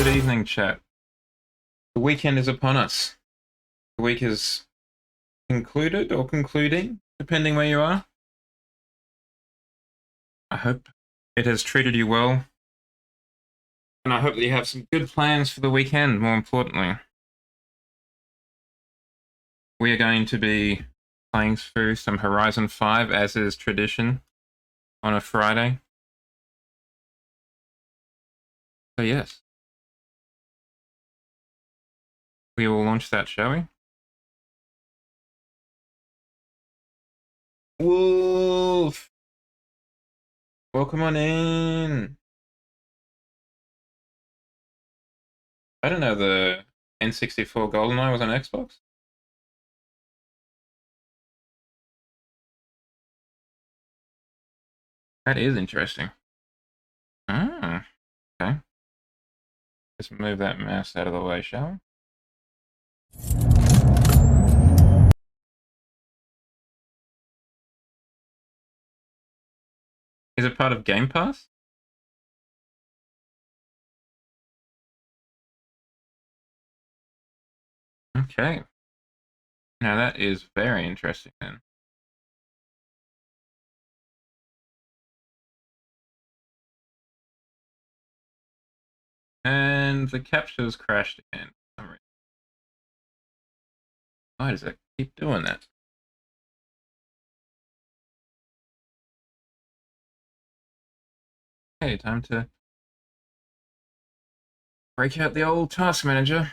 Good evening, chat. The weekend is upon us. The week is concluded or concluding, depending where you are. I hope it has treated you well. And I hope that you have some good plans for the weekend, more importantly. We are going to be playing through some Horizon 5, as is tradition, on a Friday. So yes. We will launch that, shall we? Wolf! Welcome on in! I don't know, the N64 GoldenEye was on Xbox? That is interesting. Ah, okay. Let's move that mouse out of the way, shall we? Is it part of Game Pass? Okay. Now that is very interesting then. And the capture's crashed again. Why does it keep doing that? Okay, time to break out the old task manager.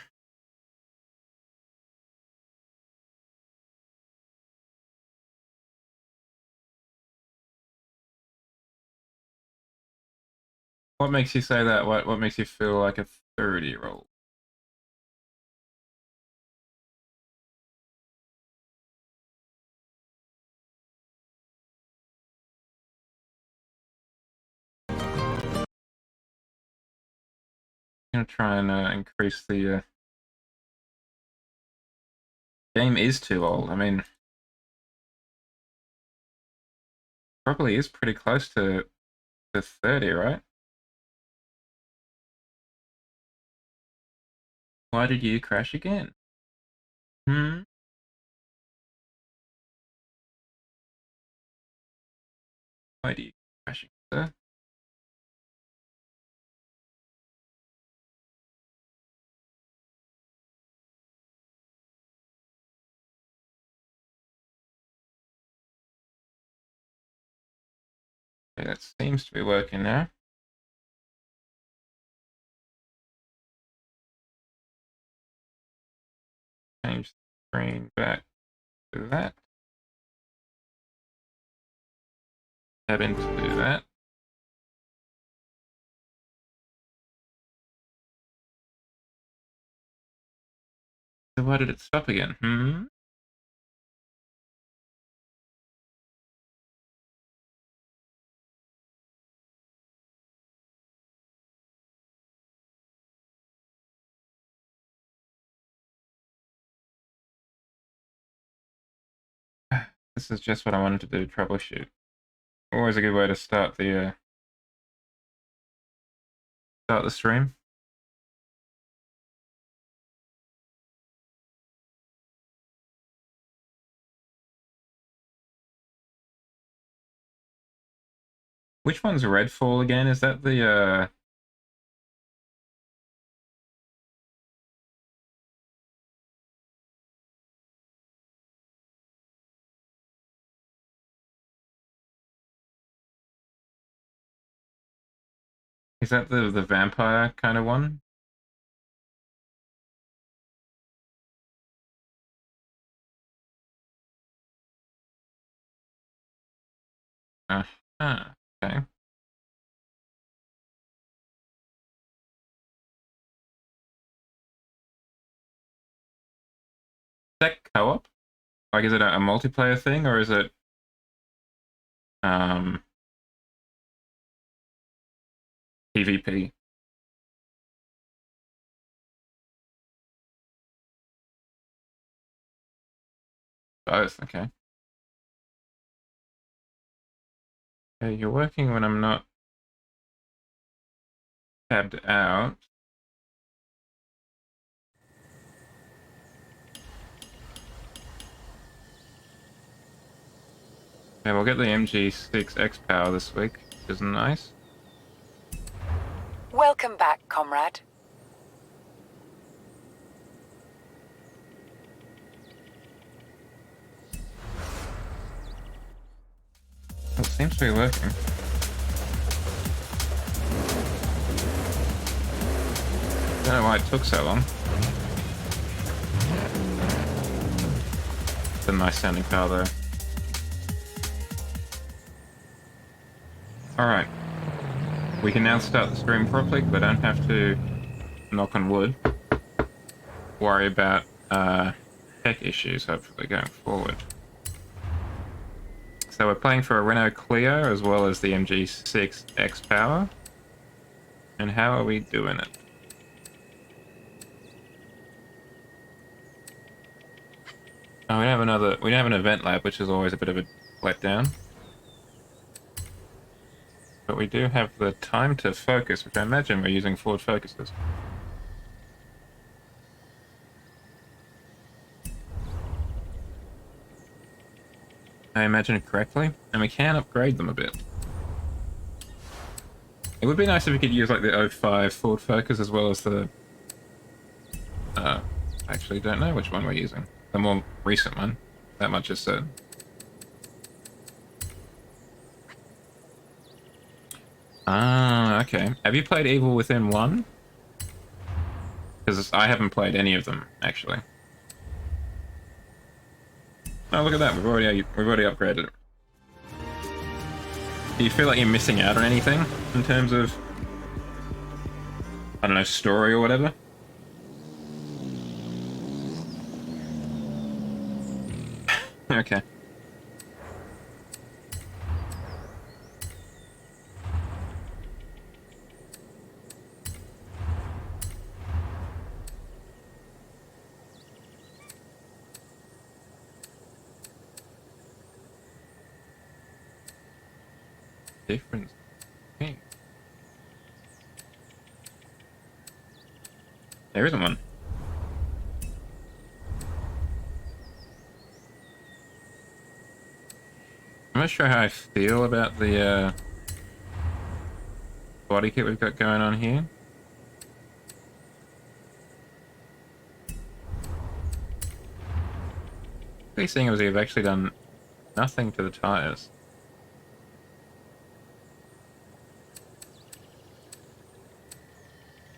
What makes you say that? What makes you feel like a 30-year-old? I'm gonna try and increase the game is too old. I mean, probably is pretty close to 30, right? Why did you crash again? Hmm? Why do you crash again, sir? Okay, that seems to be working now. Change the screen back to that. Tab into that. So why did it stop again? Hmm? This is just what I wanted to do, troubleshoot. Always a good way to start the stream. Which one's Redfall again? Is that the is that the vampire kind of one? Okay. Is that co-op? Like, is it a multiplayer thing or is it um PvP? Both, okay. Okay, you're working when I'm not tabbed out. Yeah, we'll get the MG6 X power this week, which is nice. Welcome back, comrade. It seems to be working. Don't know why it took so long. It's a nice sounding car though. Alright. We can now start the stream properly because I don't have to, knock on wood, worry about tech issues hopefully going forward. So we're playing for a Renault Clio as well as the MG6 X Power. And how are we doing it? Oh, we don't have an event lab, which is always a bit of a letdown. But we do have the time to focus, which I imagine we're using Ford Focuses. I imagine it correctly, and we can upgrade them a bit. It would be nice if we could use like the 05 Ford Focus as well as the... I actually don't know which one we're using. The more recent one. That much is certain. Ah, okay. Have you played Evil Within 1? Because I haven't played any of them, actually. Oh, look at that. We've already upgraded it. Do you feel like you're missing out on anything in terms of, I don't know, story or whatever? Okay. Difference. Okay. There isn't one. I'm not sure how I feel about the body kit we've got going on here. Seeing as we've actually done nothing to the tires.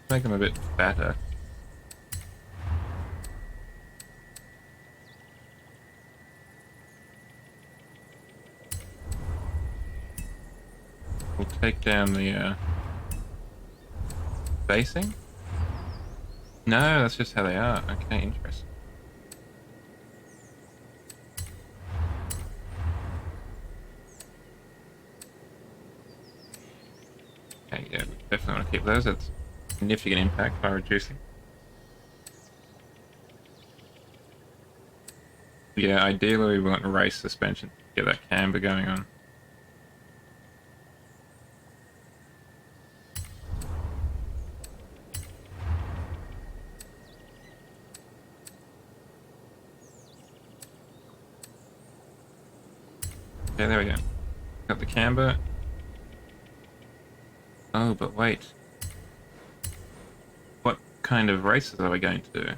Make them a bit fatter. We'll take down the spacing. No, that's just how they are. Okay, interesting. Okay, yeah, we definitely want to keep those. That's significant impact by reducing. Yeah, ideally we want race suspension to get that camber going on. Okay, there we go. Got the camber. Oh, but wait. What kind of races are we going to do?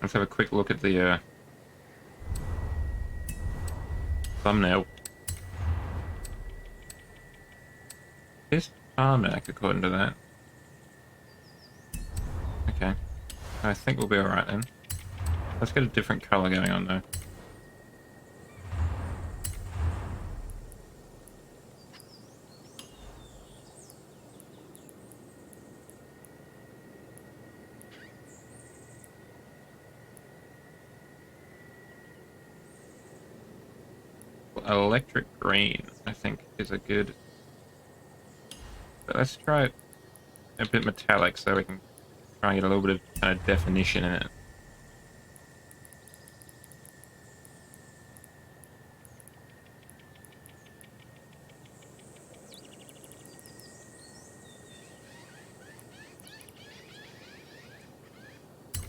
Let's have a quick look at the thumbnail. Here's tarmac, according to that. Okay. I think we'll be alright then. Let's get a different colour going on though. Electric green, I think, is a good... But let's try it a bit metallic so we can try and get a little bit of kind of definition in it.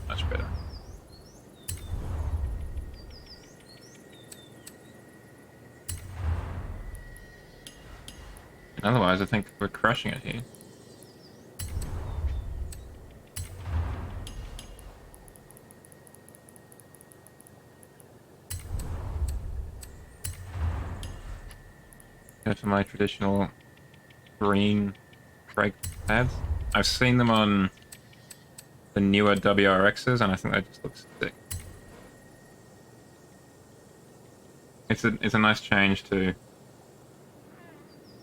Much better. Otherwise, I think we're crushing it here. Go to my traditional green brake pads. I've seen them on the newer WRXs, and I think they just look sick. It's a nice change to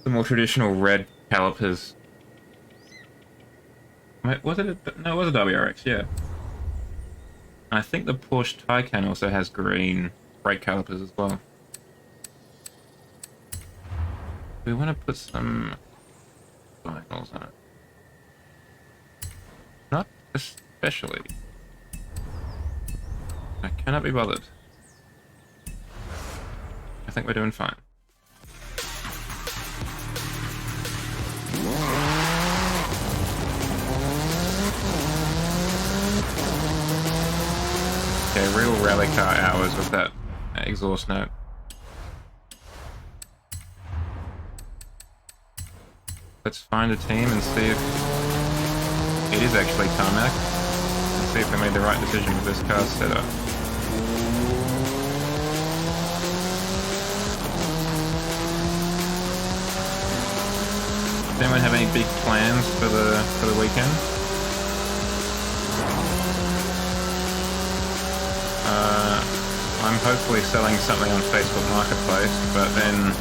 the more traditional red calipers. Wait, was it no, it was a WRX, yeah. And I think the Porsche Taycan also has green brake calipers as well. We want to put some diagonals on it. Not especially. I cannot be bothered. I think we're doing fine. Okay, real rally car hours with that exhaust note. Let's find a team and see if it is actually tarmac, and see if we made the right decision with this car setup. Does anyone have any big plans for the weekend? I'm hopefully selling something on Facebook Marketplace, but then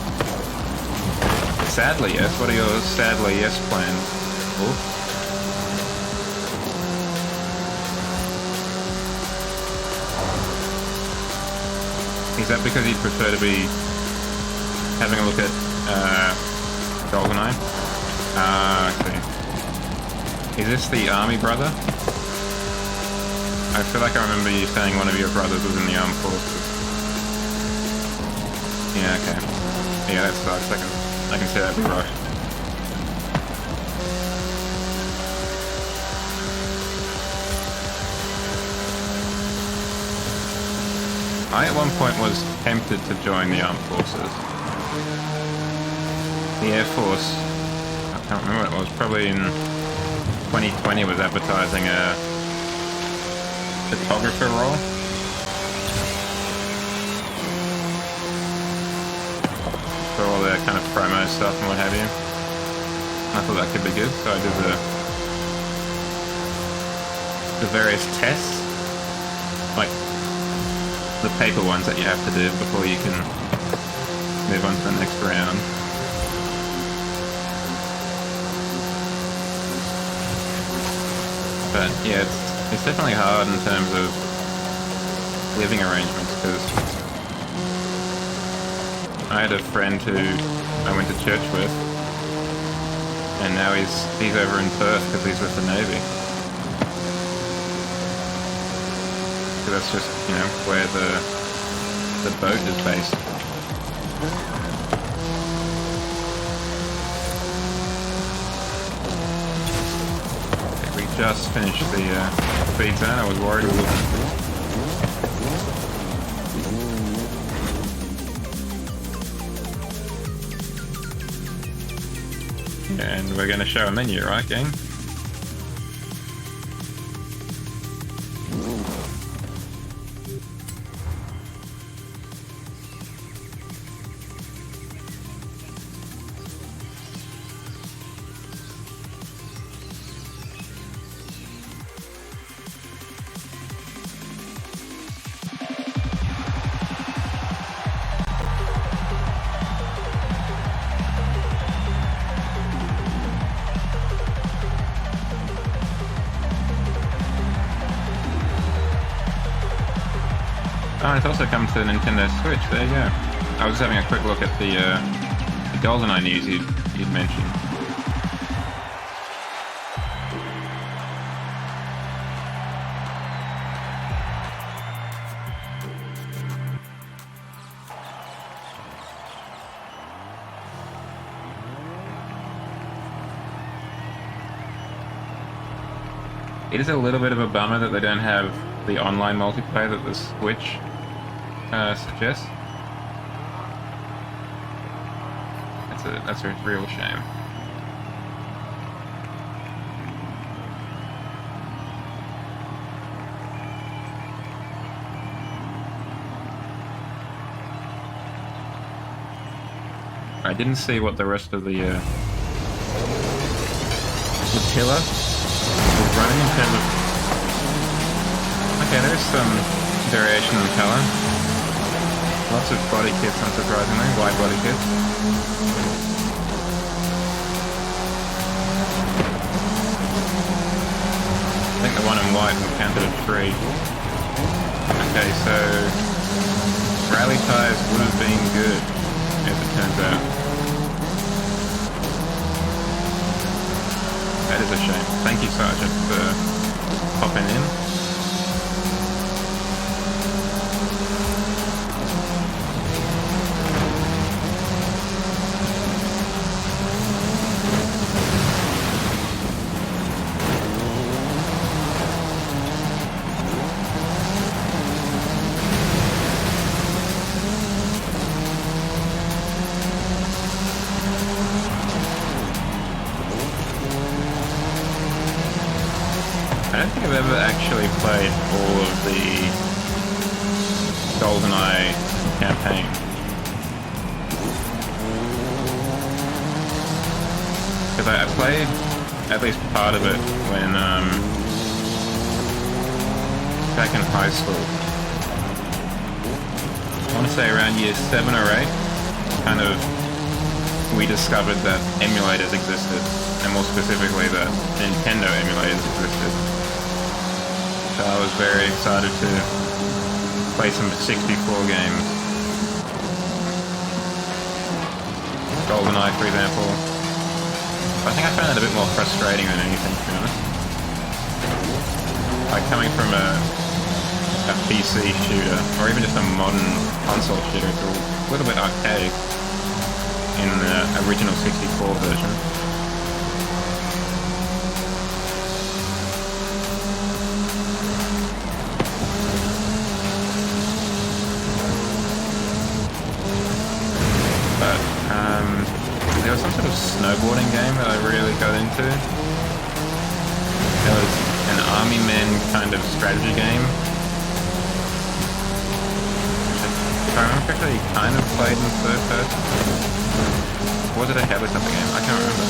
sadly yes. What are your sadly yes plans? Ooh. Is that because you'd prefer to be having a look at GoldenEye? I see. Is this the army brother? I feel like I remember you saying one of your brothers was in the armed forces. Yeah, okay. Yeah, that sucks. I can see that'd be rough. I at one point was tempted to join the armed forces. The Air Force, I can't remember what it was, probably in 2020 was advertising a photographer role. For all the kind of promo stuff and what have you. I thought that could be good, so I did the various tests, like the paper ones that you have to do before you can move on to the next round. But yeah, it's definitely hard in terms of living arrangements, because I had a friend who I went to church with, and now he's over in Perth because he's with the Navy. So that's just, you know, where the boat is based. Okay, we just finished the feed zone. I was worried we wouldn't. And we're going to show a menu, right, gang? Oh, it's also come to the Nintendo Switch. There you go. I was just having a quick look at the GoldenEye news you'd mentioned. It is a little bit of a bummer that they don't have the online multiplayer that the Switch suggests. That's a real shame. I didn't see what the rest of the pillar was running in terms of... Okay, there's some variation in colour. Lots of body kits, unsurprisingly, white body kits. I think the one in white will count at 3. Okay, so rally tyres would have been good, as it turns out. That is a shame. Thank you, Sergeant, for popping in. I don't think I've ever actually played all of the GoldenEye campaign. Because I played at least part of it when, back in high school. I want to say around year 7 or 8, kind of, we discovered that emulators existed, and more specifically that Nintendo emulators existed. So I was very excited to play some 64 games. GoldenEye, for example. I think I found that a bit more frustrating than anything, to be honest. Like coming from a PC shooter, or even just a modern console shooter, it's a little bit archaic in the original 64 version. There was some sort of snowboarding game that I really got into. There was an Army Men kind of strategy game. If I remember correctly, you kind of played in third person. Or was it a helicopter game? I can't remember.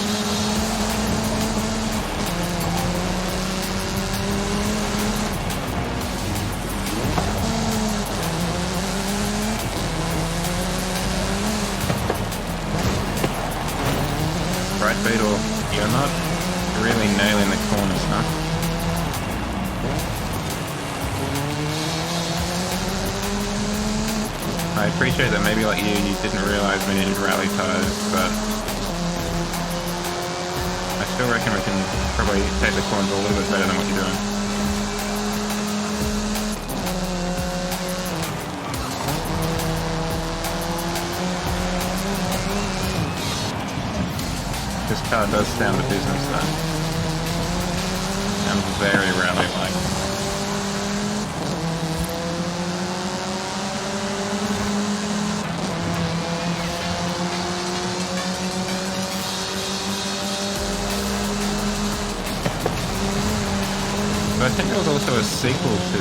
Right, Beetle, you're not really nailing the corners, huh? I appreciate that maybe like you didn't realise we needed rally tyres, but I still reckon we can probably take the corners a little bit better than what you're doing. This car does sound the business though. Sounds very rally-like. But I think there was also a sequel to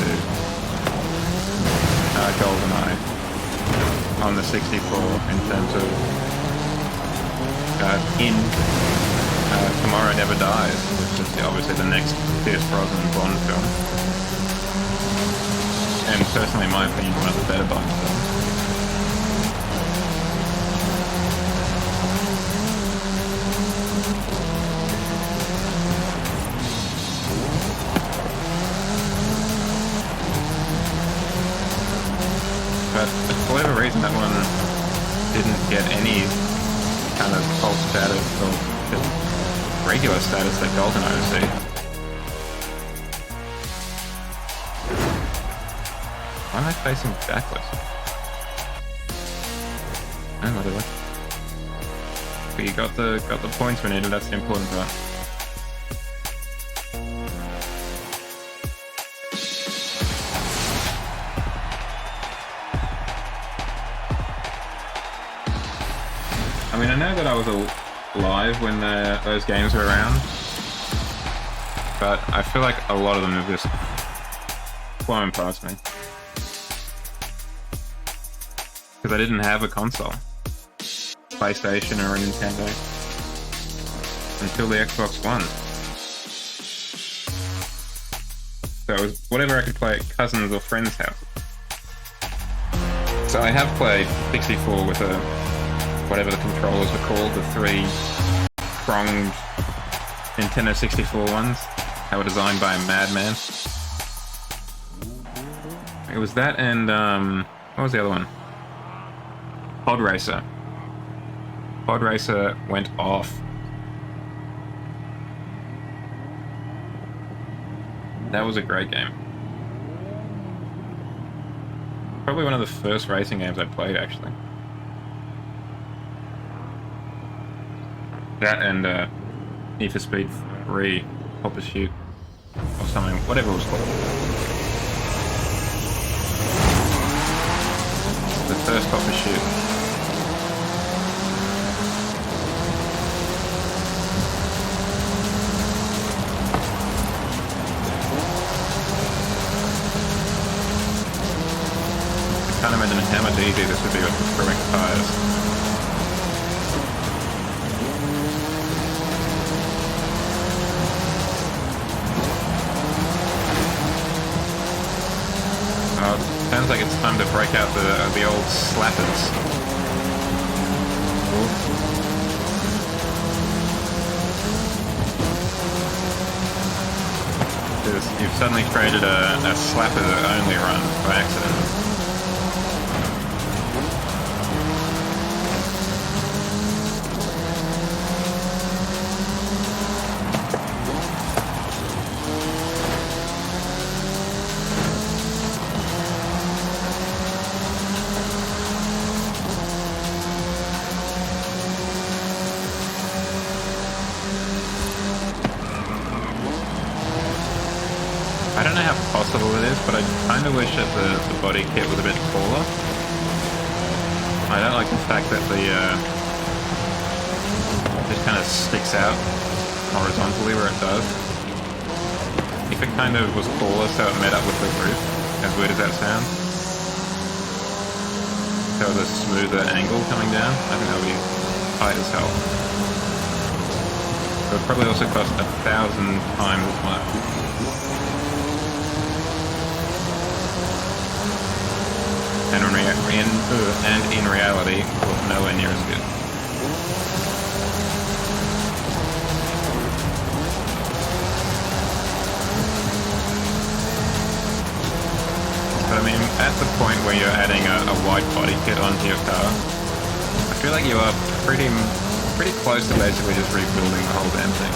GoldenEye on the 64 in terms of Tomorrow Never Dies, which is obviously the next Pierce Brosnan Bond film. And personally, in my opinion, one of the better Bond films. But for whatever reason, that one didn't get any kind of cult status or just regular status that GoldenEye received. Why am I facing backwards? Oh, whatever. But you got the points we needed, that's the important part. I mean, I know that I was alive when those games were around, but I feel like a lot of them have just flown past me. Because I didn't have a console. PlayStation or a Nintendo. Until the Xbox One. So it was whatever I could play at cousins' or friends' houses. So I have played 64 with whatever the controllers were called, the 3-pronged Nintendo 64 ones. They were designed by a madman. It was that and, what was the other one? Pod Racer. Pod Racer went off. That was a great game. Probably one of the first racing games I played, actually. That and Need for Speed 3, Hot Pursuit, or something, whatever it was called. The first Hot Pursuit. I can't imagine how much easier this would be with the correct tires. Sounds like it's time to break out the old slappers. Because you've suddenly created a slapper only run by accident. I don't know how possible it is, but I kind of wish that the body kit was a bit taller. I don't like the fact that the just kind of sticks out horizontally where it does. If it kind of was taller so it met up with the roof, as weird as that sounds. So the smoother angle coming down, I think that would be tight as hell. It would probably also cost 1,000 times as much. And in reality, was nowhere near as good. But I mean, at the point where you're adding a wide body kit onto your car, I feel like you are pretty close to basically just rebuilding the whole damn thing.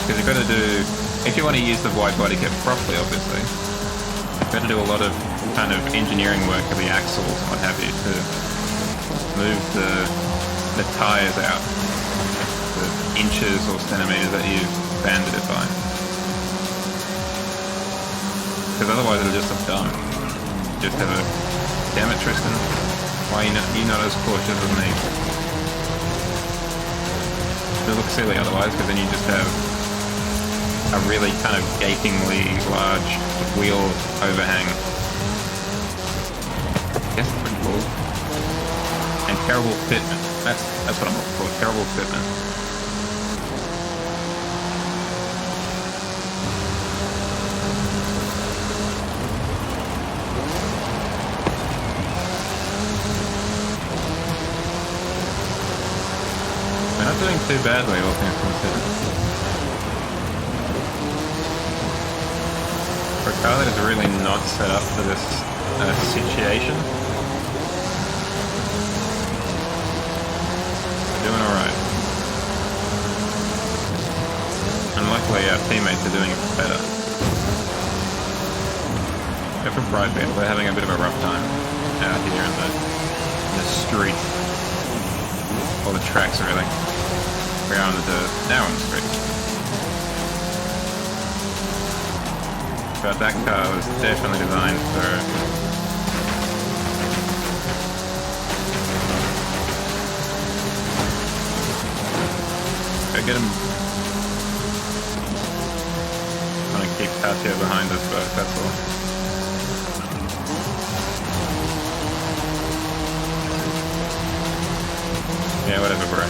Because you've got to do, if you want to use the wide body kit properly, obviously, you've got to do a lot of kind of engineering work of the axles and what have you to move the tires out, the inches or centimeters that you've banded it by. Because otherwise it'll just look dumb. Just have a, damn it Tristan, why are you not as cautious as me? It'll look silly otherwise, because then you just have a really kind of gapingly large wheel overhang. Yes, pretty cool. And terrible fitment. That's what I'm looking for. Terrible fitment. We're not doing too badly, all things considered. For a car that is really not set up for this situation, we're doing alright. And luckily our teammates are doing it better. Go for Brightfield, we're having a bit of a rough time out here in the street. Or the tracks really. We're on the dirt, now on the street. but that car was definitely designed for... Go get him. Trying to keep Katya behind us, but that's all. Yeah, whatever, bro.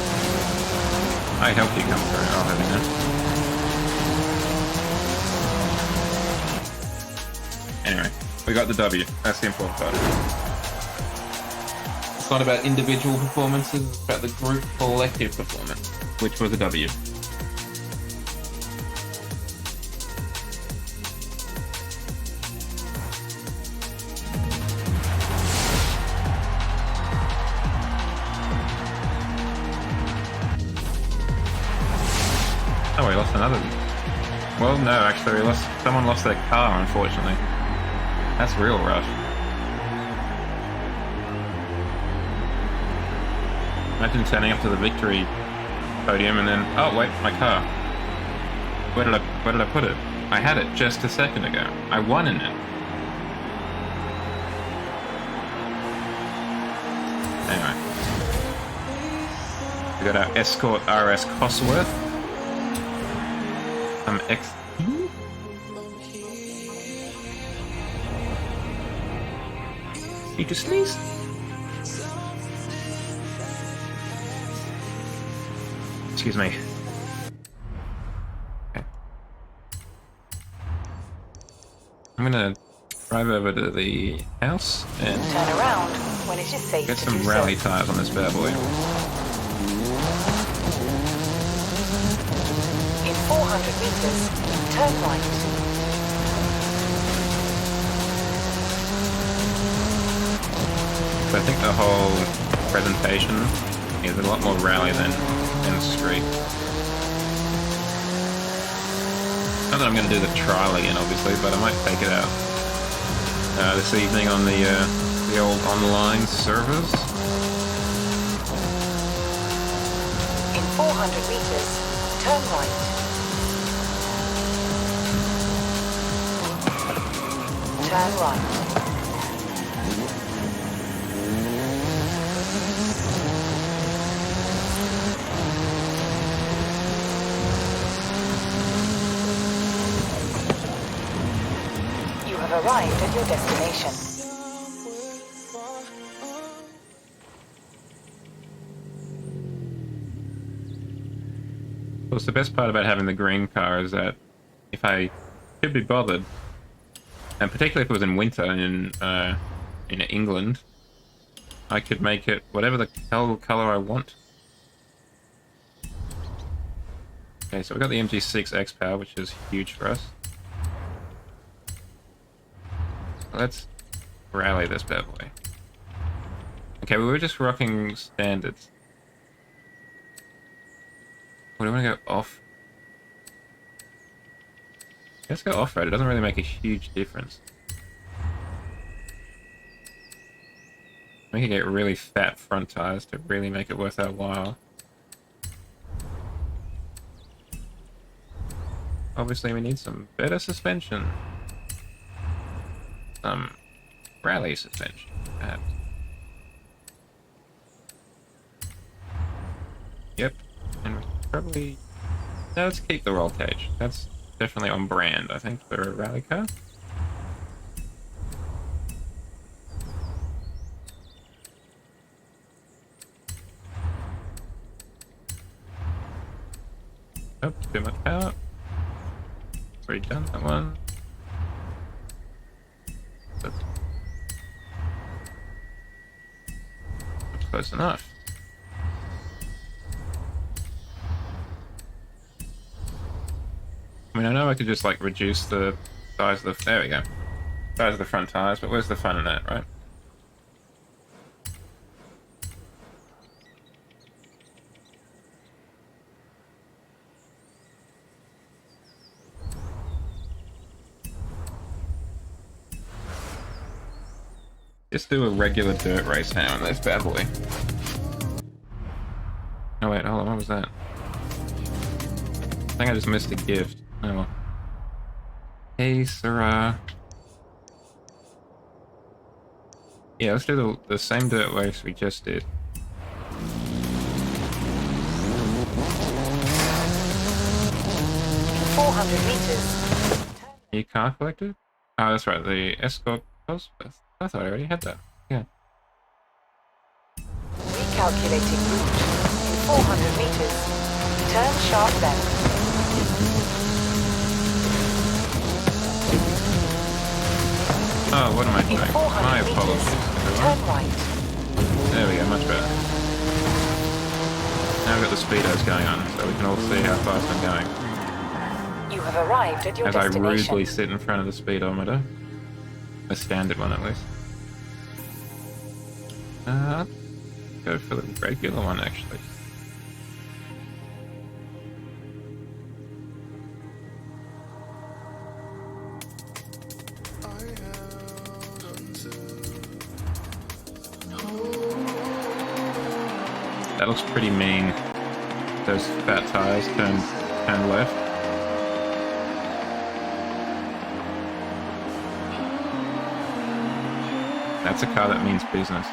I help you come through. I'll have you know. Anyway, we got the W. That's the important part. It's not about individual performances, it's about the group collective performance, which was a W. Oh, we lost another. Well, no, actually, someone lost their car, unfortunately. That's real rough. Imagine turning up to the victory podium and then, oh wait, my car. Where did I put it? I had it just a second ago. I won in it. Anyway. We got our Escort RS Cosworth. XP? You just sneeze? Excuse me. Okay. I'm gonna drive over to the house and turn around when it is safe get to some do rally so. tires on this bad boy. In 400 meters, turn right. So I think the whole presentation is a lot more rally than street. Not that I'm going to do the trial again, obviously, but I might take it out this evening on the old online servers. In 400 meters, turn right. Turn right. You have arrived at your destination. Well, it's the best part about having the green car is that if I could be bothered, and particularly if it was in winter in England, I could make it whatever the hell color I want. Okay, so we've got the MG6 X-Power, which is huge for us. Let's rally this bad boy. Okay, we were just rocking standards. What, do we want to go off? Let's go off-road. It doesn't really make a huge difference. We could get really fat front tires to really make it worth our while. Obviously, we need some better suspension. Some rally suspension, perhaps. Yep, and we probably... No, let's keep the roll cage. That's definitely on brand, I think, for a rally car. Oh, too much power. Already done that one. But close enough. I mean, I know I could just like reduce the size of the... There we go. Size of the front tires, but where's the fun in that, right? Just do a regular dirt race now in this bad boy. Oh wait, hold on, what was that? I think I just missed a gift. Oh well. Hey, Sarah. Yeah, let's do the same dirt race we just did. In 400 meters. You car collected? Oh, that's right, the escort post. I thought I already had that. Yeah. Recalculating route. In 400 meters. Turn sharp left. Oh, what am I In doing? 400 My meters. apologies, everyone. Turn right. There we go, much better. Now we've got the speedos going on, so we can all see how fast I'm going. You have arrived at your As I destination. rudely sit in front of the speedometer. A standard one, at least. Go for the regular one, actually. That looks pretty mean. Those fat tires turn left. That's a car that means business.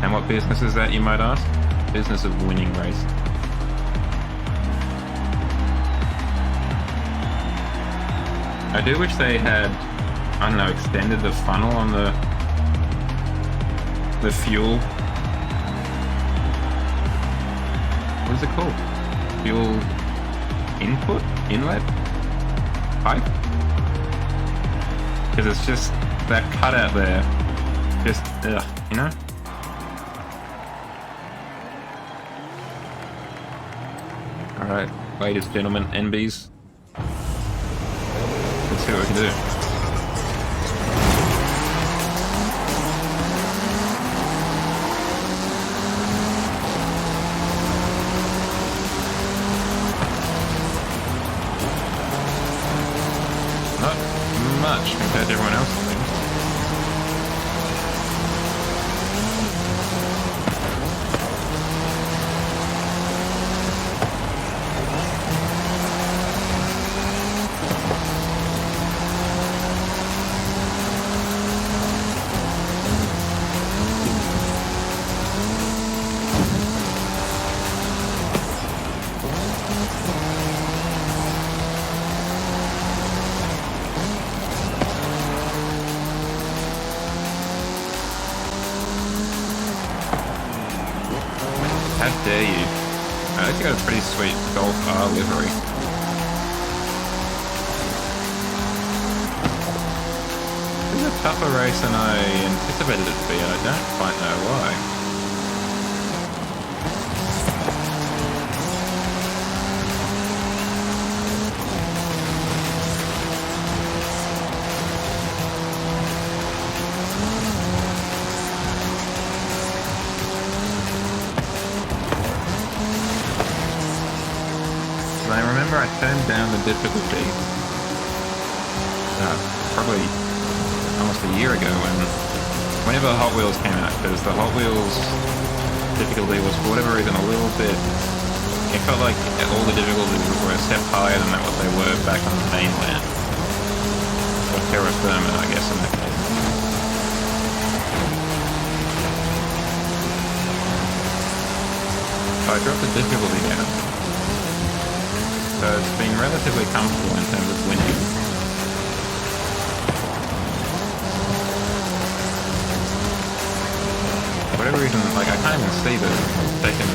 And what business is that, you might ask? Business of winning race. I do wish they had, I don't know, extended the funnel on the fuel. What is it called? Fuel inlet pipe? Because it's just that cutout there, just ugh, you know. All right, ladies, gentlemen, NBs. Let's see what we can do. Not much compared to everyone else, I think. How dare you? I think I got a pretty sweet Golf R livery. This is a tougher race than I anticipated it to be, and I don't quite know why. I remember I turned down the difficulty probably almost a year ago whenever Hot Wheels came out, because the Hot Wheels difficulty was for whatever reason a little bit, it felt like all the difficulties were a step higher than what they were back on the mainland, or terra firma, I guess, in that case. So I dropped the difficulty down. So it's been relatively comfortable in terms of winning. For whatever reason, like, I can't even see the second...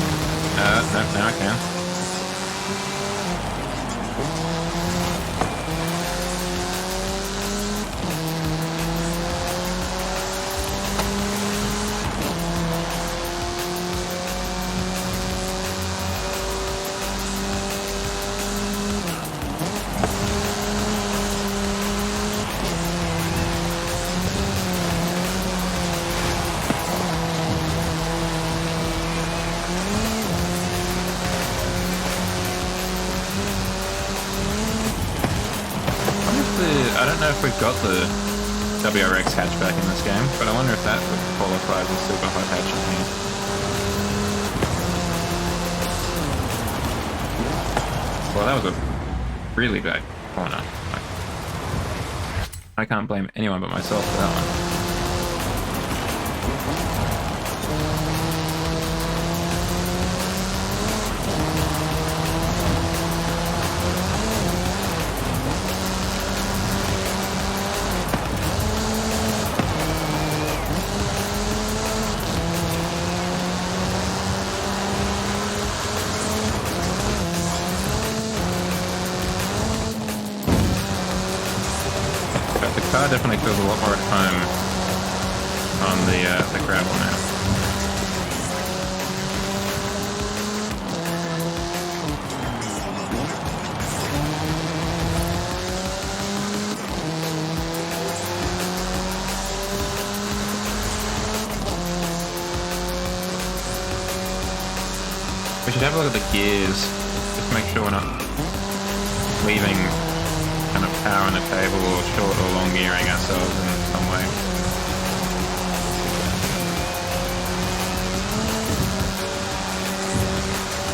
no, now I can. I don't know if we've got the WRX hatchback in this game, but I wonder if that would qualify as a super hot hatch in here. Well, that was a really bad corner. Like, I can't blame anyone but myself for that one. But the car definitely feels a lot more at home on the gravel now. We should have a look at the gears, just to make sure we're not leaving kind of power on the table or short or long gearing ourselves in some way.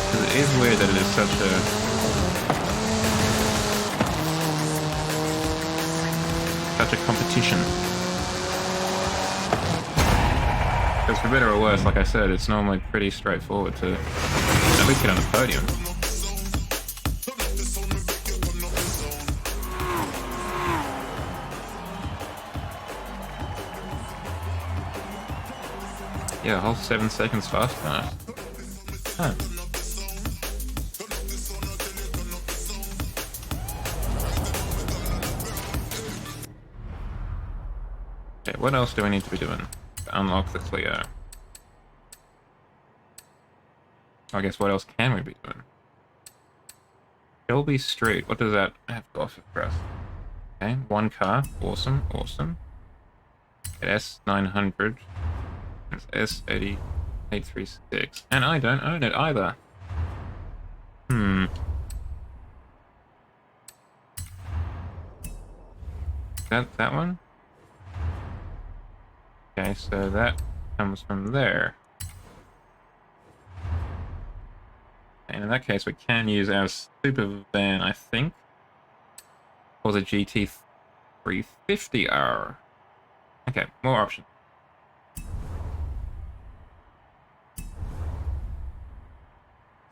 Because it is weird that it is such a competition. Because for better or worse, like I said, it's normally pretty straightforward to at least get on the podium. Yeah, a whole 7 seconds faster than us. Huh. Okay, what else do we need to be doing to unlock the Clio? I guess what else can we be doing? Shelby Street, what does that have to offer for us? Okay, one car, awesome, awesome. S900, it's S80836, and I don't own it either. That one? Okay, so that comes from there. And in that case, we can use our super van, I think, or the GT350R. Okay, more options.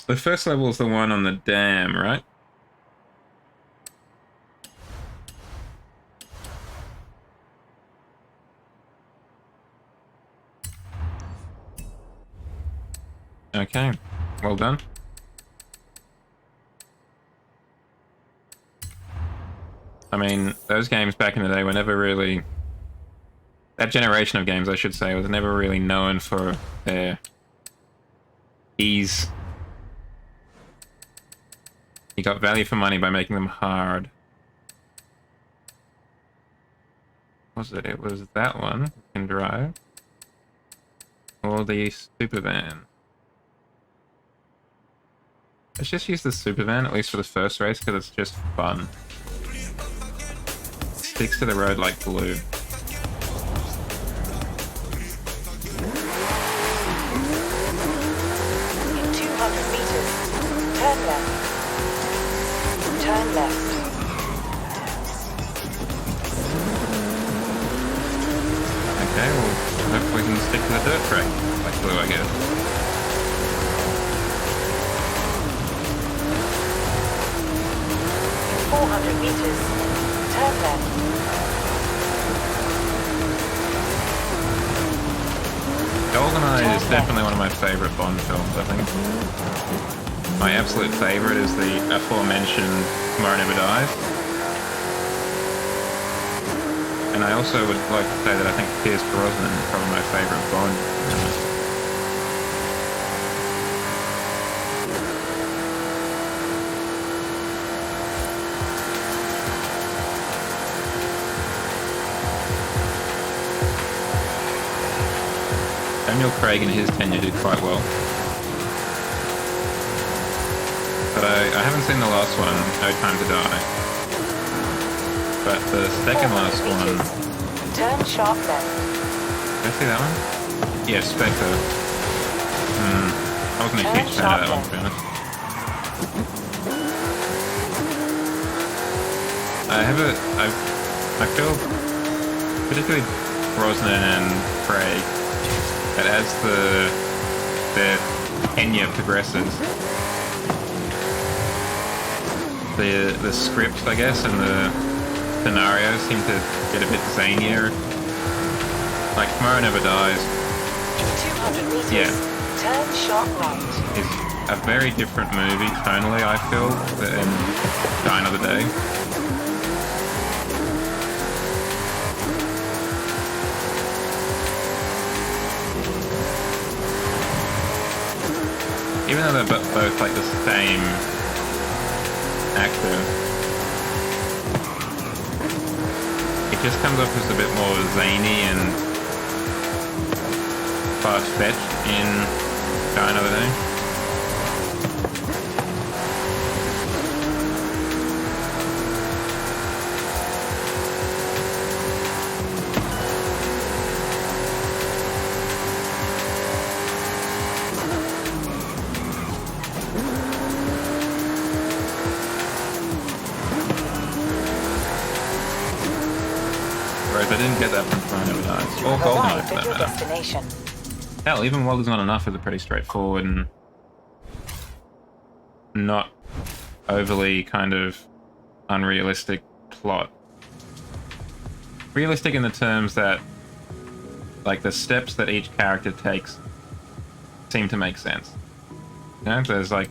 The first level is the one on the dam, right? Okay, well done. I mean, those games back in the day were never really... That generation of games, I should say, was never really known for their ease. You got value for money by making them hard. What was it? It was that one, you can drive. Or the super van. Let's just use the super van, at least for the first race, because it's just fun. Sticks to the road like glue. In 200 meters, turn left. Turn left. Okay, well, hopefully we can stick to the dirt track like glue, I guess. 400 meters, turn left. GoldenEye is definitely one of my favourite Bond films, I think. My absolute favourite is the aforementioned Tomorrow Never Dies. And I also would like to say that I think Pierce Brosnan is probably my favourite Bond. Daniel Craig in his tenure did quite well. But I haven't seen the last one, No Time to Die. But the second last one... Turn sharp left. Did I see that one? Yeah, Spectre. I wasn't a huge fan of that one, to be honest. I feel particularly Brosnan and Craig that as their tenure progresses, the scripts, I guess, and the scenarios seem to get a bit zanier. Like Tomorrow Never Dies. 200 meters. Yeah. Turn sharp right. Is a very different movie tonally, I feel, than Die Another Day. Even though they're both like the same actor, it just comes off as a bit more zany and far-fetched in Die Another Day. Whereas I didn't get that from Tomorrow Never Dies. Or GoldenEye for that matter. Destination. Hell, even World Is Not Enough is a pretty straightforward and not overly kind of unrealistic plot. Realistic in the terms that, like, the steps that each character takes seem to make sense. You know, there's like...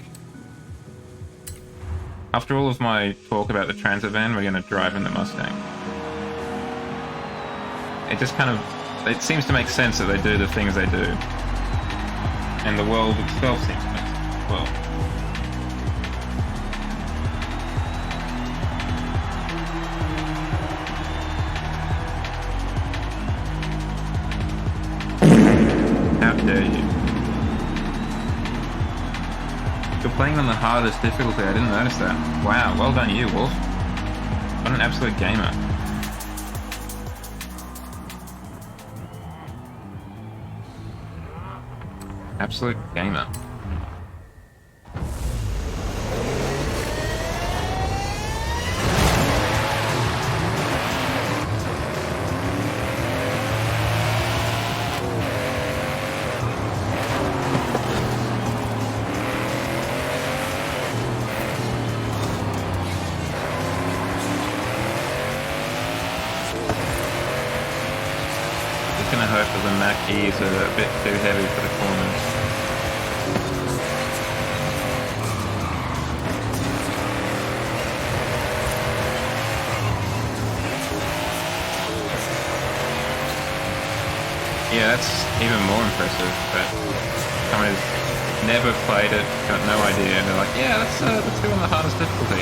After all of my talk about the transit van, we're going to drive in the Mustang. It just kind of... It seems to make sense that they do the things they do. And the world itself seems to make sense as well. How dare you? You're playing on the hardest difficulty, I didn't notice that. Wow, well done you, Wolf. What an absolute gamer. Absolute gamer. Just gonna hope that the Mac keys are a bit too heavy for the corners. Yeah, that's even more impressive, that someone who's never played it, got no idea, and they're like, yeah, let's do it on the hardest difficulty.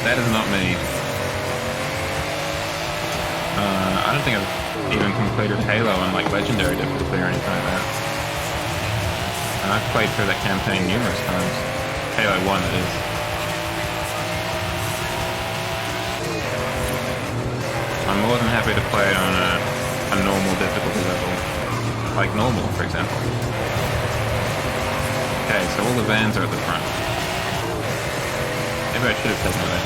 That is not me. I don't think I've even completed Halo on like legendary difficulty or anything like that. And I've played through that campaign numerous times. Halo 1, that is. I'm more than happy to play it on a normal difficulty level. Like normal, for example. Okay, so all the vans are at the front. Maybe I should have taken that.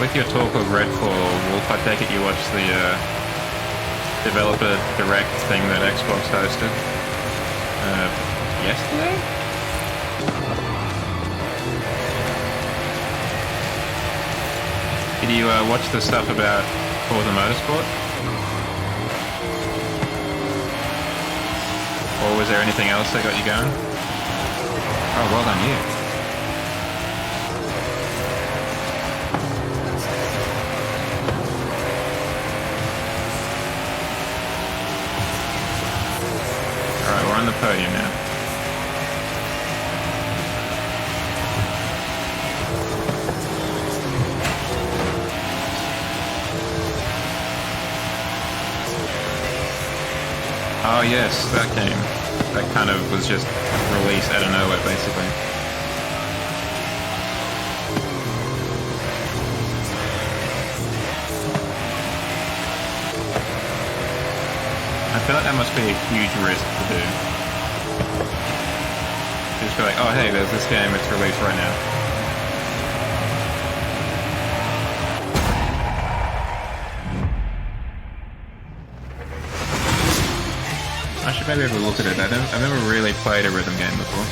With your talk of Redfall, Wolf, I take it you watched the developer direct thing that Xbox hosted yesterday? Did you watch the stuff about Forza Motorsport? Or was there anything else that got you going? Oh, well done you. We're on the podium now. Oh yes, that game. That kind of was just released out of nowhere, basically. I feel like that must be a huge risk to do. Just be like, oh hey, there's this game, it's released right now. I should maybe have a look at it. I've never really played a rhythm game before.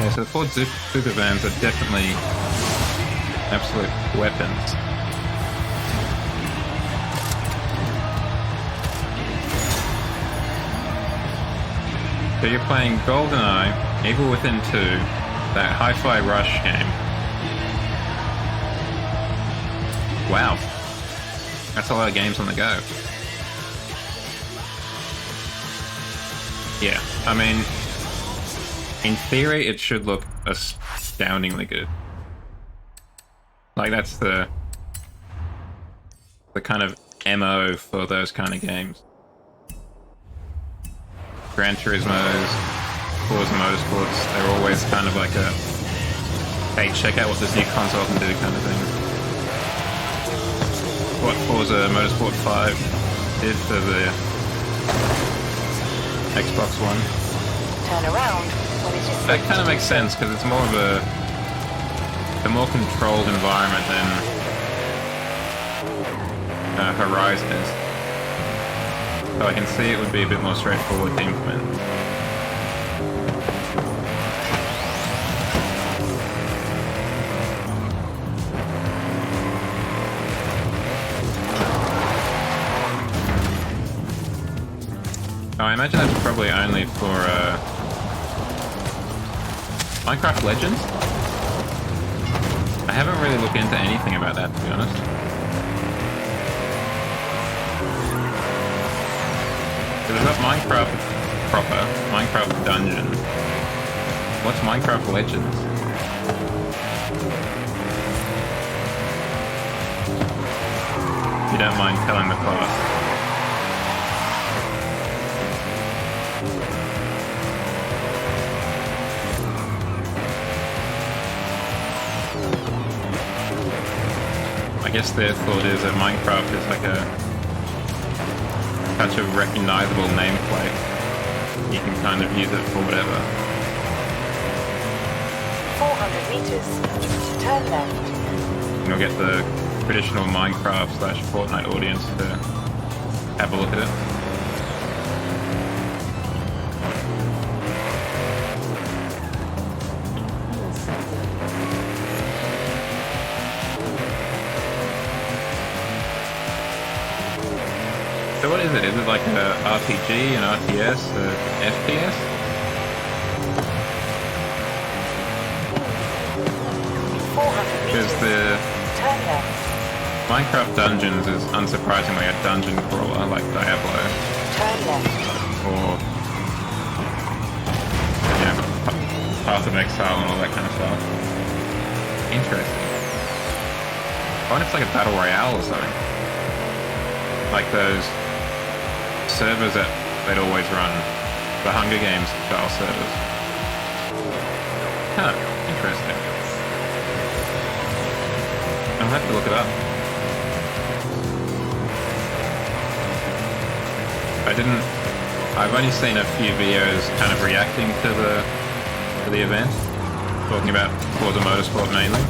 Yeah, so the Ford Super vans are definitely absolute weapons. So you're playing GoldenEye, Evil Within 2, that Hi-Fi Rush game. Wow. That's a lot of games on the go. Yeah, I mean, in theory, it should look astoundingly good. Like, that's the kind of MO for those kind of games. Gran Turismo's, Forza Motorsports, they're always kind of like a, hey, check out what this new console can do kind of thing. What Forza Motorsport 5 did for the Xbox One. Turn around when it is. That kind of makes sense because it's more of a more controlled environment than Horizon is. So I can see it would be a bit more straightforward to implement. Oh, I imagine that's probably only for Minecraft Legends? I haven't really looked into anything about that, to be honest. There's not Minecraft proper, Minecraft Dungeon. What's Minecraft Legends? If you don't mind telling the class. I guess their thought is that Minecraft is like such a recognizable nameplate. You can kind of use it for whatever. 400 meters. Turn left. And you'll get the traditional Minecraft/Fortnite audience to have a look at it. So what is it? Is it like a RPG, an RTS, FPS? Because the Minecraft Dungeons is unsurprisingly a dungeon crawler like Diablo. Turn left. Or yeah, Path of Exile and all that kind of stuff. Interesting. I wonder if it's like a battle royale or something. Like those servers that they'd always run, the Hunger Games style servers. Huh, interesting. I'll have to look it up. I've only seen a few videos kind of reacting to the event, talking about Forza Motorsport mainly.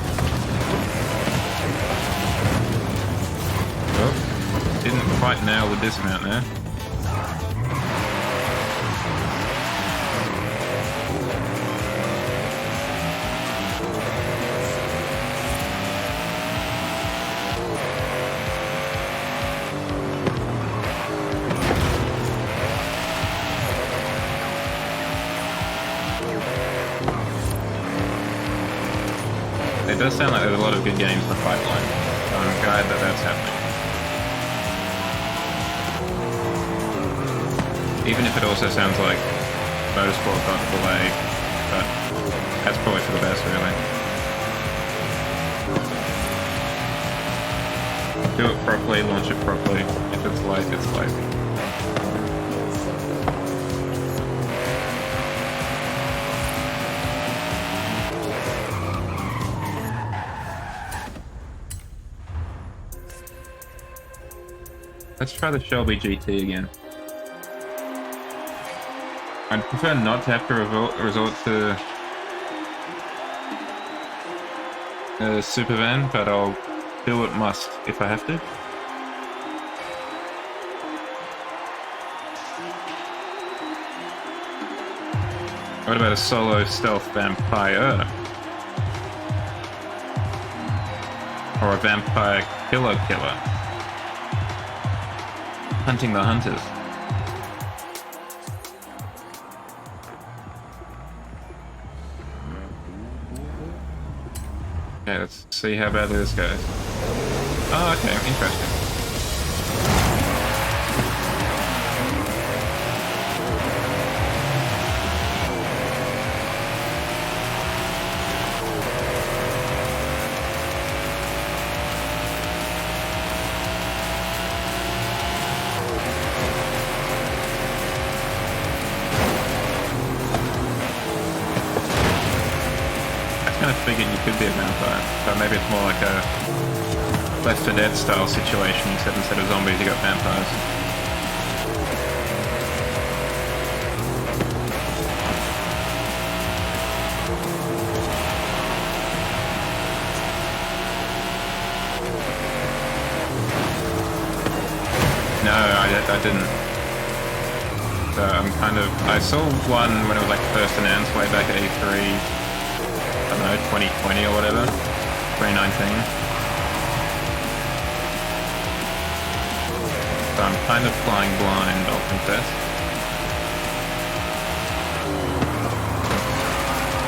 Oh, didn't quite nail the dismount there. It does sound like there's a lot of good games in the pipeline, so I'm glad that that's happening. Even if it also sounds like Motorsport got delayed, but that's probably probably launch it properly. If it's late, it's late. Let's try the Shelby GT again. I'd prefer not to have to resort to a super van, but I'll do what must if I have to. What about a solo stealth vampire? Or a vampire killer? Hunting the hunters. Okay, let's see how badly this goes. Oh, okay, interesting. I figured you could be a vampire, but maybe it's more like a Left 4 Dead style situation, except instead of zombies you got vampires. No, I didn't. So I'm kind of... I saw one when it was like first announced way back at E3. I don't know, 2020 or whatever, 2019. So I'm kind of flying blind, I'll confess.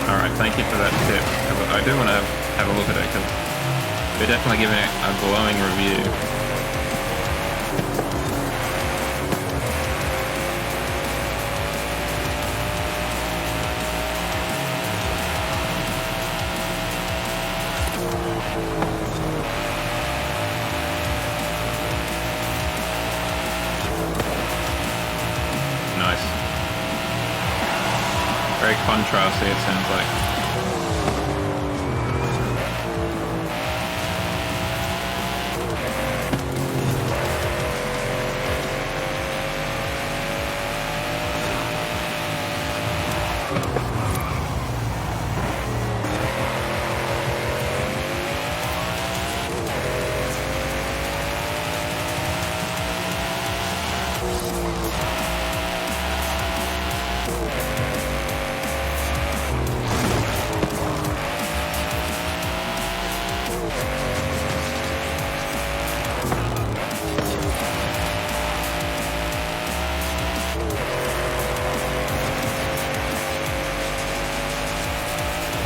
Alright, thank you for that tip. I do want to have a look at it, because they're definitely giving it a glowing review. Very contrasty, it sounds like.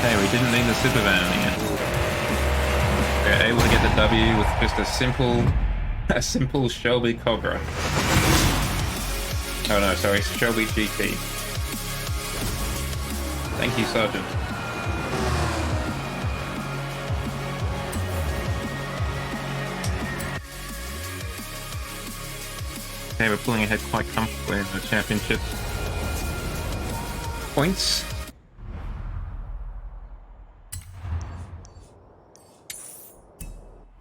Hey, we didn't need the super van again. We were able to get the W with just a simple Shelby Cobra. Oh no, sorry, Shelby GT. Thank you, Sergeant. Okay, we're pulling ahead quite comfortably in the championship points.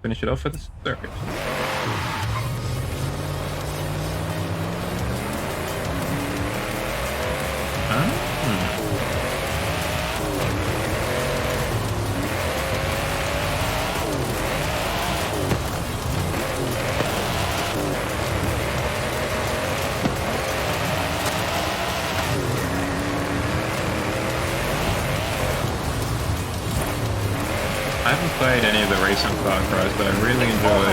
Finish it off for the circuit. I haven't played any of the recent Far Cry's, but I really enjoy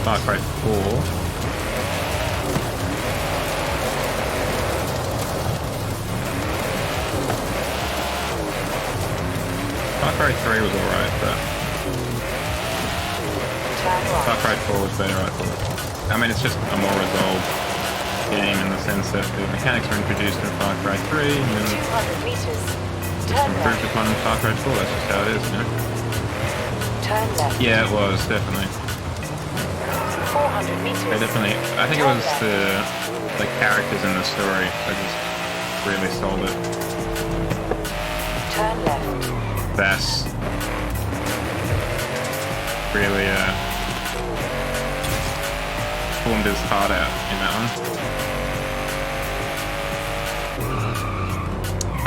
Far Cry 4. Far Cry 3 was alright, but Far Cry 4 was better, I thought. I mean, it's just a more resolved game in the sense that the mechanics were introduced in Far Cry 3 and then improved upon Far Cry 4, that's just how it is, you know? Turn left. Yeah, it was, definitely. 400 meters. They definitely. I think it was the characters in the story that just really sold it. Turn left. Bass really formed his heart out in that one.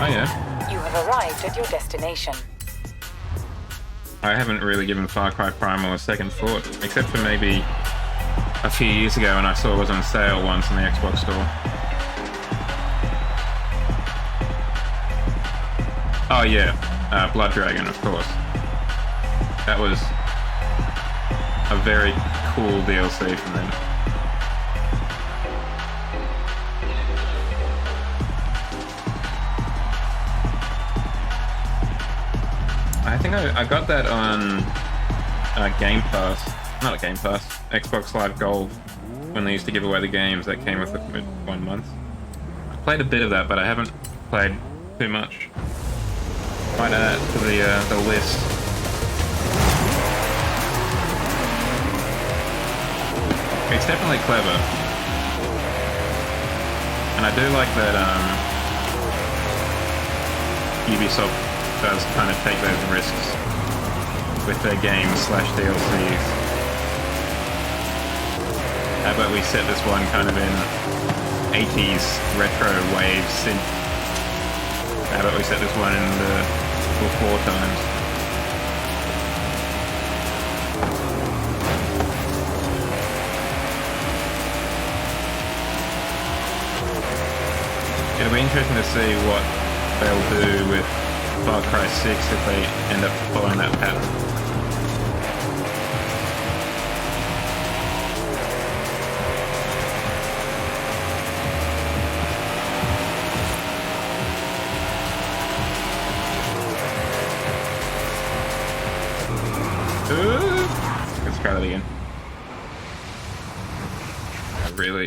Oh yeah. You have arrived at your destination. I haven't really given Far Cry Primal a second thought, except for maybe a few years ago when I saw it was on sale once in the Xbox store. Oh yeah, Blood Dragon, of course. That was a very cool DLC from them. I think I got that on Game Pass. Not a Game Pass. Xbox Live Gold. When they used to give away the games that came with it for 1 month. I played a bit of that, but I haven't played too much. Might add that to the list. It's definitely clever. And I do like that Ubisoft does kind of take those risks with their games / DLCs. How about we set this one kind of in 80s retro wave synth? How about we set this one in the before times? It'll be interesting to see what they'll do with Far Cry 6 if they end up following that pattern. Let's try that again.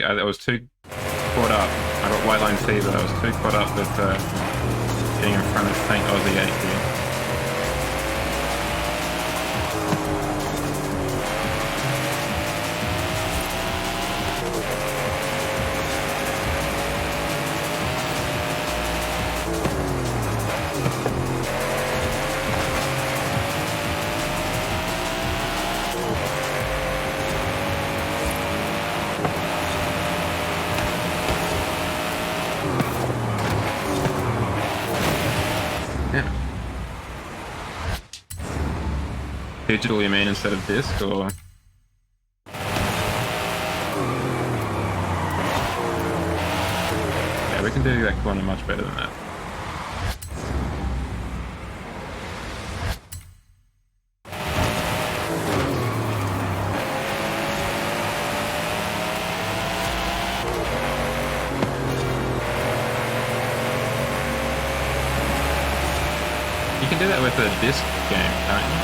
I was too caught up. I got white line fever. I was too caught up with getting in front of St. Aussie 8 here. Digital, you mean, instead of disc, or? Yeah, we can do that corner much better than that. You can do that with a disc game, can't you?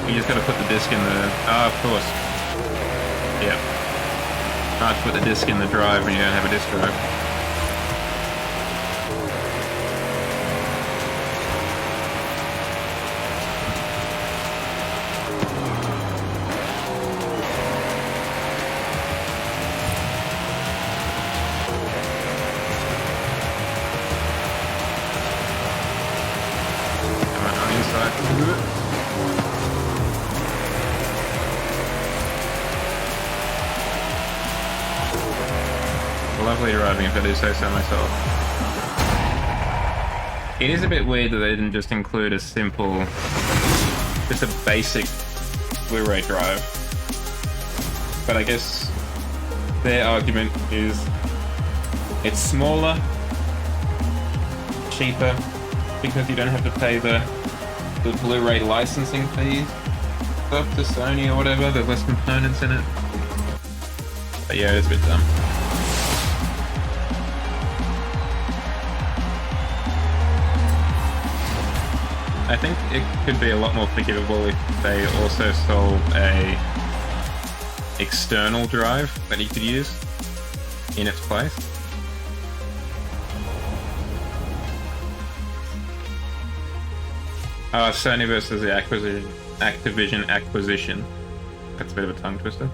You just gotta put the disc in the... Oh, of course. Yep. Hard to put the disc in the drive when you don't have a disc drive. Come on the inside. Lovely driving, if I do say so myself. It is a bit weird that they didn't just include a simple, just a basic Blu-ray drive. But I guess their argument is it's smaller, cheaper, because you don't have to pay the Blu-ray licensing fees stuff to Sony or whatever. There's less components in it. But yeah, it's a bit dumb. I think it could be a lot more forgivable if they also sold a external drive that you could use in its place. Sony versus the Activision acquisition. That's a bit of a tongue twister.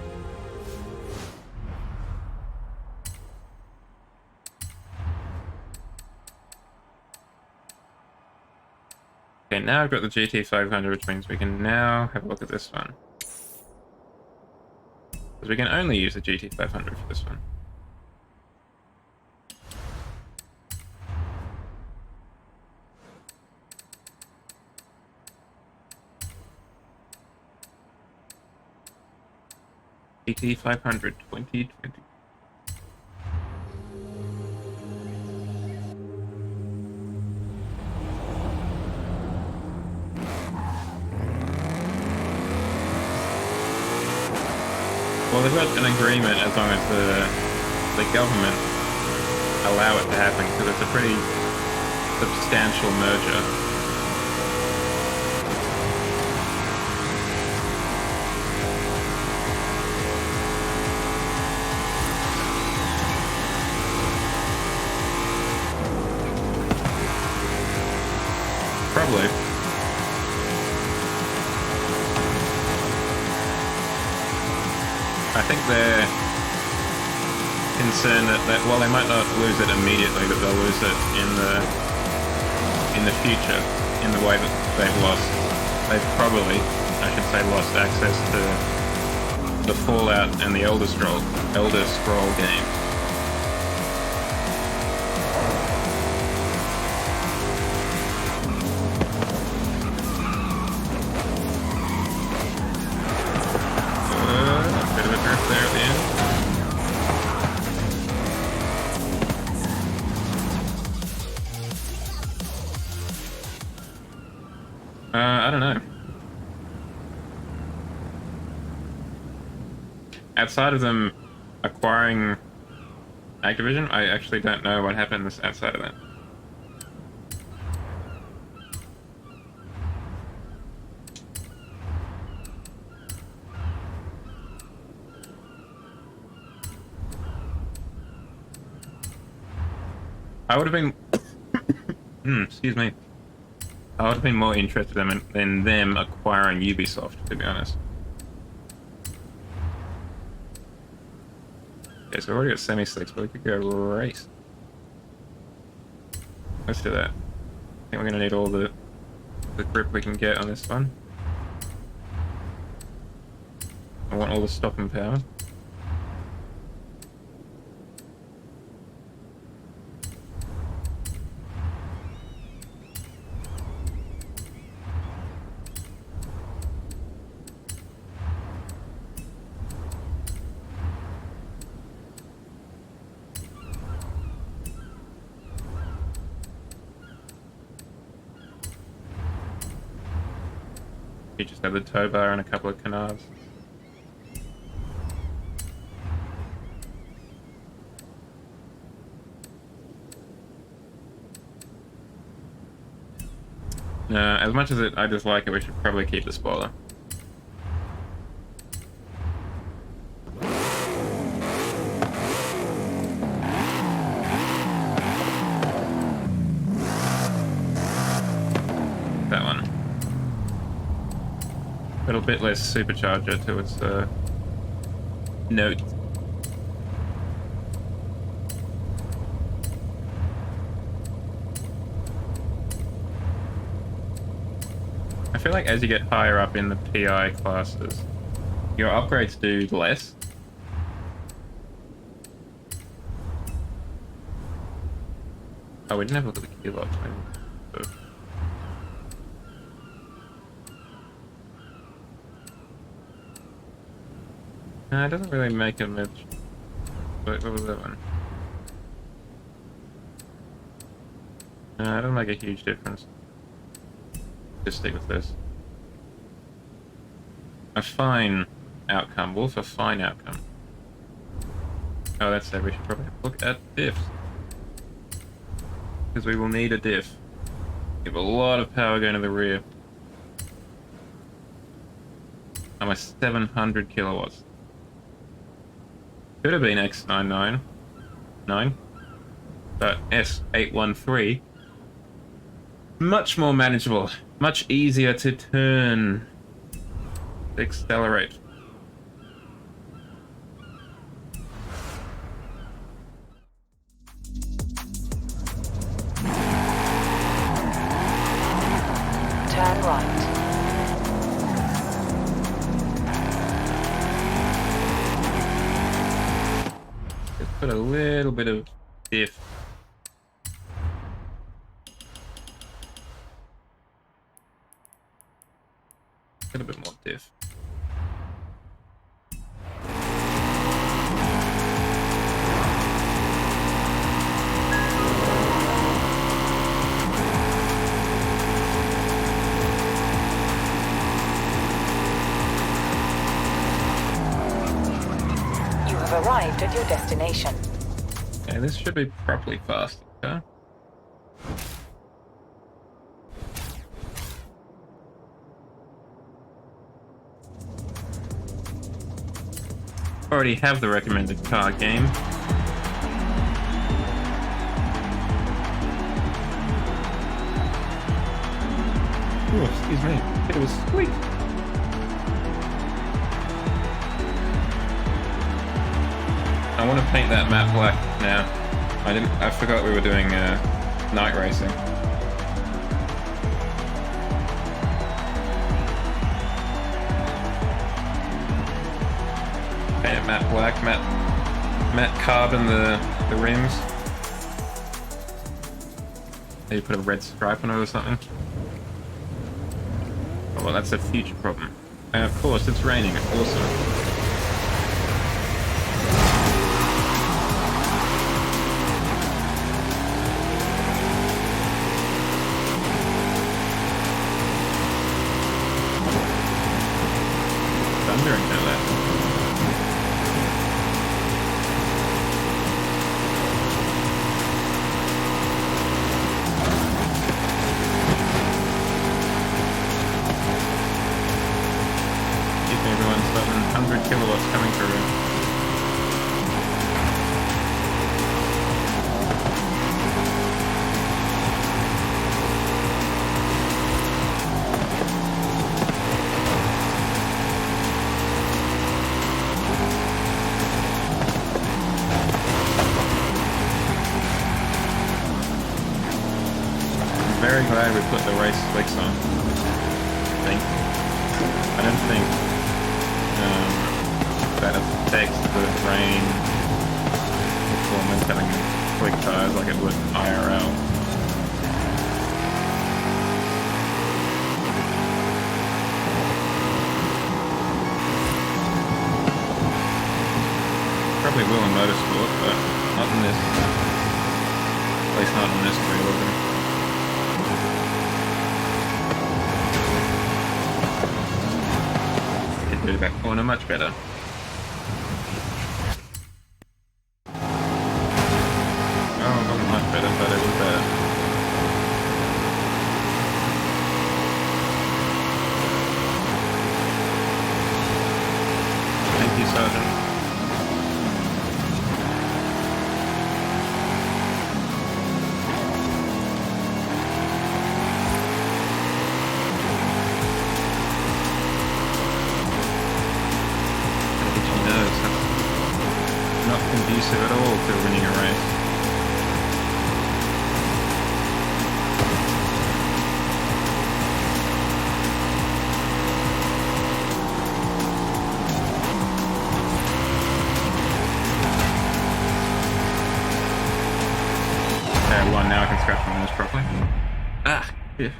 Okay, now I've got the GT500, which means we can now have a look at this one. Because we can only use the GT500 for this one. GT500 2020. Well, they've got an agreement as long as the government allow it to happen, because it's a pretty substantial merger. Probably. I think they're concerned that well, they might not lose it immediately, but they'll lose it in the future, in the way that they've probably, I should say, lost access to the Fallout and the Elder Scroll games. I don't know. Outside of them acquiring Activision, I actually don't know what happens outside of that. I would have been... excuse me. I would have been more interested in them acquiring Ubisoft, to be honest. Okay, so we've already got semi-slicks, but we could go race. Let's do that. I think we're going to need all the grip we can get on this one. I want all the stopping power. You just have the tow bar and a couple of canards. As much as I dislike it, we should probably keep the spoiler. That one. A little bit less supercharger to its note. I feel like as you get higher up in the PI classes, your upgrades do less. Oh, we didn't have a look at the kilowatts. It doesn't really make a much. What was that one? It doesn't make a huge difference. Just stick with this. A fine outcome. Wolf, a fine outcome. Oh, that's it. We should probably look at diffs. Because we will need a diff. We have a lot of power going to the rear. I'm a 700 kilowatts. Could have been X999, but S813 Much more manageable. Much easier to turn. Accelerate. Turn right. Just put a little bit of diff. A little bit more diff. Arrived at your destination. Okay, this should be properly fast. Okay. Already have the recommended car game. Oh, excuse me. It was sweet. I want to paint that map black now. I forgot we were doing night racing. Paint it matte black, matte carbon the rims. Maybe put a red stripe on it or something. Oh, well, that's a future problem. And of course, it's raining. Awesome. Very glad we put the race slicks on. I don't think that affects the rain performance having quick tires like it would IRL. Probably will in motorsport, but not in this. At least not in this realism. Do that corner much better. Oh, not much better, but it was better. Thank you, Sergeant. Conducive at all to winning a race. Okay, one, now I can scratch my nose properly. Ah, yeah.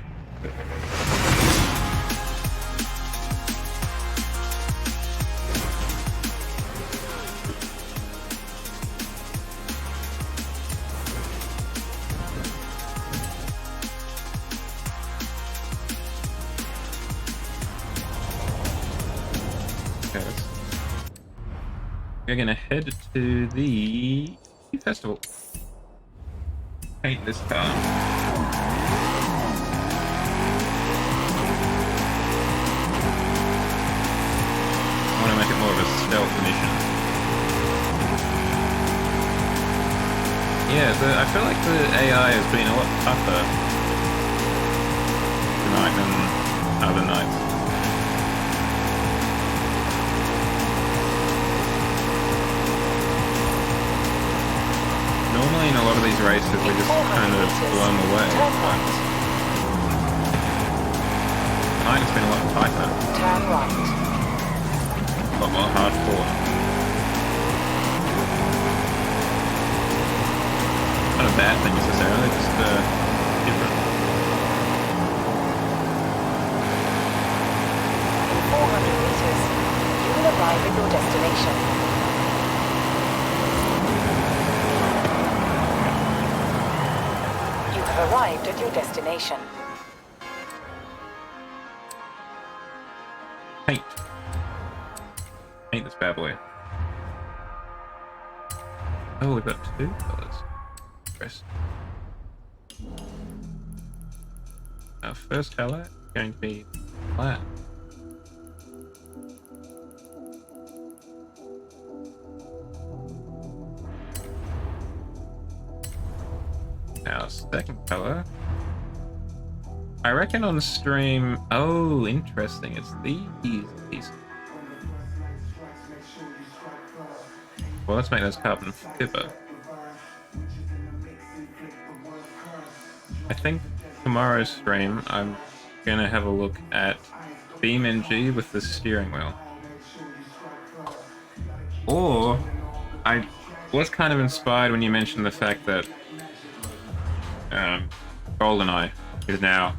We're gonna head to the festival. Paint this car. I want to make it more of a stealth mission. Yeah, I feel like the AI has been a lot tougher night than other nights. Normally in a lot of these races we just kind of blown away. Tonight it's been a lot tighter. Turn right. A lot more hard fought. Not a bad thing necessarily, just different. In 400 meters, you will arrive at your destination. You have arrived at your destination. Paint. Paint this bad boy. Oh, we've got 2 colors. Press. Our first color is going to be black. Our second color, I reckon on stream. Oh, interesting. It's these pieces. Well, let's make those carbon fiber. I think tomorrow's stream, I'm gonna have a look at PNG with the steering wheel. Or I was kind of inspired when you mentioned the fact that GoldenEye is now.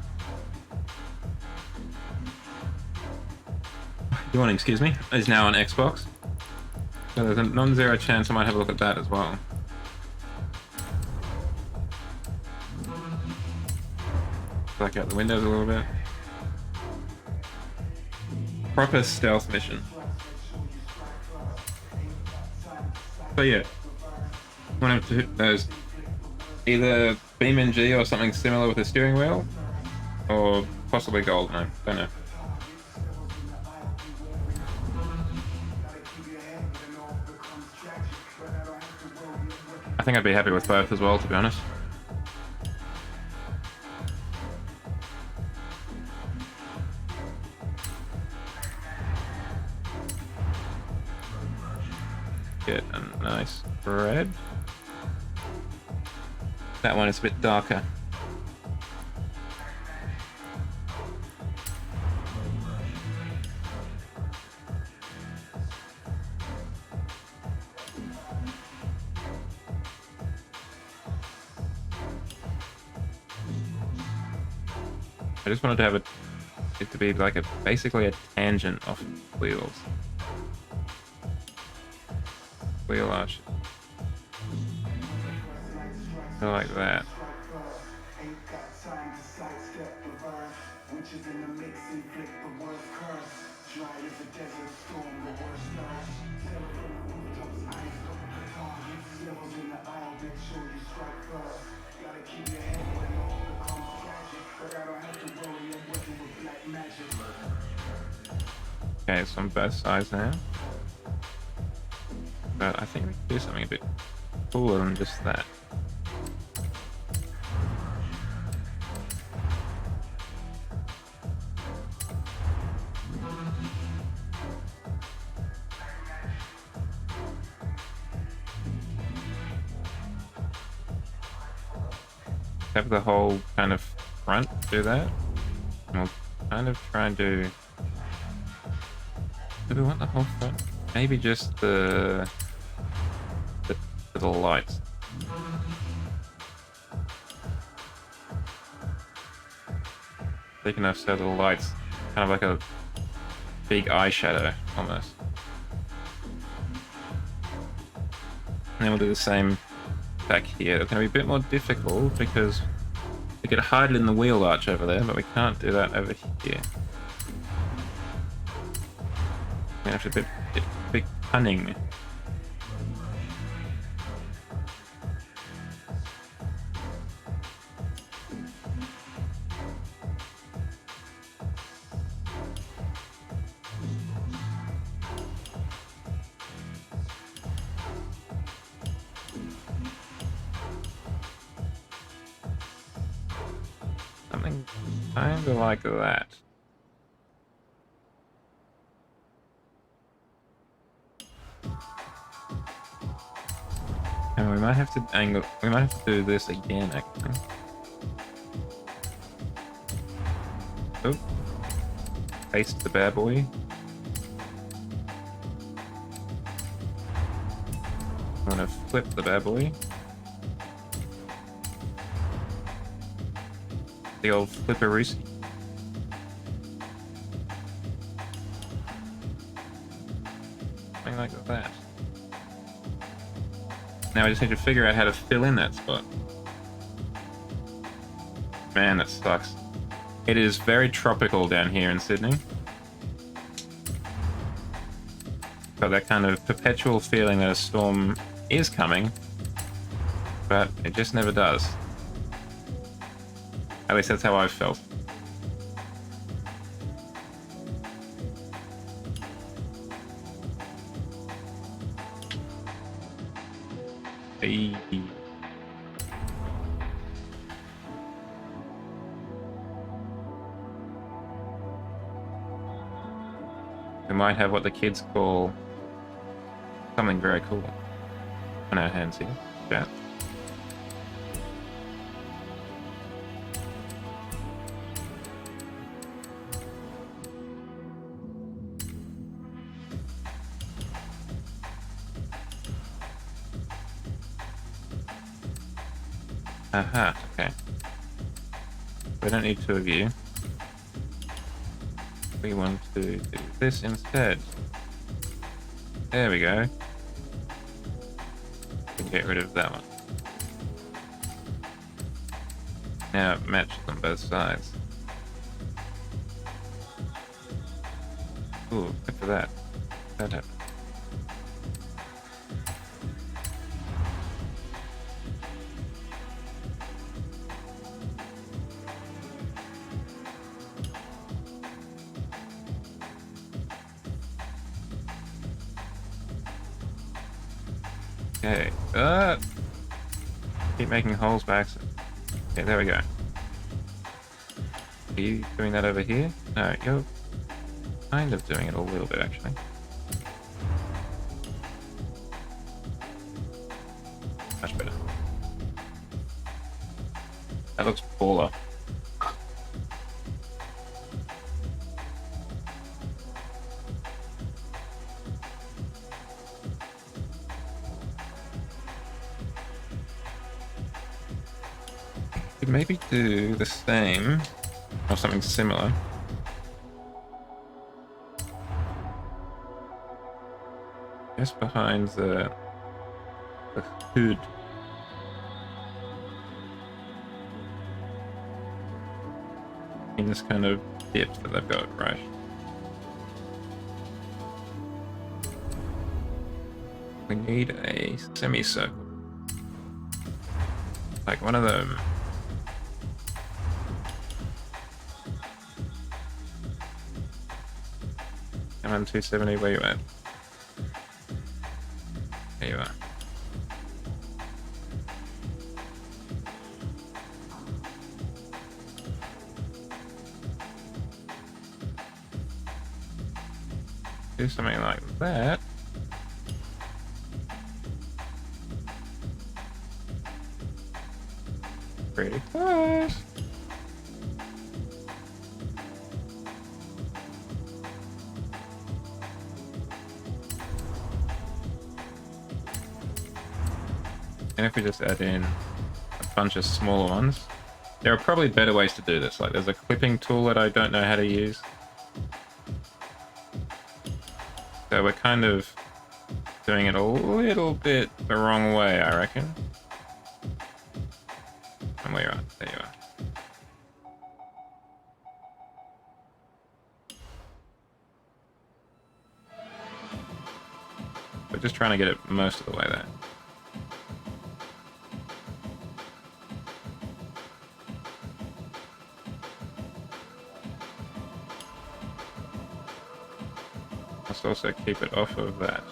Yawning, excuse me, is now on Xbox. So there's a non-zero chance I might have a look at that as well. Black out the windows a little bit. Proper stealth mission. So yeah, one of those, either PNG or something similar with a steering wheel, or possibly GoldenEye. Don't know. I think I'd be happy with both as well, to be honest. Get a nice red. That one is a bit darker. I just wanted to have it to be like basically a tangent off wheels. Wheel arch. I like that. Okay, it's on both sides now. But I think we can do something a bit cooler than just that. Have the whole kind of front do that. And we'll kind of try and do we want the whole front? Maybe just the lights. Big enough so the lights kind of like a big eyeshadow almost. And then we'll do the same back here. It's going to be a bit more difficult because we could hide it in the wheel arch over there, but we can't do that over here. We have to be cunning. Something Kinda like that. And we might have to angle. We might have to do this again, actually. Oh, paste the bad boy. I'm gonna flip the bad boy. The old flipperoosie. Something like that. Now I just need to figure out how to fill in that spot. Man, that sucks. It is very tropical down here in Sydney. Got that kind of perpetual feeling that a storm is coming, but it just never does. At least that's how I've felt. Hey. We might have what the kids call something very cool on our hands here. Yeah. Aha, okay. We don't need two of you. We want to do this instead. There we go. We can get rid of that one. Now it matches on both sides. Ooh, good for that. That happened. Okay. Keep making holes by accident. Okay, there we go. Are you doing that over here? No, you're kind of doing it a little bit, actually. Much better. That looks baller. Could maybe do the same or something similar. Just behind the hood. In this kind of dip that they've got, right? We need a semicircle. Like one of them. Come on, 270, where you at? There you are. Do something like that. Pretty close. And if we just add in a bunch of smaller ones, there are probably better ways to do this. Like there's a clipping tool that I don't know how to use. So we're kind of doing it a little bit the wrong way, I reckon. And where you are, there you are. We're just trying to get it most of the way there. Let's also keep it off of that.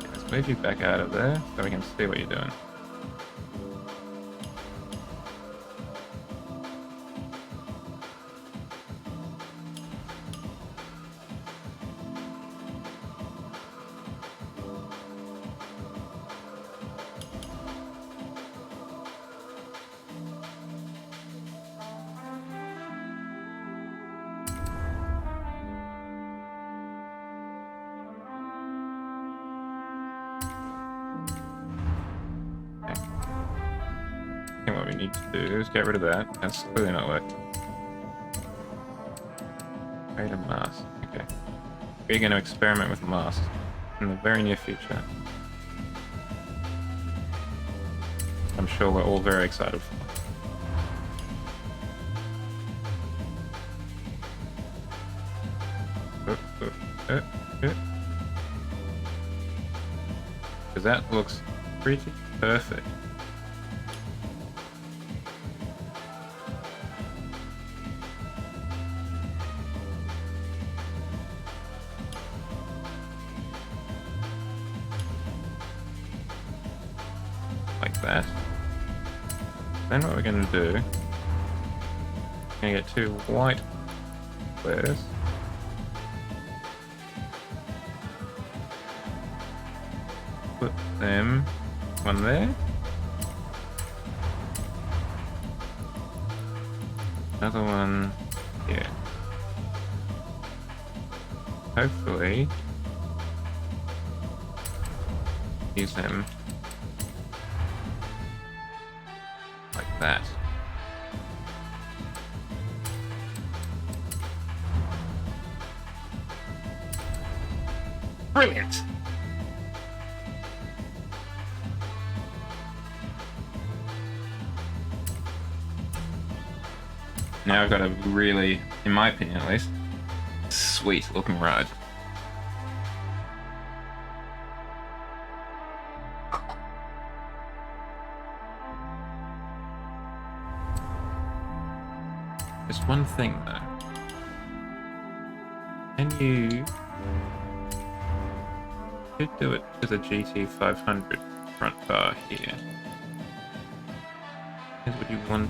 Let's move you back out of there so we can see what you're doing. what we need to do is get rid of that. That's clearly not working. Create a mask. Okay. We're going to experiment with masks in the very near future. I'm sure we're all very excited for. Because that looks pretty perfect. Like that. Then what we're going to do, we're going to get 2 white squares. Put them, one there. Another one here. Hopefully, use them like that. Brilliant! Now I've got a really, in my opinion at least, sweet looking ride. There's one thing though. Can you could do it to the GT500 front bar here? Here's what you want.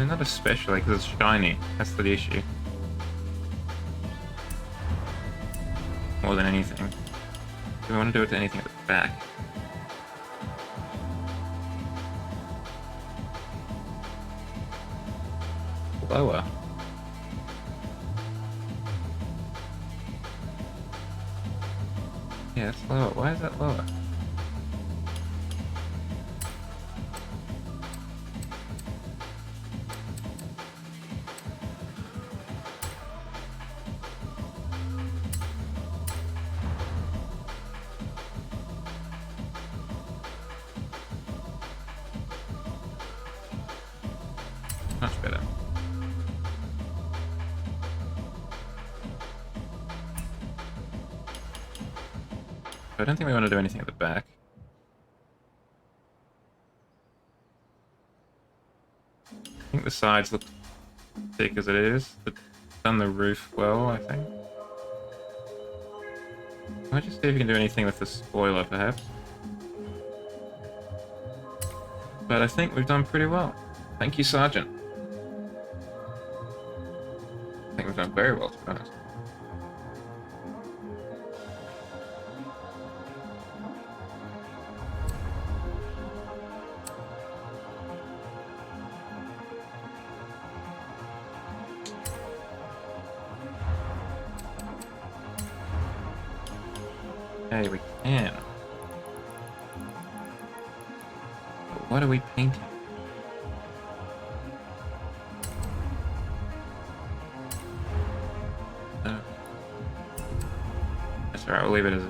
Not especially, because it's shiny. That's the issue. More than anything. Do we want to do it to anything at the back? Lower. Yeah, it's lower. Why is that lower? Much better. I don't think we want to do anything at the back. I think the sides look thick as it is, but done the roof well, I think. Might just see if we can do anything with the spoiler, perhaps. But I think we've done pretty well. Thank you, Sergeant. I think we've done very well, to be honest. Okay, we can. But what are we painting? Alright, we'll leave it as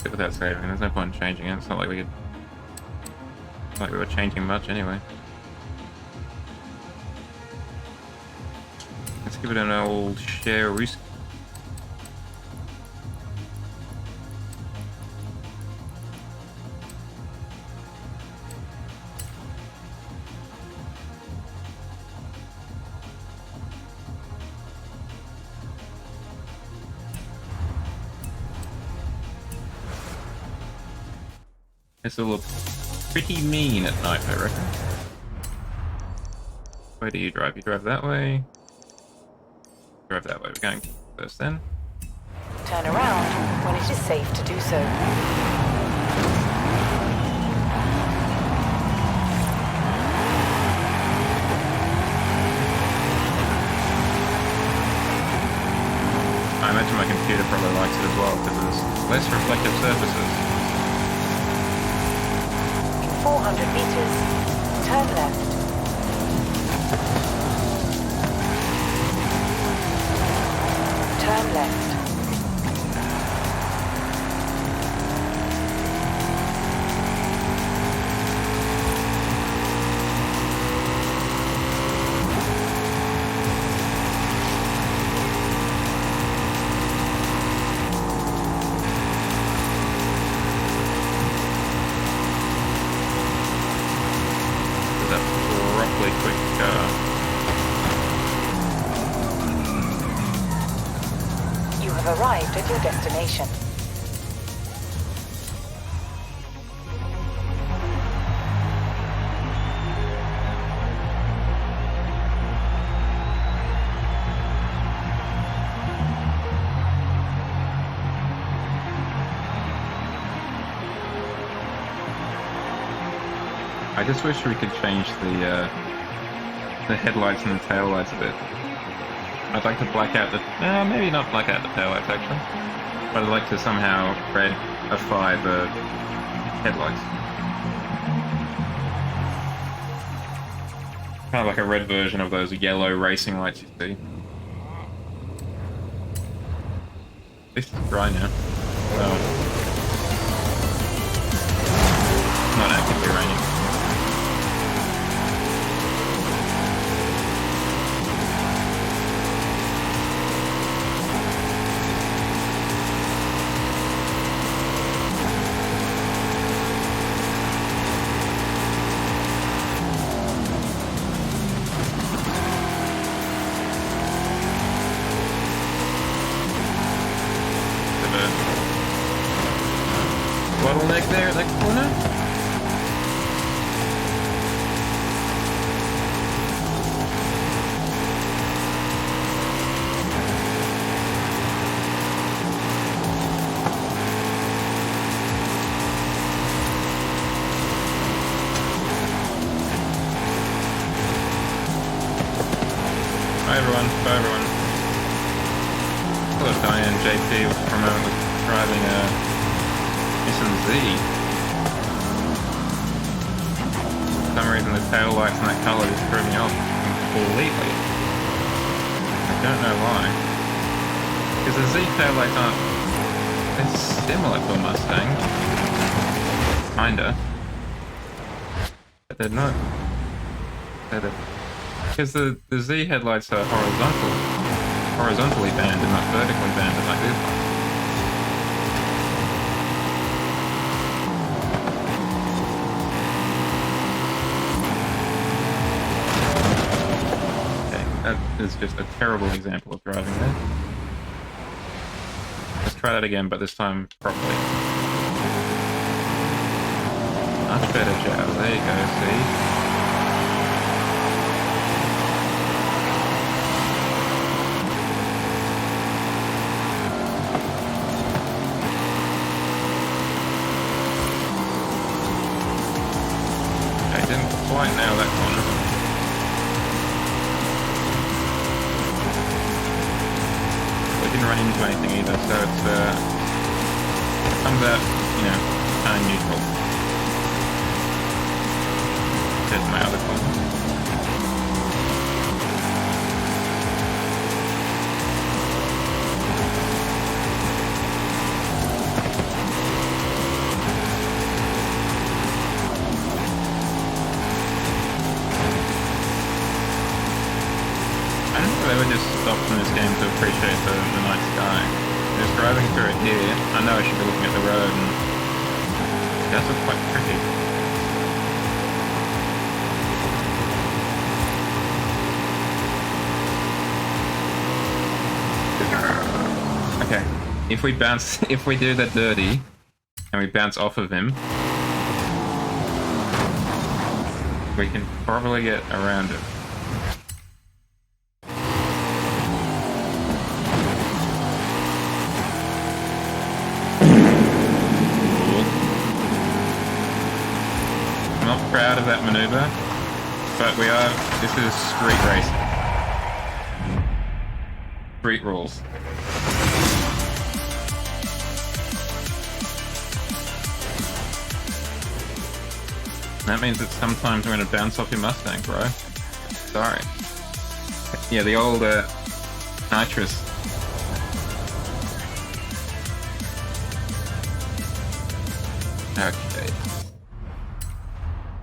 it. Without saving, there's no point in changing it. It's not like we were changing much anyway. Let's give it an old share risk. This will look pretty mean at night, I reckon. Where do you drive? You drive that way. Drive that way. We're going first then. Turn around when it is safe to do so. Less reflective surfaces. In 400 meters, turn left. Turn left. You have arrived at your destination. I just wish we could change the headlights and the taillights a bit. I'd like to black out the... maybe not black out the taillights, actually. But I'd like to somehow redify the headlights. Kind of like a red version of those yellow racing lights you see. At least it's dry now. So... not actively raining. Bottleneck there at that corner. Bye everyone. Bye everyone. Hello Diane JP from driving a Nissan Z. For some reason the tail lights and that colour just threw me off completely. I don't know why. Because the Z tail lights aren't... they're similar to a Mustang. Kinda. But they're not... because the Z headlights are horizontally banded, not vertically banded like this one. That is just a terrible example of driving there. Let's try that again, but this time properly. Much better, Joe. There you go, see? I didn't quite nail that corner. Run into anything either, so it's comes out, you know, kind of neutral. There's my other corner. I don't know if I ever just stopped in this game to appreciate the night sky. Just driving through it here, I know I should be looking at the road, and it does look quite pretty. Okay, if we do that dirty, and we bounce off of him, we can probably get around it. Proud of that maneuver, but this is street racing. Street rules. That means that sometimes I'm going to bounce off your Mustang, bro. Sorry. Yeah, the old nitrous. Okay.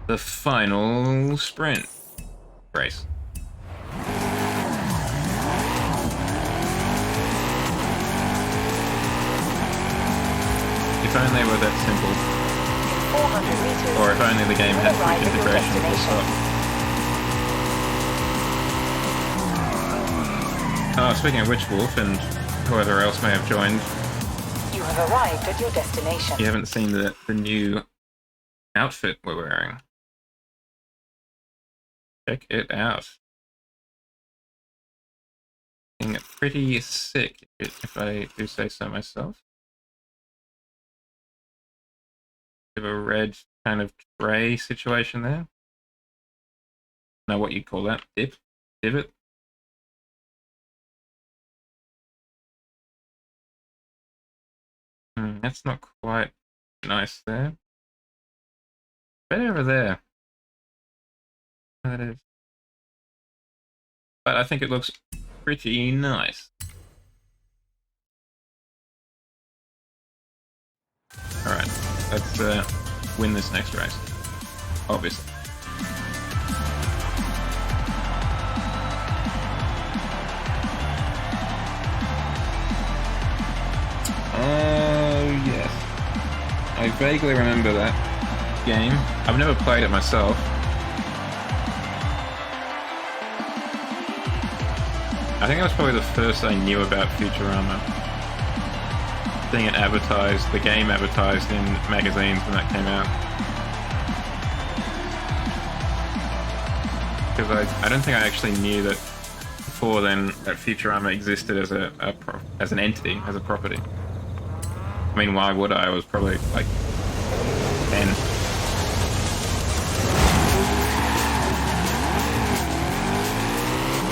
The final sprint race. If only it were that simple. 400 meters. Or if only the game had quick integration full stop. Oh, speaking of which, Wolf, and whoever else may have joined, You have arrived at your destination. you haven't seen the new outfit we're wearing. Check it out. Looking pretty sick, if I do say so myself. Bit of a red kind of tray situation there. Know what you'd call that? Divot? That's not quite nice there. Better over there. That is. But I think it looks pretty nice. Alright, let's win this next race. Obviously. Oh, yes. I vaguely remember that game. I've never played it myself. I think that was probably the first I knew about Futurama. Seeing it advertised, the game advertised in magazines when that came out. Because I don't think I actually knew that before then that Futurama existed as as an entity, as a property. I mean, why would I? I was probably like 10.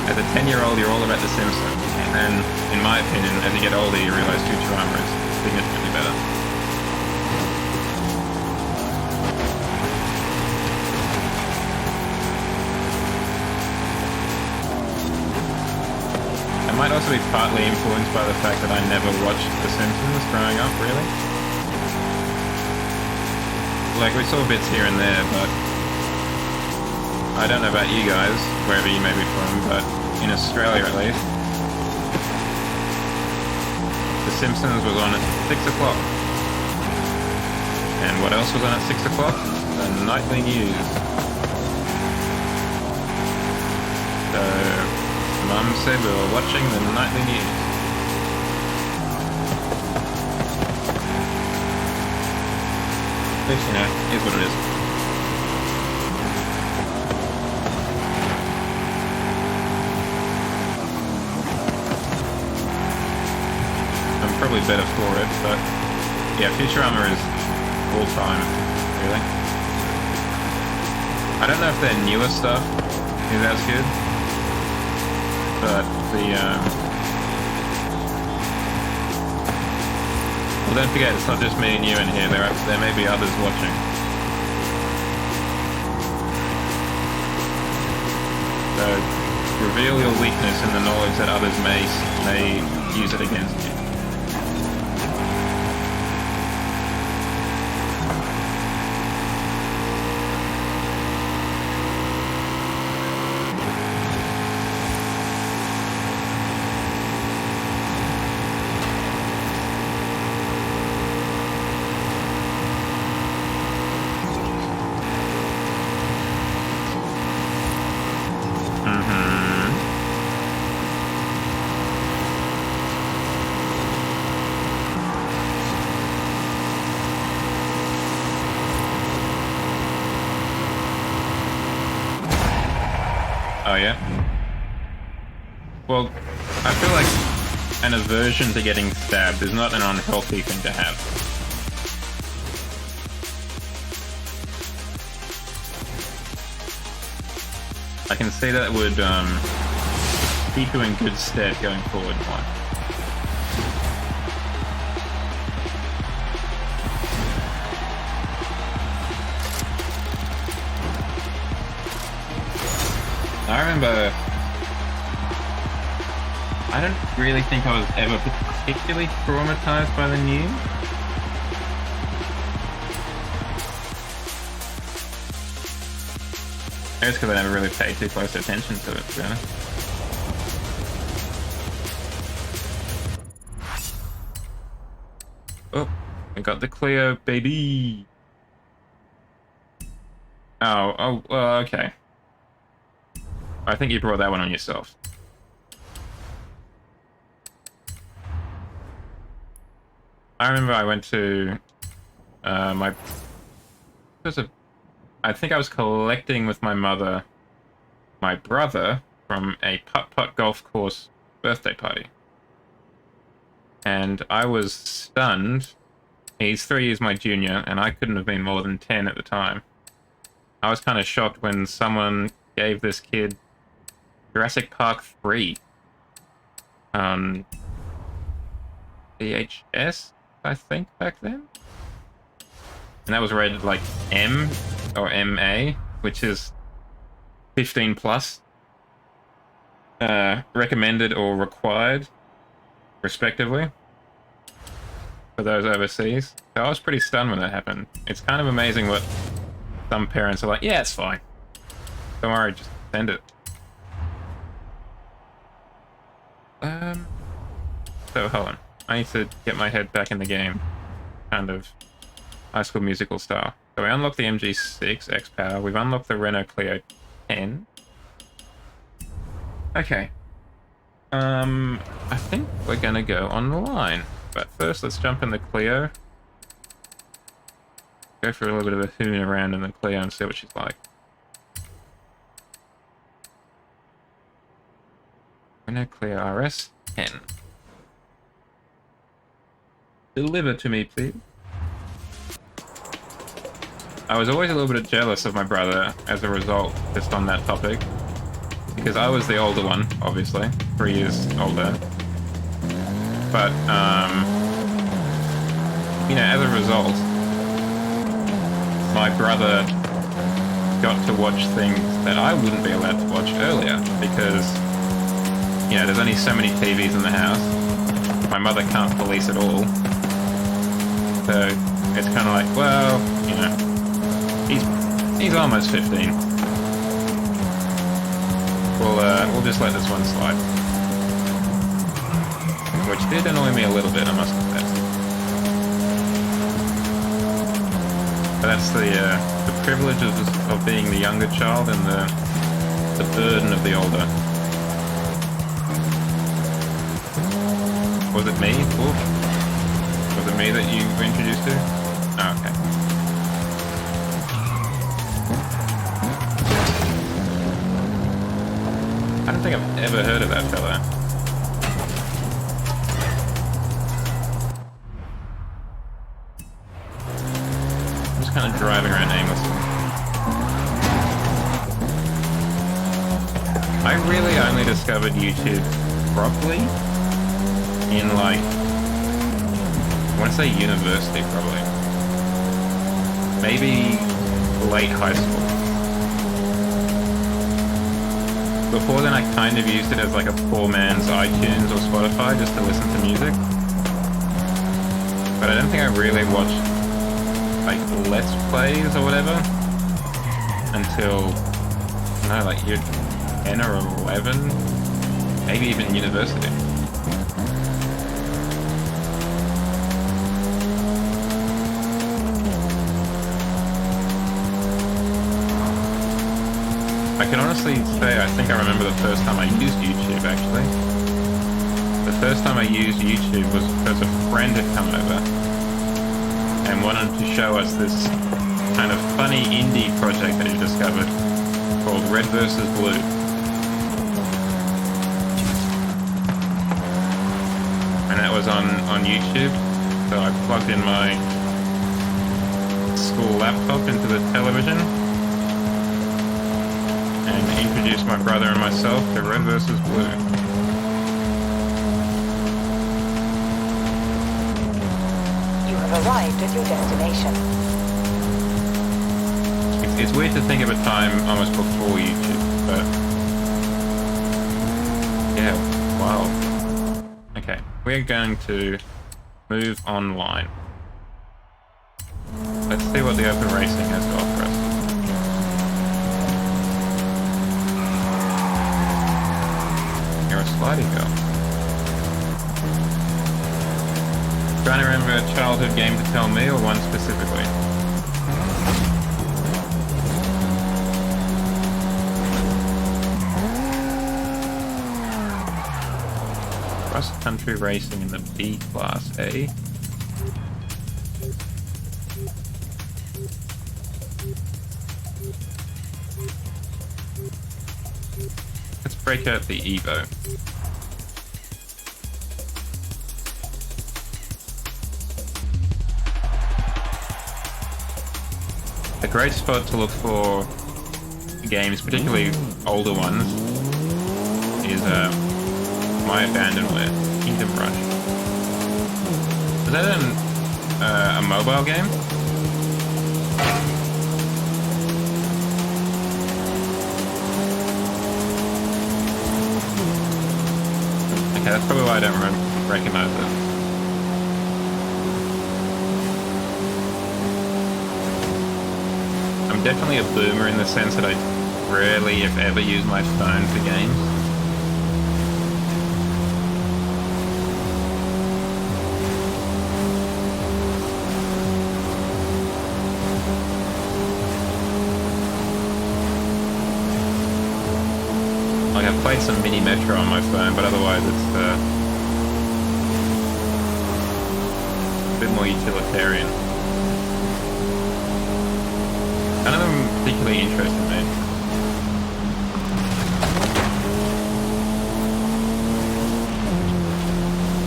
As a 10-year-old, you're all about The Simpsons. And then, in my opinion, as you get older, you realize Futurama is significantly better. I might also be partly influenced by the fact that I never watched The Simpsons growing up, really. Like, we saw bits here and there, but I don't know about you guys, wherever you may be from, but in Australia at least, The Simpsons was on at 6 o'clock. And what else was on at 6 o'clock? The nightly news. So, Mum said we were watching the nightly news. Which, you know, is what it is. I'm probably better for it, but yeah, Futurama is all time, really. I don't know if their newer stuff is as good, but well, don't forget, it's not just me and you in here, there may be others watching. So, reveal your weakness in the knowledge that others may use it against you. Oh yeah? Well, I feel like an aversion to getting stabbed is not an unhealthy thing to have. I can see that would keep you in good stead going forward. I remember... I don't really think I was ever particularly traumatized by the news. Maybe it's because I never really paid too close attention to it, to be honest. Oh, we got the Clio, baby! Oh, well, okay. I think you brought that one on yourself. I remember I went to I think I was collecting with my mother my brother from a putt-putt golf course birthday party. And I was stunned. He's 3 years my junior, and I couldn't have been more than 10 at the time. I was kind of shocked when someone gave this kid Jurassic Park 3 on VHS, I think, back then. And that was rated like M or MA, which is 15 plus. Recommended or required, respectively, for those overseas. So I was pretty stunned when that happened. It's kind of amazing what some parents are like, yeah, it's fine. Don't worry, just send it. So hold on. I need to get my head back in the game. Kind of High School Musical style. So we unlocked the MG6 X-Power. We've unlocked the Renault Clio 10. Okay. I think we're gonna go on the line. But first, let's jump in the Clio. Go for a little bit of a hoon around in the Clio and see what she's like. Renault Clio RS 10. Deliver to me, please. I was always a little bit jealous of my brother as a result, just on that topic. Because I was the older one, obviously. 3 years older. But, you know, as a result, my brother got to watch things that I wouldn't be allowed to watch earlier. Because, you know, there's only so many TVs in the house. My mother can't police it all. So, it's kind of like, well, you know, he's almost 15. We'll just let this one slide. Which did annoy me a little bit, I must confess. But that's the privilege of being the younger child and the burden of the older. Was it me? Ooh. Was it me that you were introduced to? Oh, okay. I don't think I've ever heard of that fella. I'm just kind of driving around aimlessly. I really only discovered YouTube properly in, like, I want to say university, probably. Maybe late high school. Before then, I kind of used it as like a poor man's iTunes or Spotify just to listen to music. But I don't think I really watched like Let's Plays or whatever until, no, like year 10 or 11, maybe even university. I can honestly say I think I remember the first time I used YouTube, actually. The first time I used YouTube was because a friend had come over and wanted to show us this kind of funny indie project that he discovered called Red vs. Blue. And that was on YouTube, so I plugged in my school laptop into the television and introduced my brother and myself to Red vs. Blue. You have arrived at your destination. It's weird to think of a time almost before YouTube, but wild. Okay, we're going to move online. Let's see what the open racing has to offer us. You're a slidey girl. Trying to remember a childhood game to tell me, or one specifically? Cross-country racing in the B class, eh? Let's break out the Evo. A great spot to look for games, particularly older ones, is My Abandonware, Kingdom Rush. Is that a mobile game? Okay, that's probably why I don't recognize it. I'm definitely a boomer in the sense that I rarely, if ever, use my phone for games. Like, I've played some Mini Metro on my phone, but otherwise it's a bit more utilitarian. None of them particularly interested me.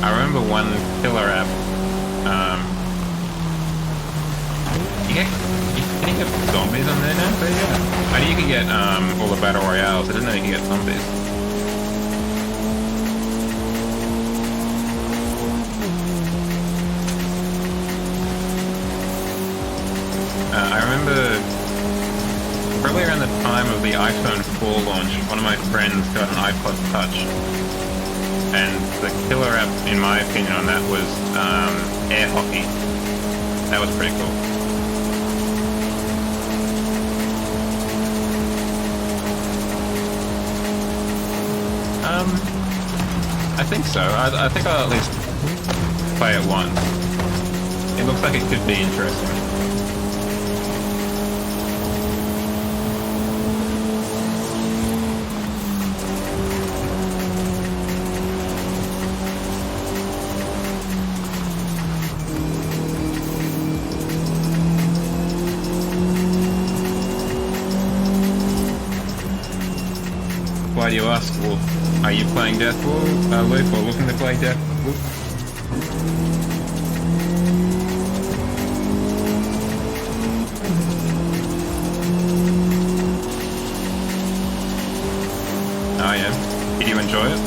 I remember one killer app. Can you get zombies on there now? But yeah. I knew you could get all the battle royales. I didn't know you could get zombies. I remember probably around the time of the iPhone 4 launch, one of my friends got an iPod Touch, and the killer app, in my opinion, on that was air hockey. That was pretty cool. I think so. I think I'll at least play it once. It looks like it could be interesting. Why do you ask, Wolf? Are you playing Deathloop, Luke, or looking to play Deathloop? Oh yeah. Did you enjoy it?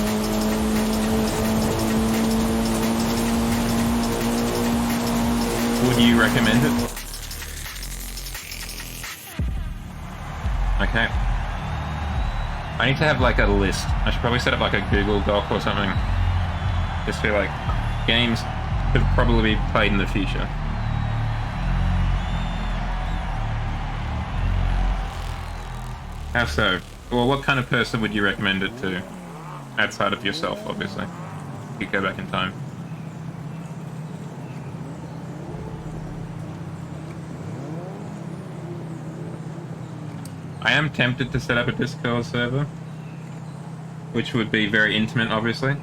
Would you recommend it? Okay. I need to have like a list. I should probably set up like a Google Doc or something. Just feel like games could probably be played in the future. How so? Well, what kind of person would you recommend it to? Outside of yourself, obviously. You could go back in time. I am tempted to set up a Discord server, which would be very intimate, obviously.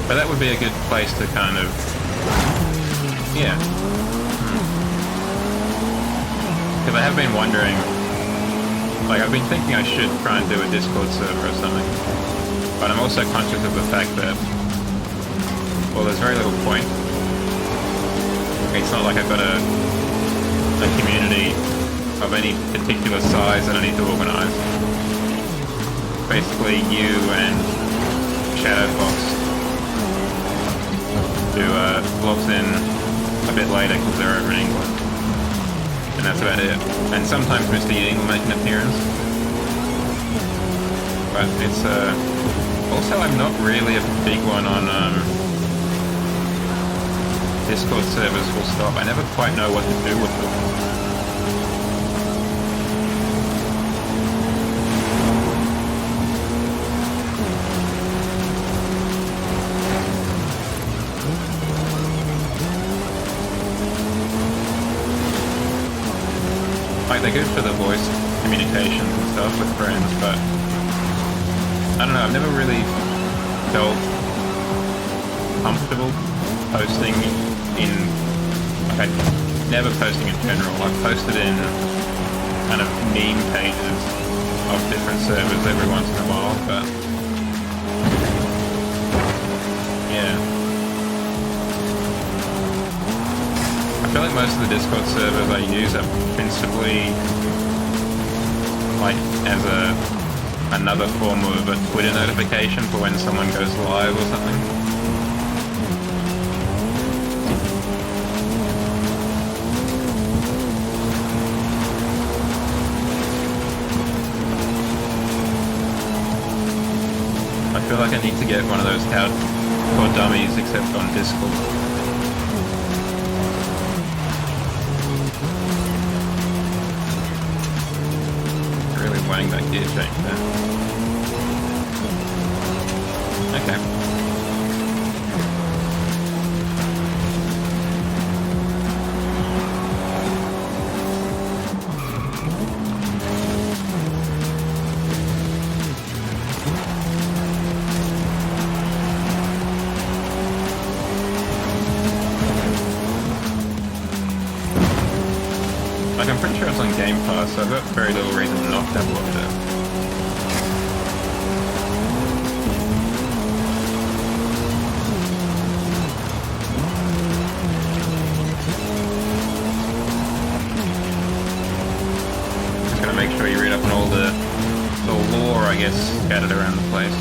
But that would be a good place to kind of... yeah. Because I have been wondering... like, I've been thinking I should try and do a Discord server or something. But I'm also conscious of the fact that... well, there's very little point. It's not like I've got a community of any particular size that I need to organise. Basically, you and Shadowfox, who logs in a bit later because they're over in England. And that's about it. And sometimes Mr. Ying will make an appearance. but it's also I'm not really a big one on Discord servers full stop. I never quite know what to do with them. Like, they're good for the voice communications and stuff with friends, but I don't know, I've never really felt comfortable posting in, like, never posting in general. I've posted in kind of meme pages of different servers every once in a while, but yeah. I feel like most of the Discord servers I use are principally like as another form of a Twitter notification for when someone goes live or something. I feel like I need to get one of those How for Dummies except on Discord. Wanting that gear change there. Okay. Like, I'm pretty sure it's on Game Pass, so I've got very little reason not to have watched it. Just gonna make sure you read up on all the lore, I guess, scattered around the place.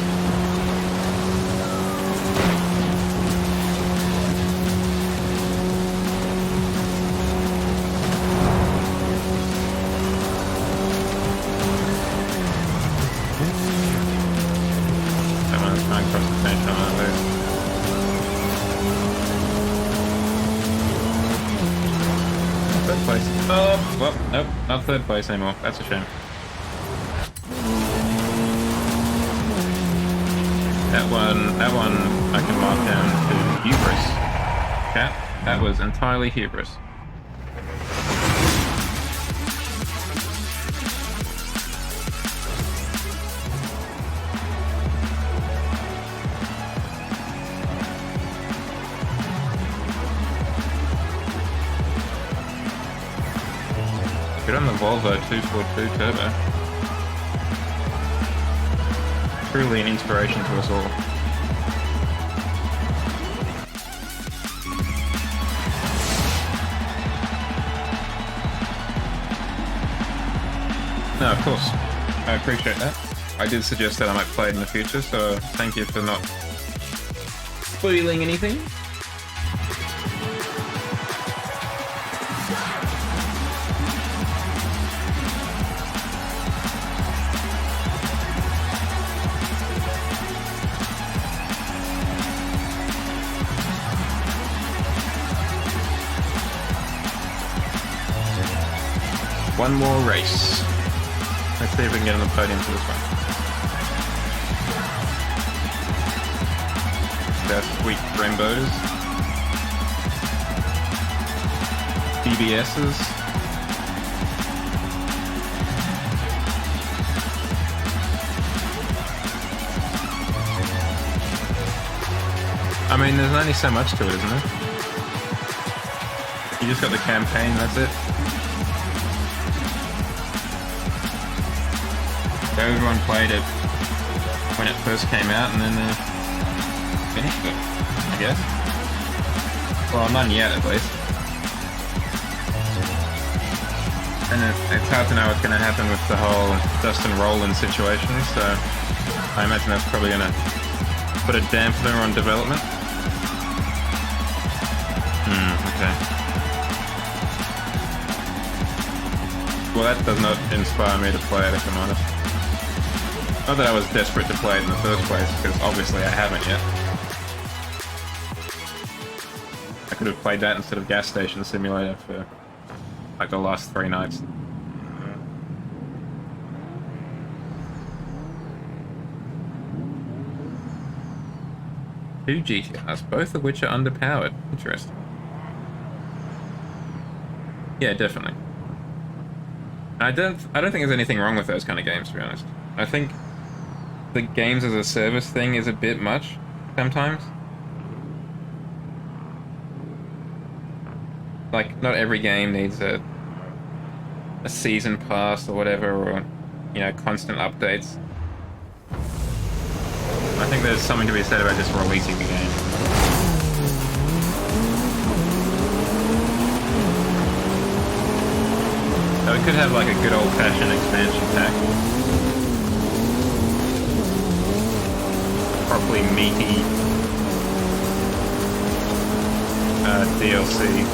Oh, well, nope, not third place anymore. That's a shame. That one I can mark down to hubris. Cat, that was entirely hubris. Good on the Volvo 242 Turbo. Truly an inspiration to us all. No, of course. I appreciate that. I did suggest that I might play it in the future, so thank you for not spoiling anything. One more race. Let's see if we can get on the podium for this one. That's sweet Brembos. DBSs. I mean, there's only so much to it, isn't there? You just got the campaign, that's it. So everyone played it when it first came out and then finished it, I guess. Well, none yet, at least. And it's hard to know what's going to happen with the whole Dustin Rowland situation, so I imagine that's probably going to put a dampener on development. Okay. Well, that does not inspire me to play it, if I'm honest. Not that I was desperate to play it in the first place, because obviously I haven't yet. I could have played that instead of Gas Station Simulator for like the last 3 nights. Two GTRs, both of which are underpowered. Interesting. Yeah, definitely. I don't think there's anything wrong with those kind of games, to be honest. I think the games as a service thing is a bit much sometimes. Like, not every game needs a season pass or whatever, or, you know, constant updates. I think there's something to be said about just releasing the game. So it could have like a good old-fashioned expansion pack. Properly meaty DLC.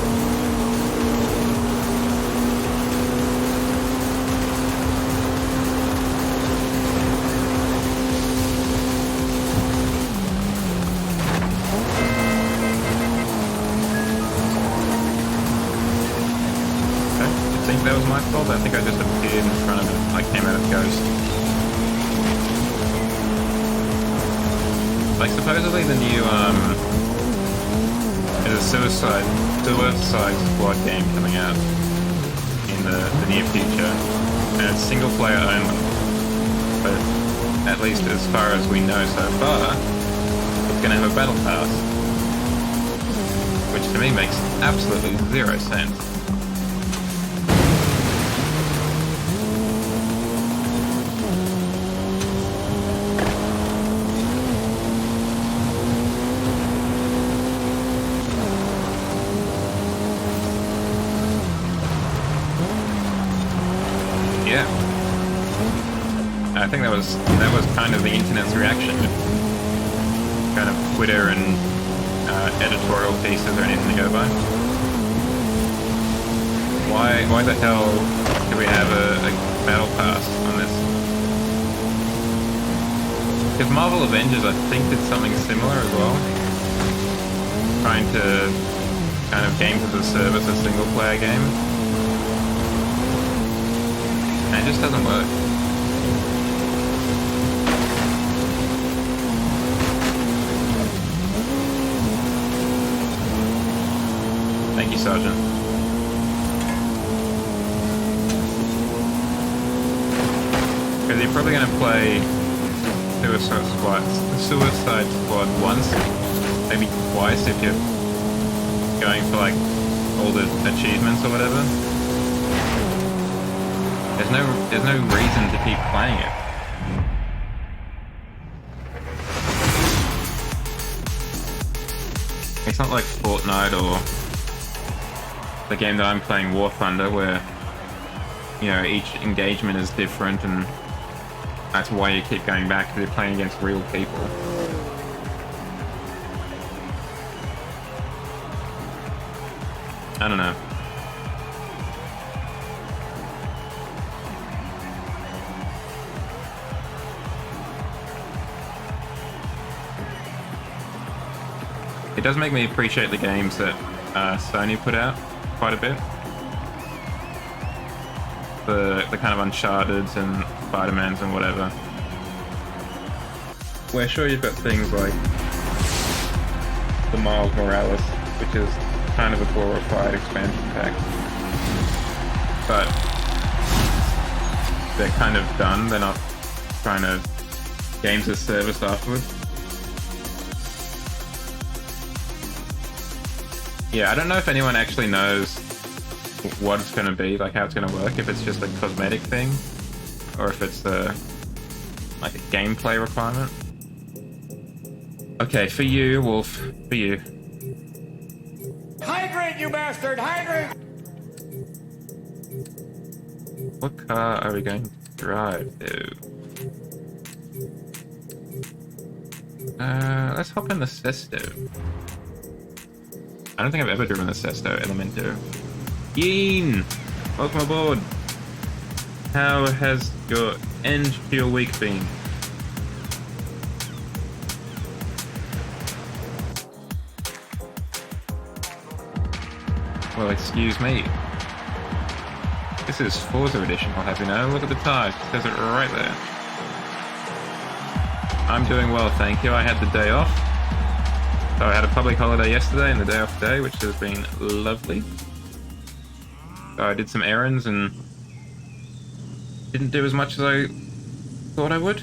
That was my fault. I think I just appeared in front of it. I came out of Ghost. Like, supposedly the new, there's a Suicide Squad game coming out in the near future. And it's single player only. But at least as far as we know so far, it's going to have a battle pass. Which to me makes absolutely zero sense. I think that was kind of the internet's reaction. Kind of Twitter and editorial pieces or anything to go by. Why the hell do we have a battle pass on this? Because Marvel Avengers, I think, did something similar as well. Trying to kind of games as a service, a single player game. And it just doesn't work. Thank you, Sergeant. Because you're probably going to play Suicide Squad once, maybe twice if you're going for like all the achievements or whatever. There's no reason to keep playing it. It's not like Fortnite or the game that I'm playing, War Thunder, where, you know, each engagement is different and that's why you keep going back, because you're playing against real people. I don't know. It does make me appreciate the games that Sony put out quite a bit. The kind of Uncharted's and Spider-Man's and whatever. Where sure you've got things like the Miles Morales, which is kind of a glorified expansion pack. But they're kind of done, they're not trying to games as service afterwards. Yeah, I don't know if anyone actually knows what it's going to be, like how it's going to work, if it's just a cosmetic thing, or if it's like a gameplay requirement. Okay, for you, Wolf, for you. Hydrate, you bastard! Hydrate! What car are we going to drive, though? Let's hop in the Sesto. I don't think I've ever driven the Sesto Elemento. Yeen! Welcome aboard! How has your end to your week been? Well, excuse me. This is Forza Edition, I'll have you know. Look at the tires, it says it right there. I'm doing well, thank you. I had the day off. So I had a public holiday yesterday and the day off today, which has been lovely. So I did some errands and didn't do as much as I thought I would.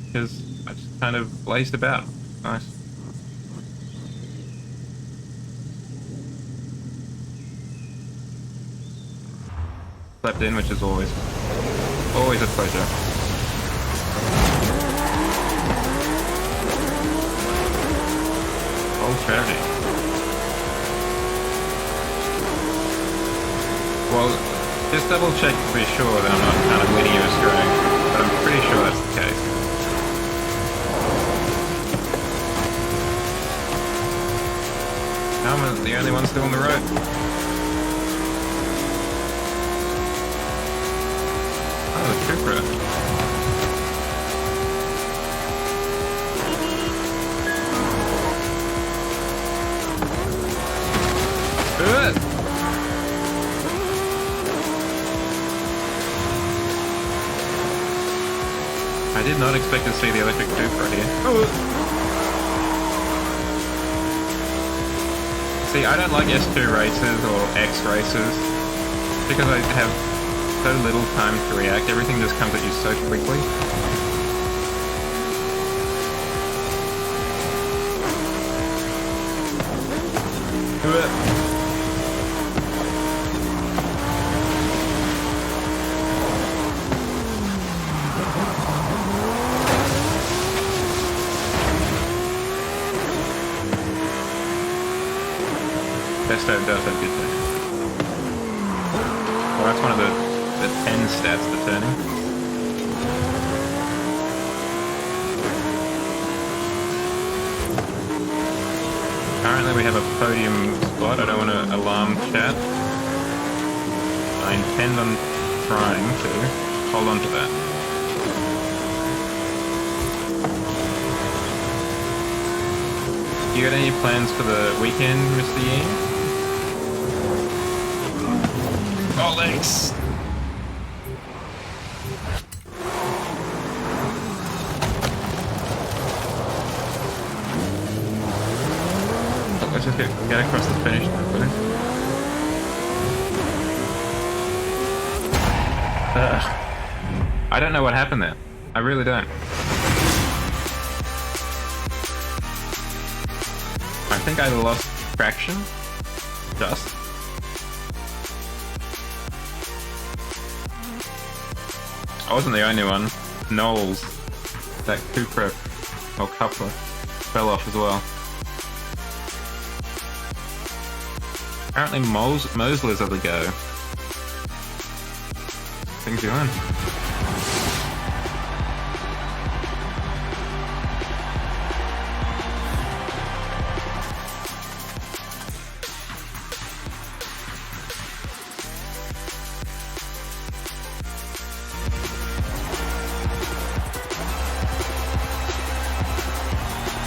Because I just kind of blazed about. Nice. Slept in, which is always a pleasure. Old charity. Well, just double check to be sure that I'm not kind of leading you astray, but I'm pretty sure that's the case. Now I'm the only one still on the road. Oh, the trooper. I did not expect to see the electric Tuber here. See, I don't like S2 races or X races because I have so little time to react. Everything just comes at you so quickly. Pesto does have good things. Well, that's one of the 10 stats for turning. Currently we have a podium spot. I don't want to alarm chat. I intend on trying to hold on to that. You got any plans for the weekend, Mr. Yee? Oh, thanks! Let's just get across the finish line, please. I don't know what happened there. I really don't. I think I lost traction. Just. I wasn't the only one. Knowles, that Cupra or coupler, fell off as well. Apparently Mosley's are the go. Things going.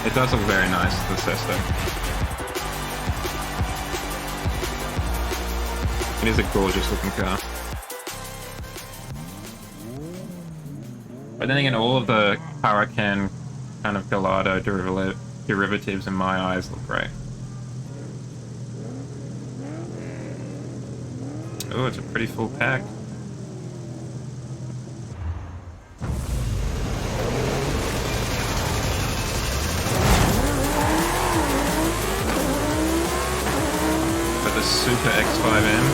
It does look very nice, the Sesto. It is a gorgeous looking car. But then again, all of the Huracan kind of Gallardo derivatives in my eyes look great. Oh, it's a pretty full pack. Super X5M.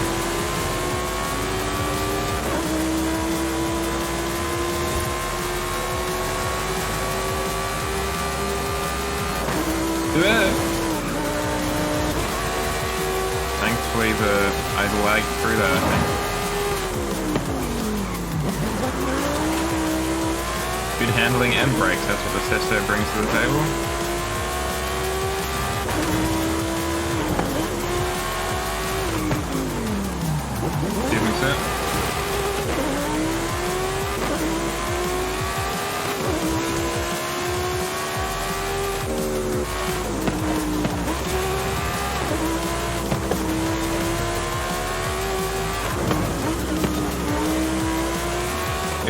Thankfully I lagged through that, I think. Good handling and brakes, that's what the Sesto brings to the table.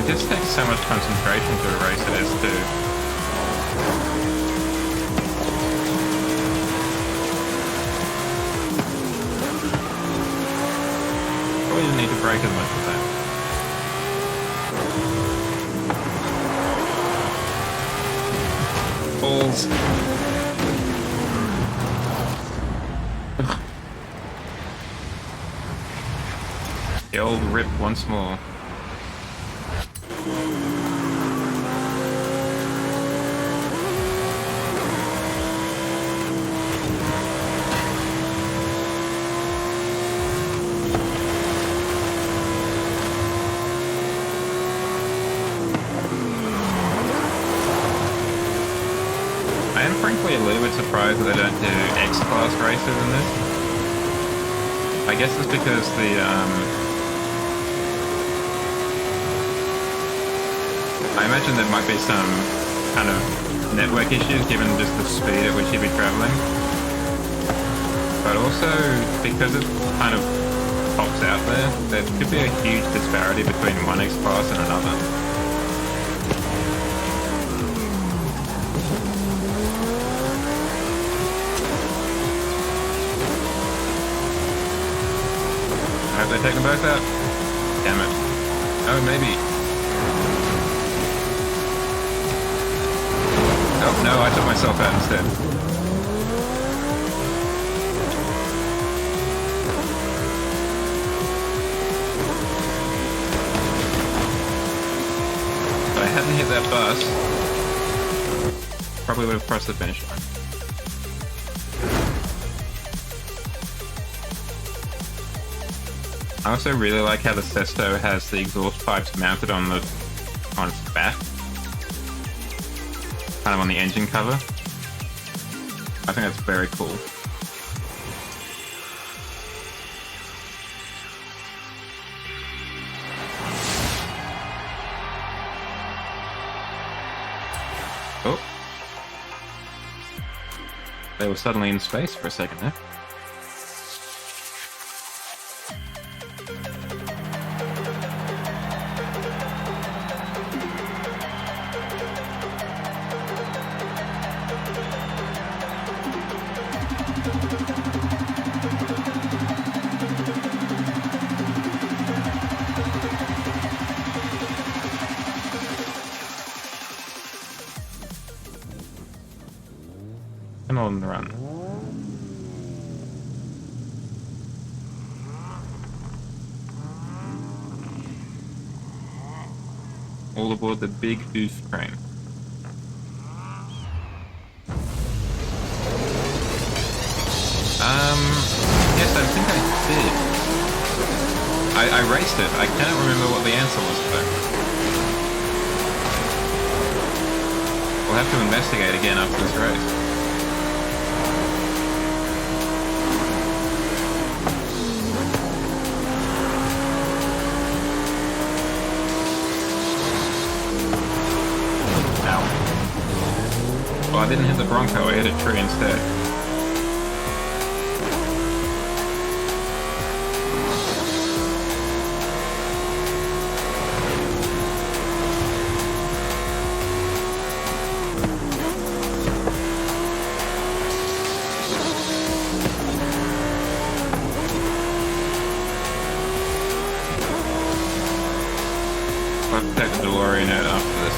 It just takes so much concentration to erase it as too. Probably didn't need to break as much as that. Balls. Ugh. The old rip once more. I am frankly a little bit surprised that they don't do X-Class races in this. I guess it's because I imagine there might be some kind of network issues given just the speed at which you'd be traveling. But also, because it kind of pops out there could be a huge disparity between one X-Class and another. I hope they take them both out. Damn it. Oh, maybe. Oh, no, I took myself out instead. If I hadn't hit that bus, probably would have crossed the finish line. I also really like how the Sesto has the exhaust pipes mounted on its back. Kind of on the engine cover. I think that's very cool. Oh. They were suddenly in space for a second there. And on the run. All aboard the big oof train. Yes, I think I did. I raced it. I cannot remember what the answer was though. We'll have to investigate again after this race. Well, I didn't hit the Bronco, I hit a tree instead. I'll have to take the DeLorean out after this.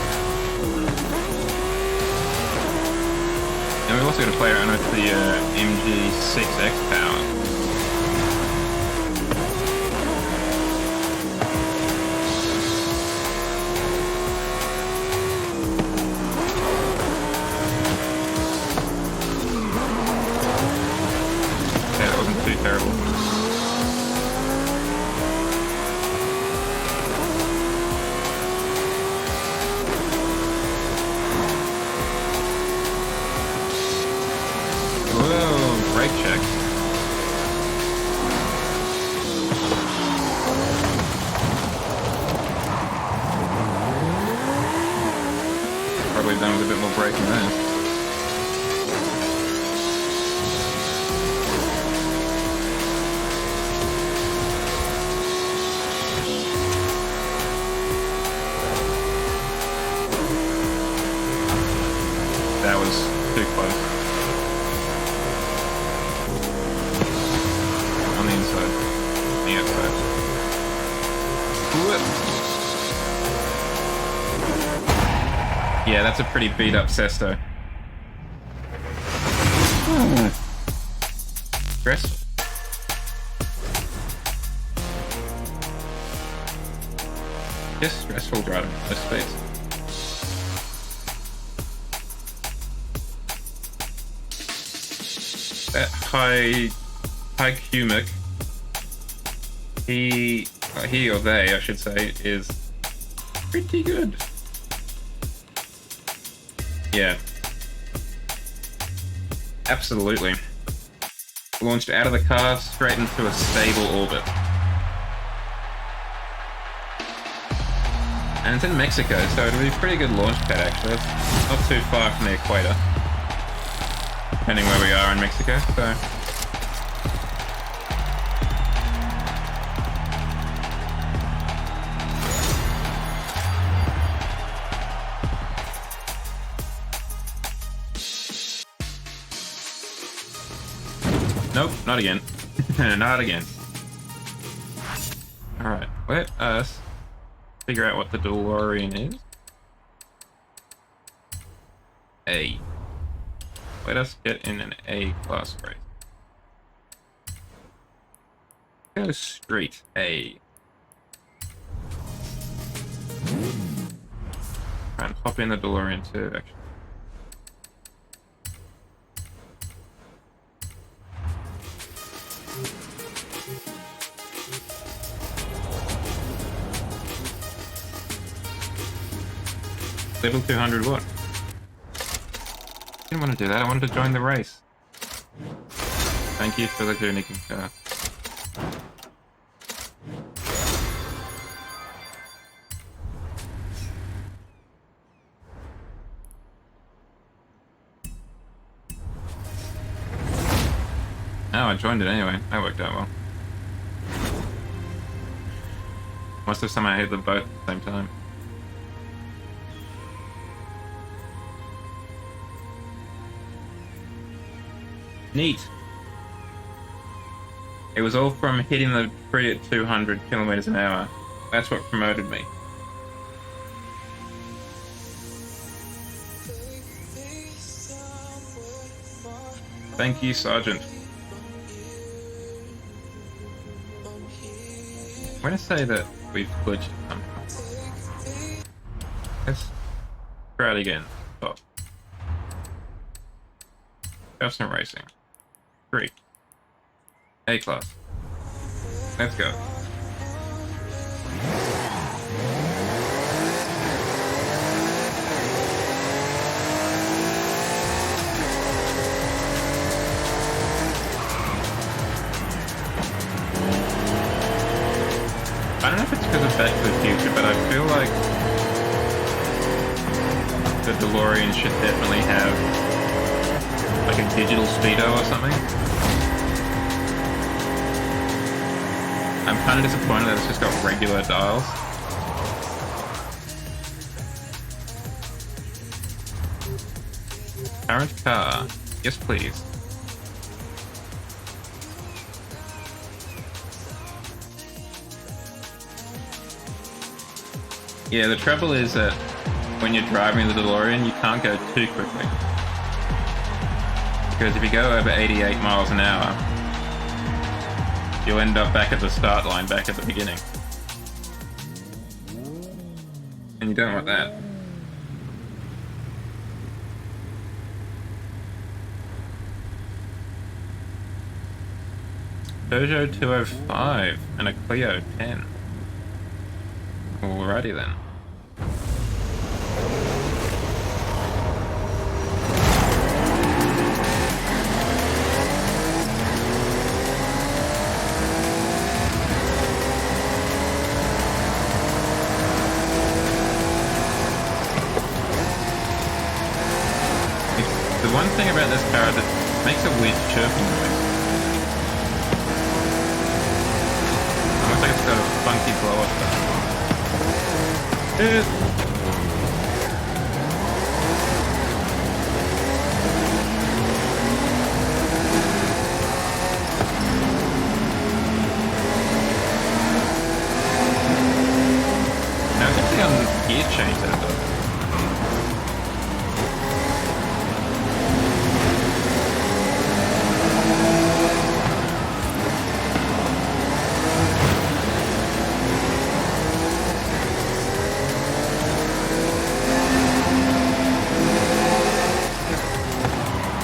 And we've also got to play around with the MG6X power. Okay, that wasn't too terrible. Whoa, brake check. Probably done with a bit more braking there. too close. On the inside. On the outside. Whoop. Yeah, that's a pretty beat up Sesto. Stress. Just stressful driving at this speed. That high Cumic, he or they, I should say, is pretty good. Yeah. Absolutely. Launched out of the car straight into a stable orbit. And it's in Mexico, so it'll be a pretty good launch pad actually. It's not too far from the equator. Depending where we are in Mexico, so... Nope, not again. Not again. Alright, let us figure out what the DeLorean is. A. Let us get in an A-class race. Go straight A. Try and hop in the DeLorean too, actually. Level 200 what? Didn't want to do that, I wanted to join the race. Thank you for the journey car. Oh, I joined it anyway. That worked out well. Must have somehow hit them both at the same time. Neat. It was all from hitting the tree at 200 kilometers an hour. That's what promoted me. Thank you, Sergeant. I'm gonna say that we've glitched somehow. Let's try it again. Stop. Custom racing. 3. A-class. Let's go. I don't know if it's because of Back to the Future, but I feel like the DeLorean should definitely have like a digital speedo or something. I'm kind of disappointed that it's just got regular dials. Current car. Yes, please. Yeah, the trouble is that when you're driving the DeLorean, you can't go too quickly. Because if you go over 88 miles an hour, you'll end up back at the start line, back at the beginning. And you don't want that. Peugeot 205 and a Clio 10. Alrighty then. The one thing about this car is it makes a weird chirping noise. Almost like it's got a funky blow-up style. change that though.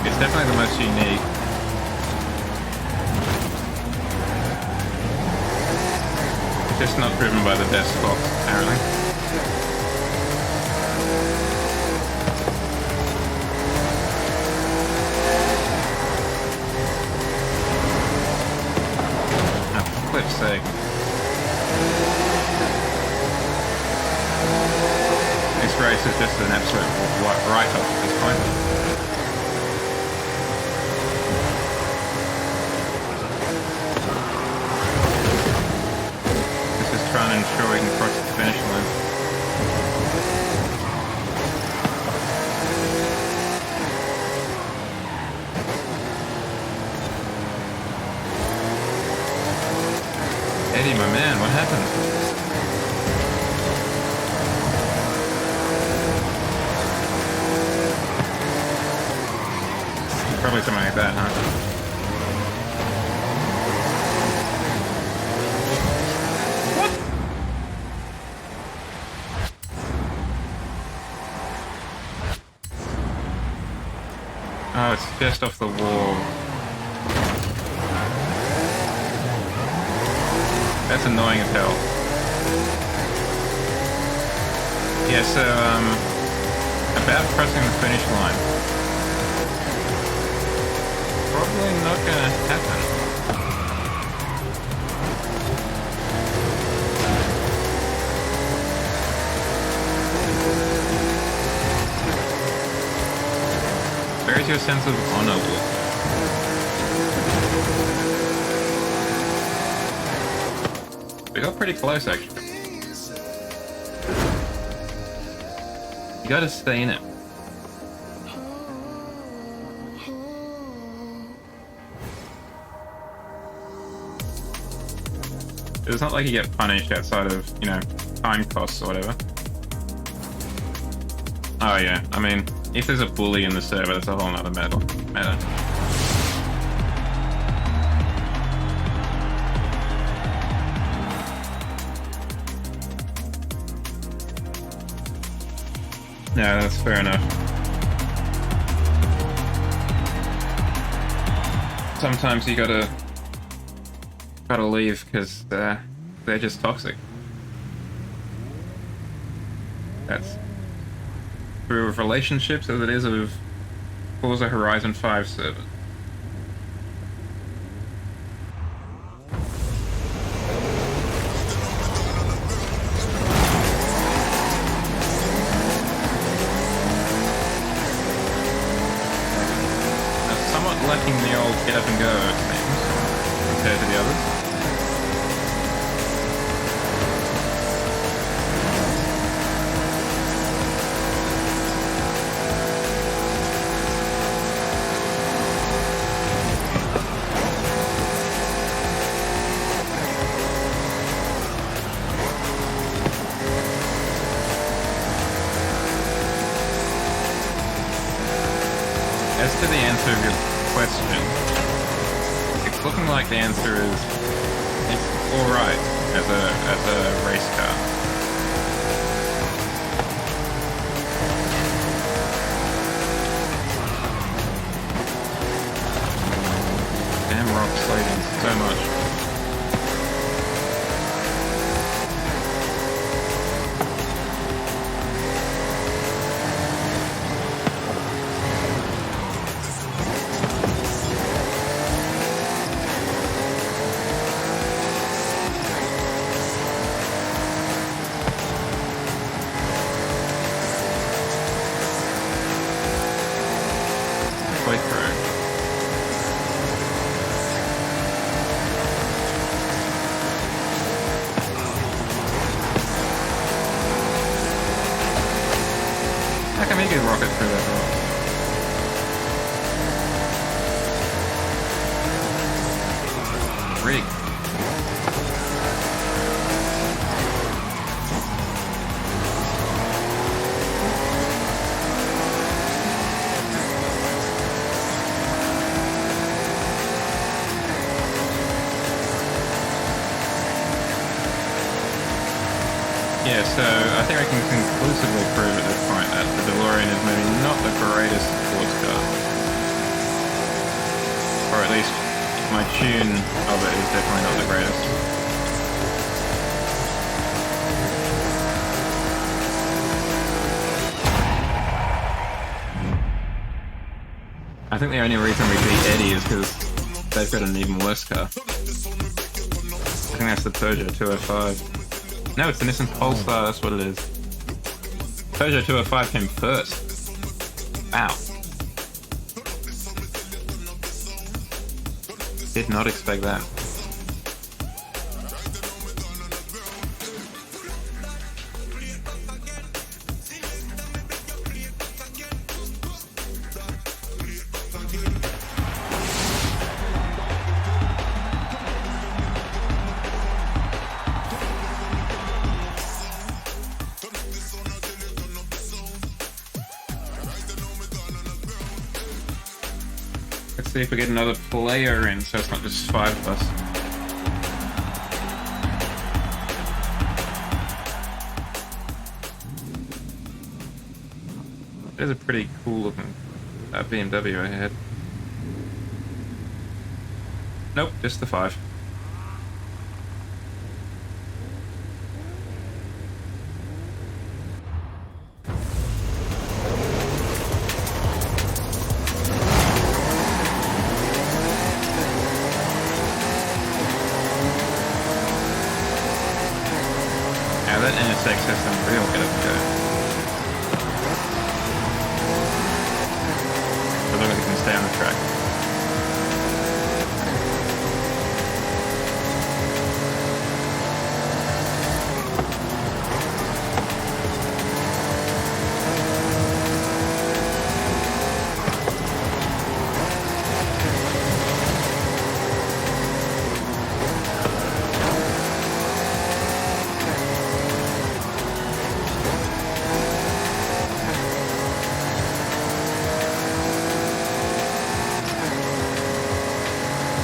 It's definitely the most unique. Just not driven by the best Fox, apparently. Oh, for flip's sake. This race is just an absolute write-off at this point. Trying to ensure we can cross the finish line. Eddie, my man, what happened? Probably something like that, huh? Oh, it's just off the wall. That's annoying as hell. Yeah, so, about crossing the finish line. Probably not gonna happen. Where's your sense of honor, Wolf? We got pretty close, actually. You gotta stay in it. It's not like you get punished outside of, you know, time costs or whatever. Oh yeah, I mean, if there's a bully in the server, that's a whole nother matter. Yeah, that's fair enough. Sometimes you gotta leave because they're just toxic. That's true of relationships as it is of Forza Horizon 5 server. Somewhat lacking the old get up and go thing compared to the others. As to the answer of your question, it's looking like the answer is it's alright as a race car. Damn rock slating so much. How come he can rocket through that door? Rig. Yeah, so I think I can conclusively prove at this point that the DeLorean is maybe not the greatest sports car. Or at least my tune of it is definitely not the greatest. I think the only reason we beat Eddie is because they've got an even worse car. I think that's the Peugeot 205. No, it's the Nissan Polestar, that's what it is. Peugeot 205 came first. Wow. Did not expect that. Let's see if we get another player in, so it's not just 5 of us. There's a pretty cool looking BMW I had. Nope, just the 5. Now that NSX has some real get up to go. As long as it can stay on the track.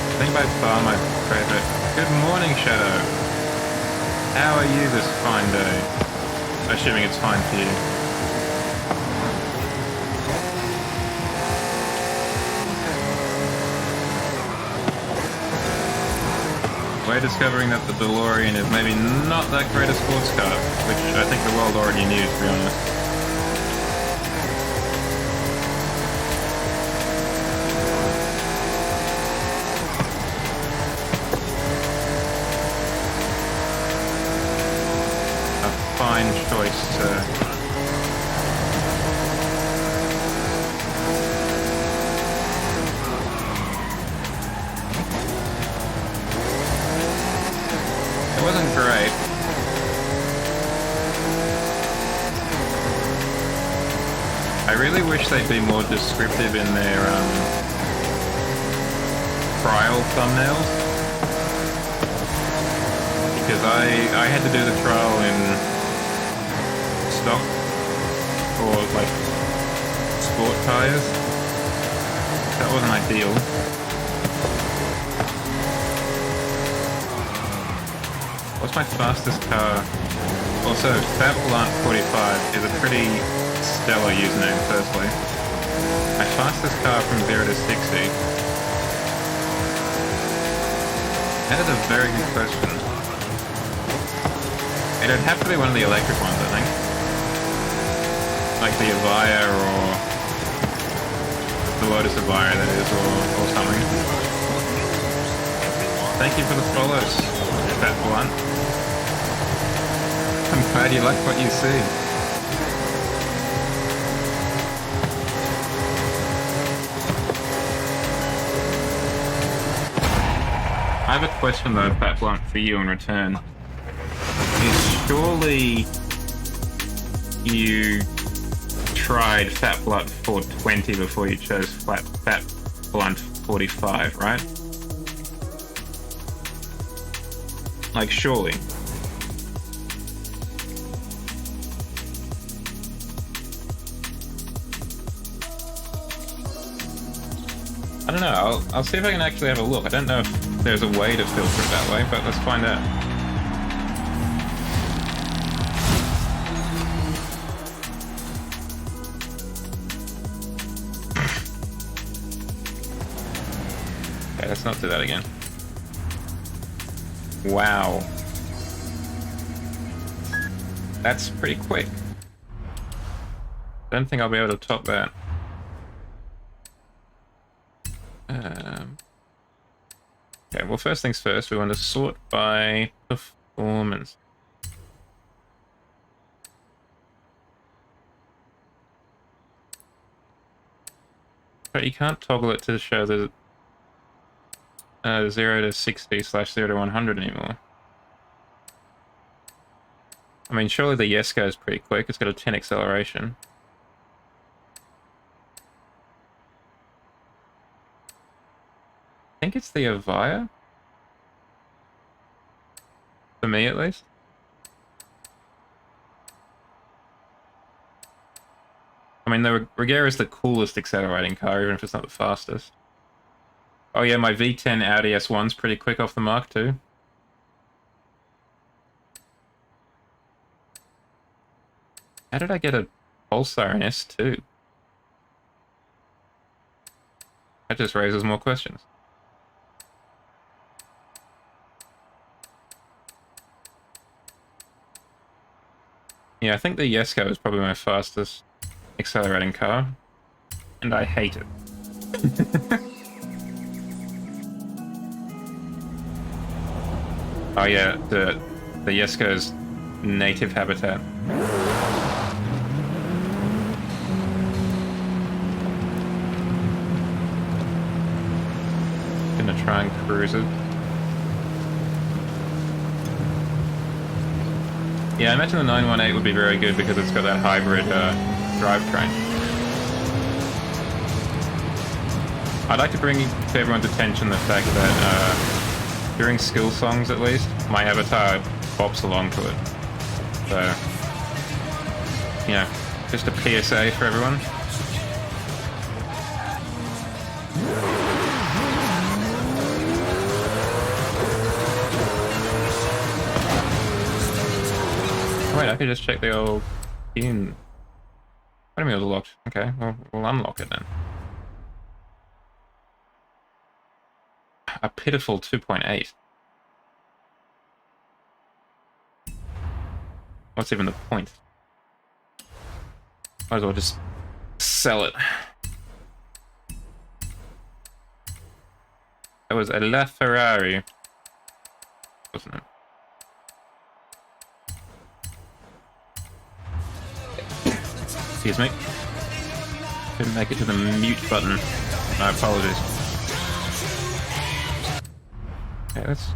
I think by far my favorite. Good morning, Shadow. How are you this fine day? Assuming it's fine for you. We're discovering that the DeLorean is maybe not that great a sports car, which I think the world already knew, to be honest. Fine choice to... It wasn't great. I really wish they'd be more descriptive in their trial thumbnails. Because I had to do the trial in stock or like sport tires. That wasn't ideal. What's my fastest car? Also, Fat Blunt 45 is a pretty stellar username, firstly. My fastest car from 0 to 60. That is a very good question. It'd have to be one of the electric ones, I think. Like the Avaya or the Lotus Avaya, that is, or something. Thank you for the follows, Fat Blunt. I'm glad you like what you see. I have a question though, Fat Blunt, for you in return. Surely you tried Fat Blunt 420 before you chose Fat Blunt 45, right? Like, surely. I don't know, I'll see if I can actually have a look. I don't know if there's a way to filter it that way, but let's find out. let's not do that again. Wow. That's pretty quick. Don't think I'll be able to top that. Okay, well, first things first, we want to sort by performance. But you can't toggle it to show the 0 to 60 / 0 to 100 anymore. I mean, surely the Jesko is pretty quick. It's got a 10 acceleration. I think it's the Avaya. For me, at least. I mean, the Regera is the coolest accelerating car, even if it's not the fastest. Oh yeah, my V10 Audi S1's pretty quick off the mark too. How did I get a Pulsar in S2? That just raises more questions. Yeah, I think the Jesko is probably my fastest accelerating car, and I hate it. Oh yeah, the Jesko's native habitat. Gonna try and cruise it. Yeah, I imagine the 918 would be very good because it's got that hybrid drivetrain. I'd like to bring to everyone's attention the fact that during skill songs, at least, my avatar bops along to it. So, you know, just a PSA for everyone. Wait, I could just check the old in. What do you mean it was locked? Okay, well, we'll unlock it then. A pitiful 2.8. What's even the point? Might as well just sell it. That was a LaFerrari, wasn't it? Excuse me. Couldn't make it to the mute button. My apologies. Okay, let's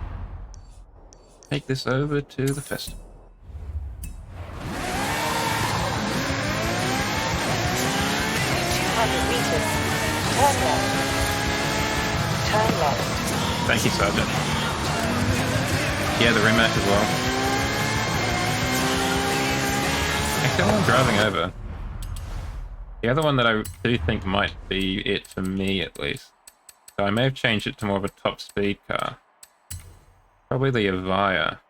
take this over to the festival. Meters. Turn left. Turn left. Thank you, Sergeant. Yeah, the rematch as well. Actually, I'm driving over. The other one that I do think might be it for me, at least. So I may have changed it to more of a top speed car. Probably the Avaya.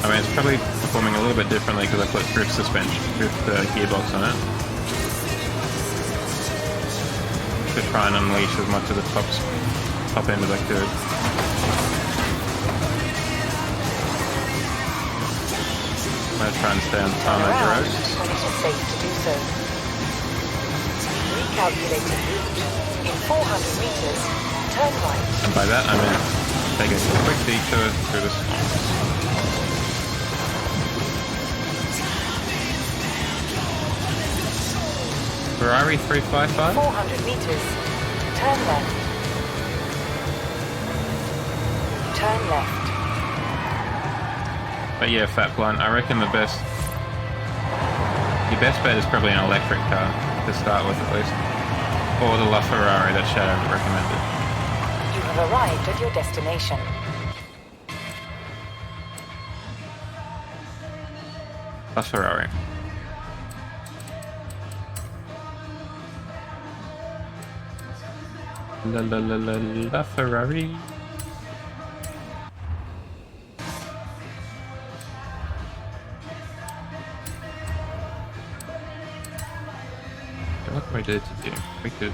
I mean, it's probably performing a little bit differently because I put drift suspension, gearbox on it. To try and unleash as much of the top end as I could. I'm going to try and stay on tarmac road. When it is safe to do so. Recalculating route. In 400 meters, turn right. And by that I mean take a quick detour through the swamps. Ferrari 355? 400 meters. Turn left. Turn left. But yeah, Fat Blunt, I reckon your best bet is probably an electric car to start with, at least. Or the LaFerrari that Shadow recommended. You have arrived at your destination. LaFerrari. La la la la la Ferrari. What can we do to do? We could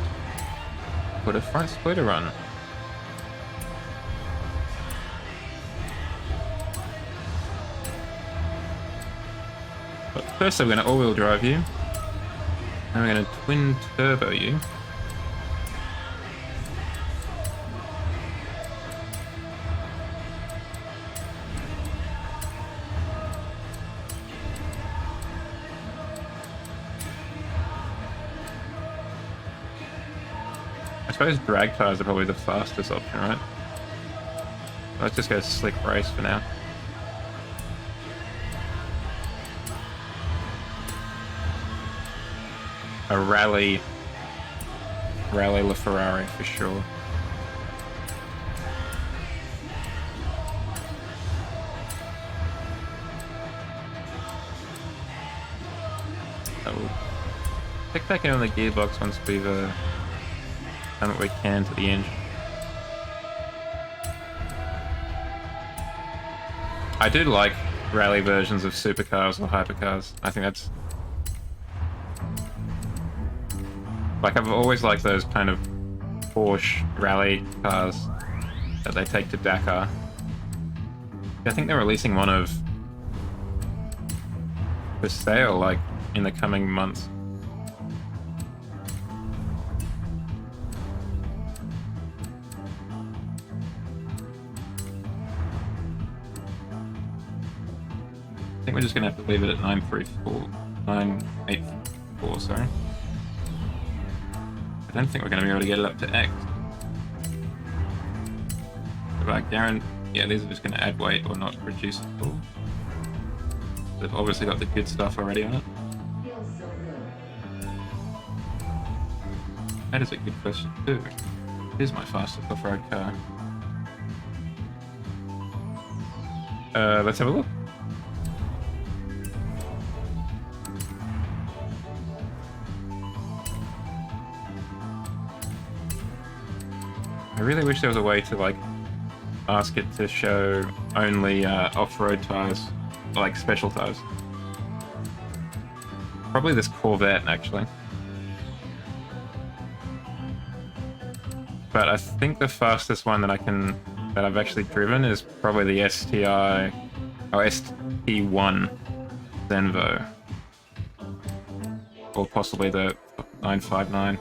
put a front splitter on. But first, we're going to all-wheel drive you, and we're going to twin turbo you. I suppose drag tires are probably the fastest option, right? Let's just go slick race for now. A rally LaFerrari for sure. We'll pick back in on the gearbox once we've done what we can to the engine. I do like rally versions of supercars or hypercars. I think that's... Like, I've always liked those kind of Porsche rally cars that they take to Dakar. I think they're releasing one of for sale, like, in the coming months. I think we're just gonna have to leave it at 984, sorry. I don't think we're going to be able to get it up to X. But I guarantee, yeah, these are just going to add weight or not reduce it at all. They've obviously got the good stuff already on it. That is a good question too. Here's my fastest off-road car. Let's have a look. I really wish there was a way to, like, ask it to show only off-road tires, like special tires. Probably this Corvette, actually. But I think the fastest one that I've actually driven is probably the STI, or ST1 Zenvo. Or possibly the 959.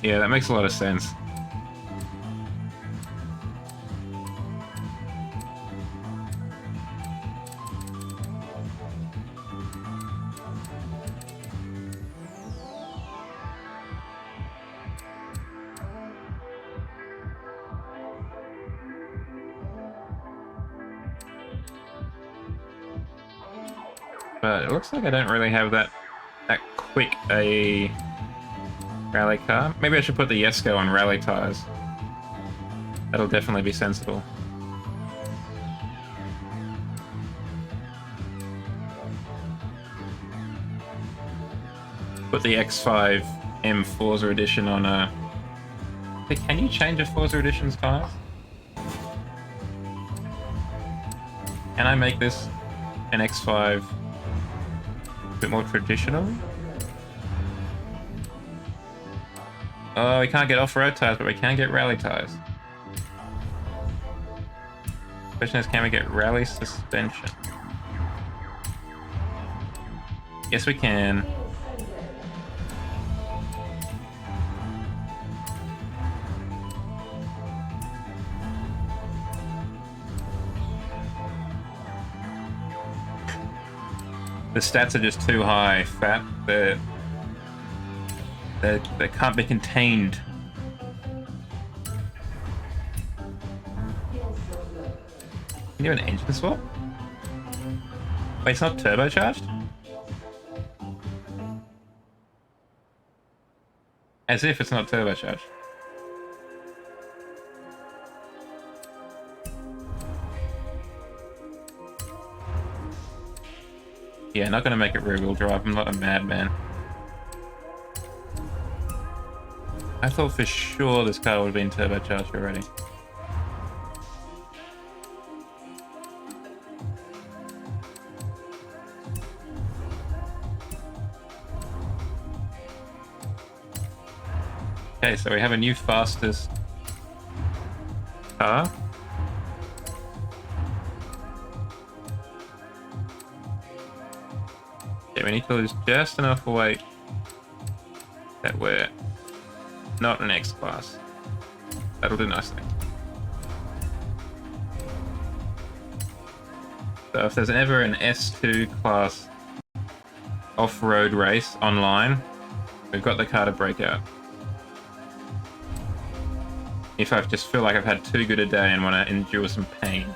Yeah, that makes a lot of sense. But it looks like I don't really have that quick a rally car. Maybe I should put the Jesko on rally tires. That'll definitely be sensible. Put the X5 M Forza Edition on a... Hey, can you change a Forza Edition's tires? Can I make this an X5 a bit more traditional? Oh, we can't get off-road tires, but we can get rally tires. Question is, can we get rally suspension? Yes, we can. The stats are just too high, Fat. They can't be contained. Can you do an engine swap? Wait, it's not turbocharged? As if it's not turbocharged. Yeah, not gonna make it rear-wheel drive. I'm not a madman. I thought for sure this car would have been turbocharged already. Okay, so we have a new fastest car. Okay, we need to lose just enough weight that we're not an X class. That'll do nicely. So if there's ever an S2 class off-road race online, we've got the car to break out. If I just feel like I've had too good a day and want to endure some pain.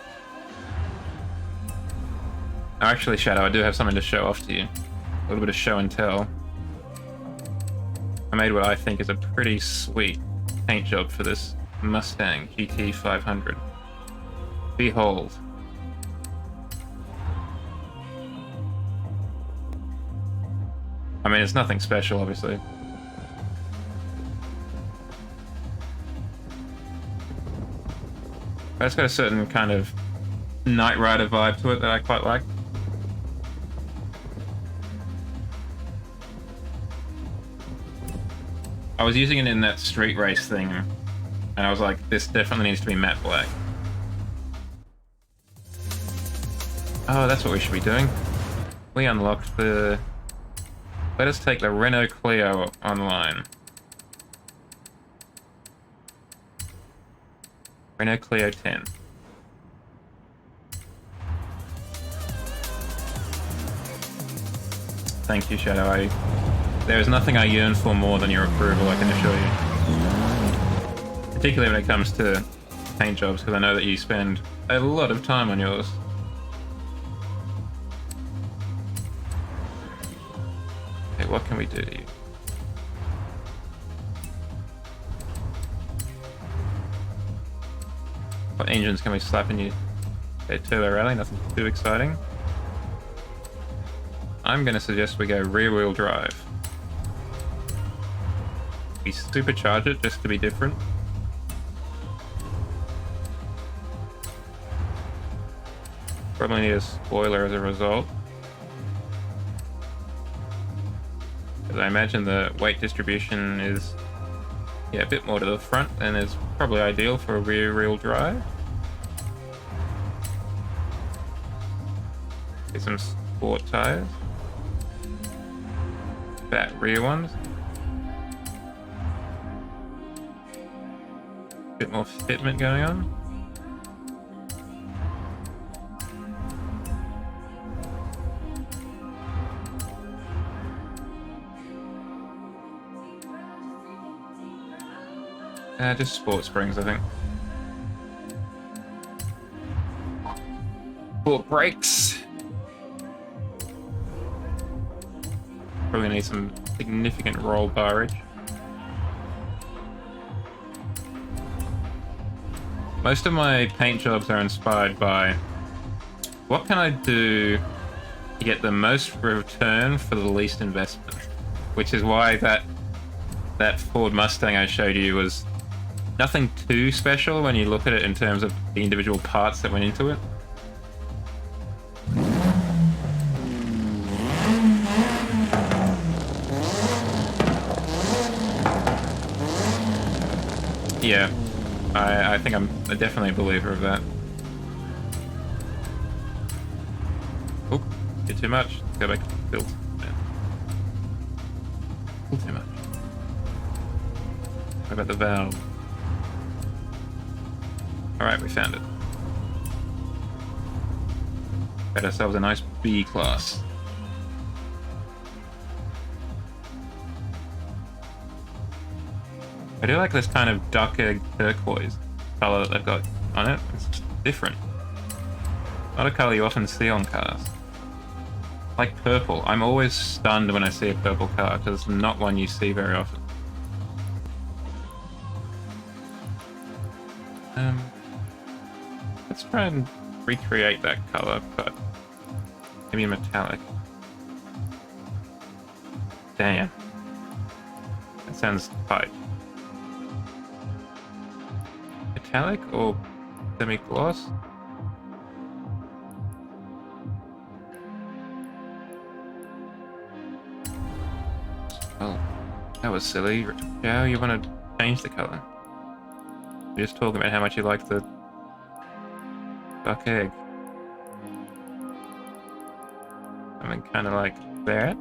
Oh, actually, Shadow, I do have something to show off to you. A little bit of show and tell. I made what I think is a pretty sweet paint job for this Mustang GT 500. Behold. I mean, it's nothing special, obviously. But it's got a certain kind of Knight Rider vibe to it that I quite like. I was using it in that street race thing, and I was like, this definitely needs to be matte black. Oh, that's what we should be doing. We unlocked the... Let us take the Renault Clio online. Renault Clio 10. Thank you, Shadow. There is nothing I yearn for more than your approval, I can assure you. Particularly when it comes to paint jobs, because I know that you spend a lot of time on yours. Okay, what can we do to you? What engines can we slap in you? Okay, turbo rally, nothing too exciting. I'm gonna suggest we go rear-wheel drive. We supercharge it just to be different. Probably need a spoiler as a result. Because I imagine the weight distribution is a bit more to the front and is probably ideal for a rear-wheel drive. Get some sport tires. Fat rear ones. Bit more fitment going on. Just sport springs, I think. Sport brakes. Probably need some significant roll barrage. Most of my paint jobs are inspired by what can I do to get the most return for the least investment, which is why that Ford Mustang I showed you was nothing too special when you look at it in terms of the individual parts that went into it. Yeah, I think I'm definitely a believer of that. Oh, did too much. Let's go back to the build. Yeah. Too much. What about the valve? Alright, we found it. Got ourselves a nice B class. I do like this kind of darker turquoise color that they've got on it. It's different. Not a color you often see on cars. Like purple. I'm always stunned when I see a purple car because it's not one you see very often. Let's try and recreate that color, but maybe metallic. Damn. That sounds tight. Metallic or semi-gloss? Oh, that was silly. Joe, you want to change the color? You're just talking about how much you like the duck egg. I mean, kind of like that.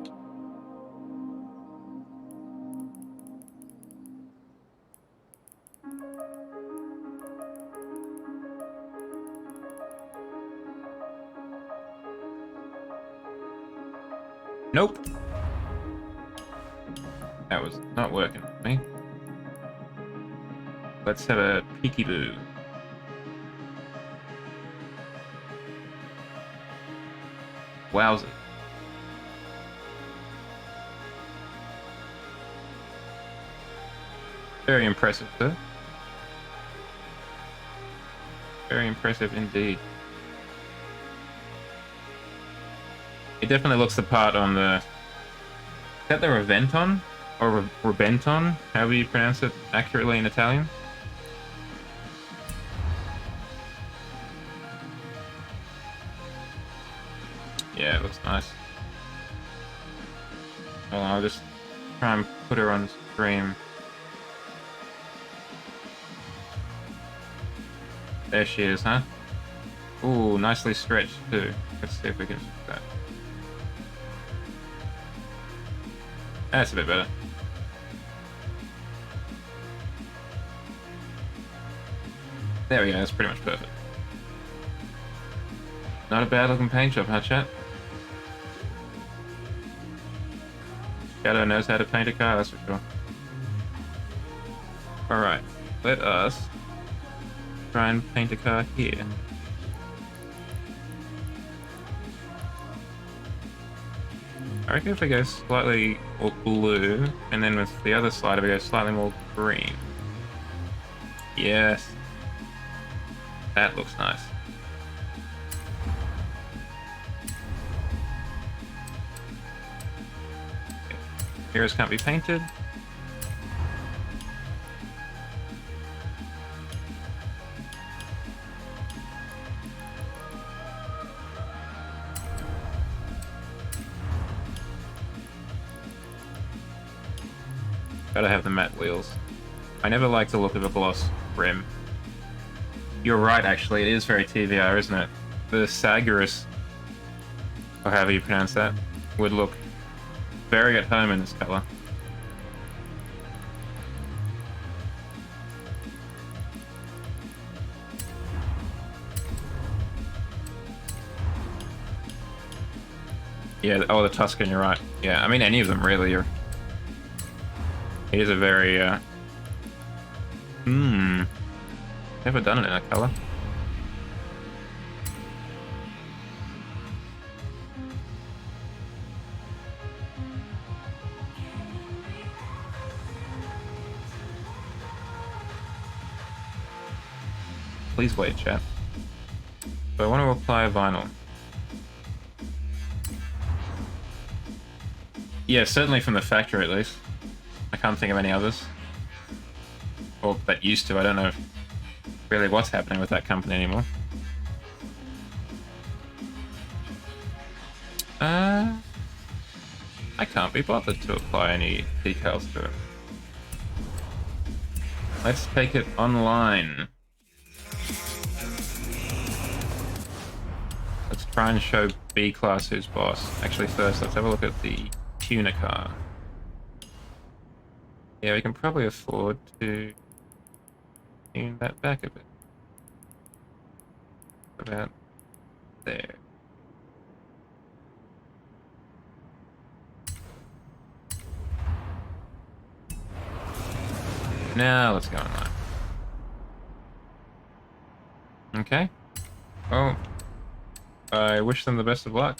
Nope. That was not working for me. Let's have a peekaboo. Wowza. Very impressive, sir. Very impressive indeed. It definitely looks the part on the... Is that the Reventon? Or Rebenton? However you pronounce it accurately in Italian? Yeah, it looks nice. Well, I'll just try and put her on stream. There she is, huh? Ooh, nicely stretched too. Let's see if we can fix that. That's a bit better. There we go, that's pretty much perfect. Not a bad looking paint job, huh, chat? Shadow knows how to paint a car, that's for sure. Alright, let us try and paint a car here. I reckon if we go slightly more blue, and then with the other slider we go slightly more green. Yes. That looks nice. Okay. Heroes can't be painted. Gotta have the matte wheels. I never like the look of a gloss rim. You're right, actually. It is very TVR, isn't it? The Sagaris, or however you pronounce that, would look very at home in this color. Yeah, oh, the Tuscan, you're right. Yeah, I mean, any of them, really. It is a very, never done it in a color. Please wait, chat. So I want to apply a vinyl. Yeah, certainly from the factory at least. I can't think of any others. Or that used to. I don't know really what's happening with that company anymore. I can't be bothered to apply any decals to it. Let's take it online. Let's try and show B-Class who's boss. Actually, first, let's have a look at the tuner car. Yeah, we can probably afford to tune that back a bit. About there. Now let's go online. Okay. Well, I wish them the best of luck.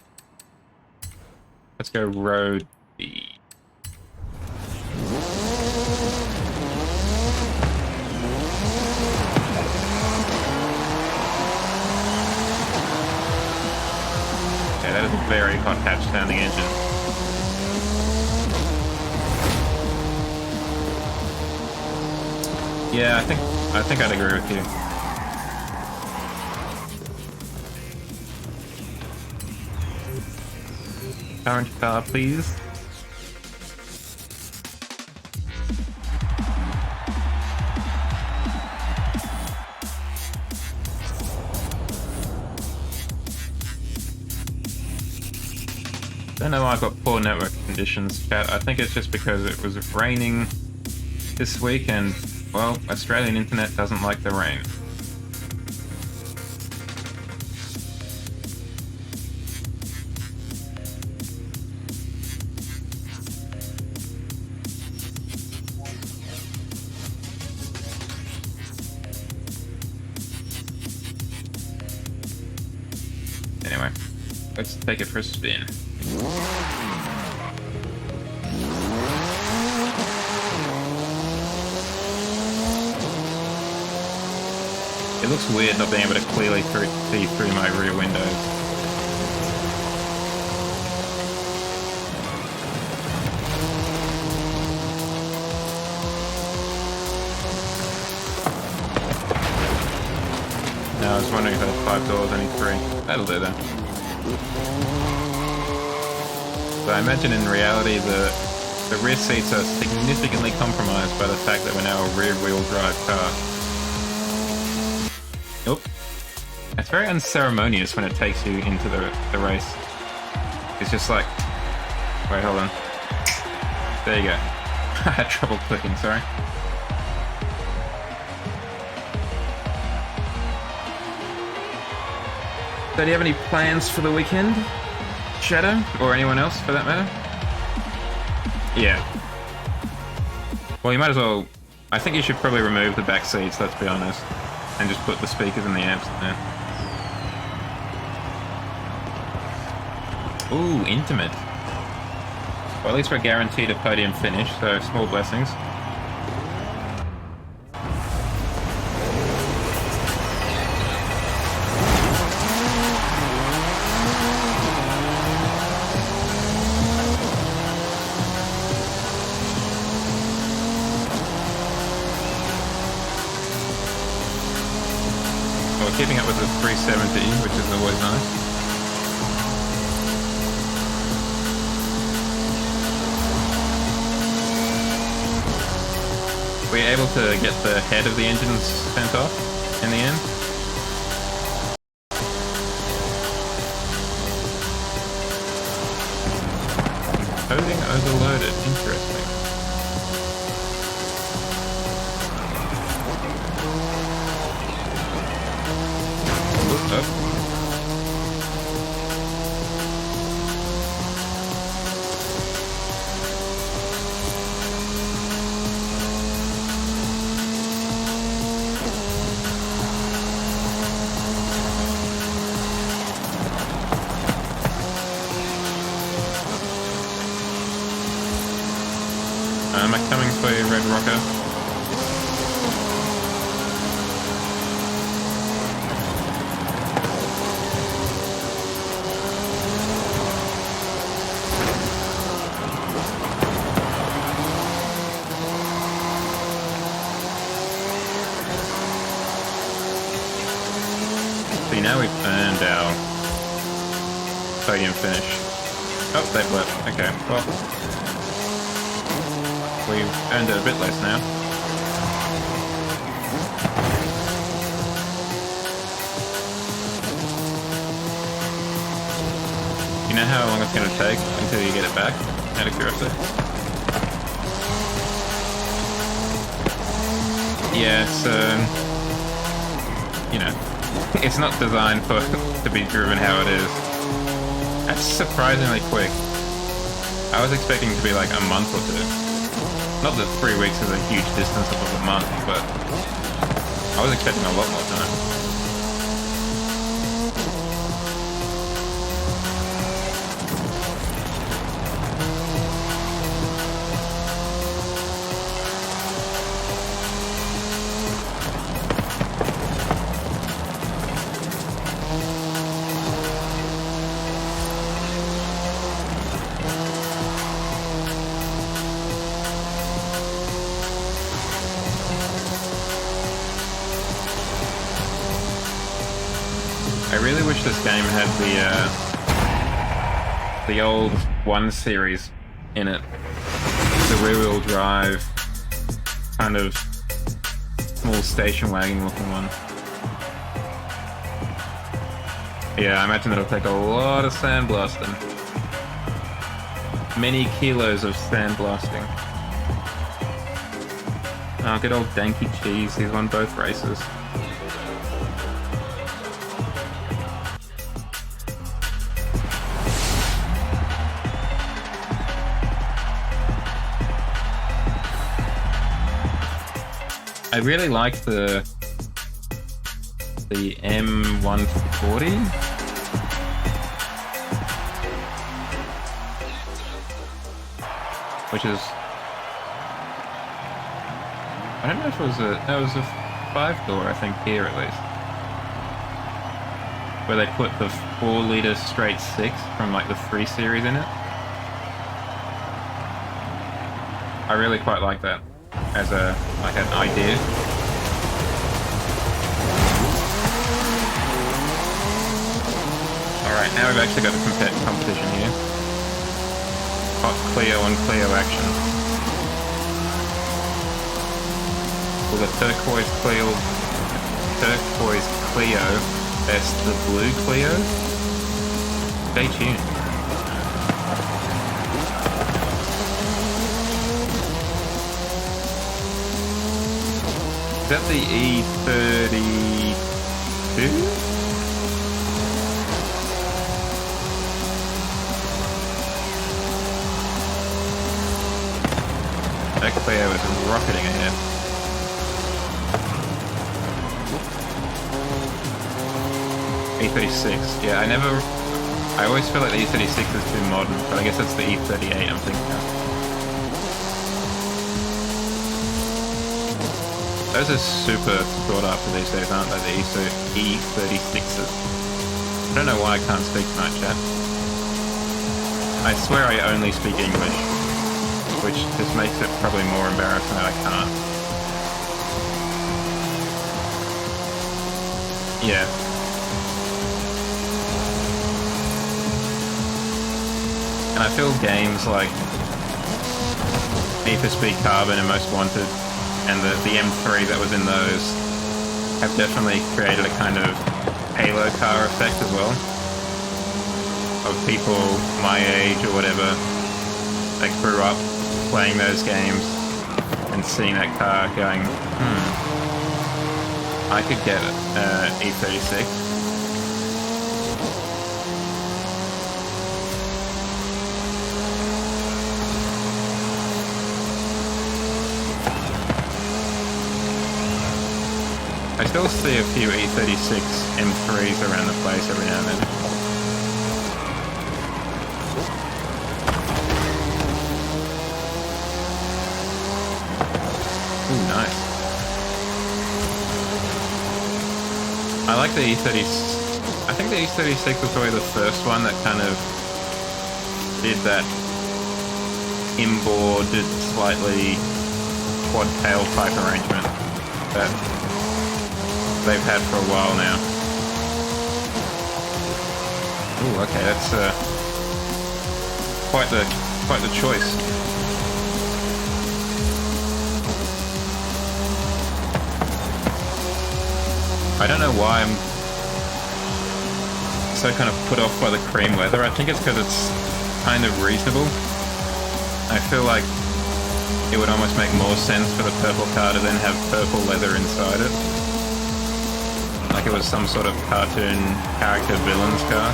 Let's go road B. Okay, that is a very hot hatch sounding engine. Yeah, I think I'd agree with you. Current car, please. Don't know why I've got poor network conditions, chat. I think it's just because it was raining this week and, well, Australian internet doesn't like the rain. Anyway, let's take it for a spin. It looks weird not being able to clearly see through my rear windows. No, I was wondering if it had 5 doors, only 3. That'll do though. But I imagine in reality the rear seats are significantly compromised by the fact that we're now a rear-wheel drive car. Nope. It's very unceremonious when it takes you into the race. It's just like... Wait, hold on. There you go. I had trouble clicking, sorry. So do you have any plans for the weekend? Shadow? Or anyone else, for that matter? Yeah. Well, you might as well... I think you should probably remove the back seats, let's be honest. And just put the speakers and the amps in there. Ooh, intimate. Well, at least we're guaranteed a podium finish, so small blessings. Keeping up with the 370, which is always nice. Were you able to get the head of the engines sent off in the end? Coding overloaded, interesting. Up. Am I coming for you, Red Rocker? See, now we've earned our podium finish. Oh, they've left. Okay, well, we've earned it a bit less now. You know how long it's going to take until you get it back, out of curiosity? Yeah, it's, you know, it's not designed to be driven how it is. That's surprisingly quick. I was expecting it to be like a month or 2. Not that 3 weeks is a huge distance of a month, but I was expecting a lot more time. I really wish this game had the old 1 series in it. The rear-wheel drive, kind of small station wagon looking one. Yeah, I imagine it'll take a lot of sandblasting. Many kilos of sandblasting. Oh, good old Danky Cheese, he's won both races. I really like the M140. Which is, I don't know if it was a 5-door, I think, here at least. Where they put the 4-litre straight 6 from like the 3 series in it. I really quite like that as an idea. Alright, now we've actually got a competition here. Hot Clio on Clio action. Will the turquoise Clio best the blue Clio? Stay tuned. Is that the E32? That Clio is rocketing ahead. E36, yeah, I always feel like the E36 is too modern, but I guess that's the E38 I'm thinking of. Those are super sought after these days, aren't they, the E36s? I don't know why I can't speak tonight, chat. I swear I only speak English, which just makes it probably more embarrassing that I can't. Yeah. And I feel games like Need for Speed Carbon and Most Wanted and the M3 that was in those have definitely created a kind of Halo car effect as well. Of people my age or whatever that grew up playing those games and seeing that car going, I could get E36. I still see a few E36 M3s around the place every now and then. Ooh, nice. I like the E36. I think the E36 was probably the first one that kind of did that inboarded, slightly quad tailpipe arrangement that they've had for a while now. Ooh, okay, that's quite the choice. I don't know why I'm so kind of put off by the cream leather. I think it's because it's kind of reasonable. I feel like it would almost make more sense for the purple car to then have purple leather inside it. Like it was some sort of cartoon character villain's car.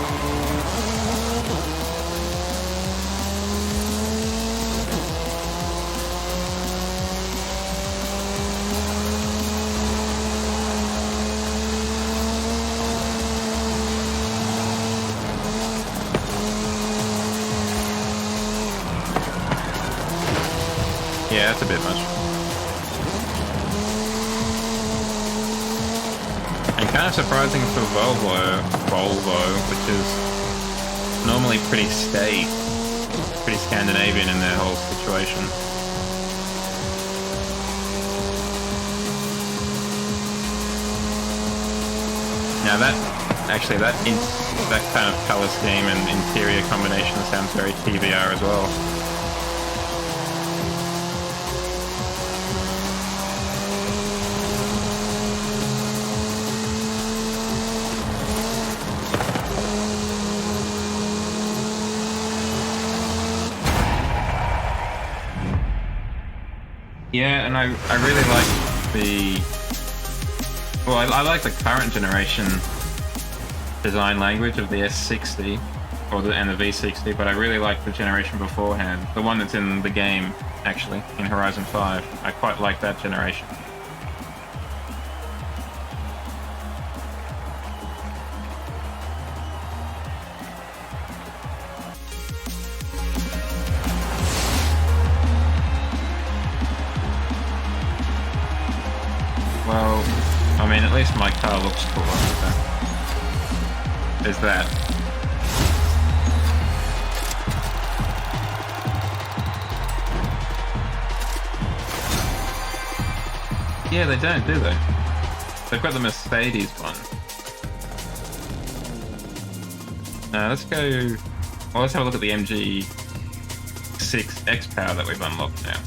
Yeah, that's a bit much. And kind of surprising for Volvo, which is normally pretty staid, pretty Scandinavian in their whole situation. Now that Actually, that kind of color scheme and interior combination sounds very TVR as well. Yeah, and I really like the... Well, I like the current generation design language of the S60 and the V60, but I really like the generation beforehand. The one that's in the game, actually, in Horizon 5. I quite like that generation. Well, I mean, at least my car looks cool. So there's that. Yeah, they don't, do they? They've got the Mercedes one. Let's go... Well, let's have a look at the MG6 X-Power that we've unlocked now.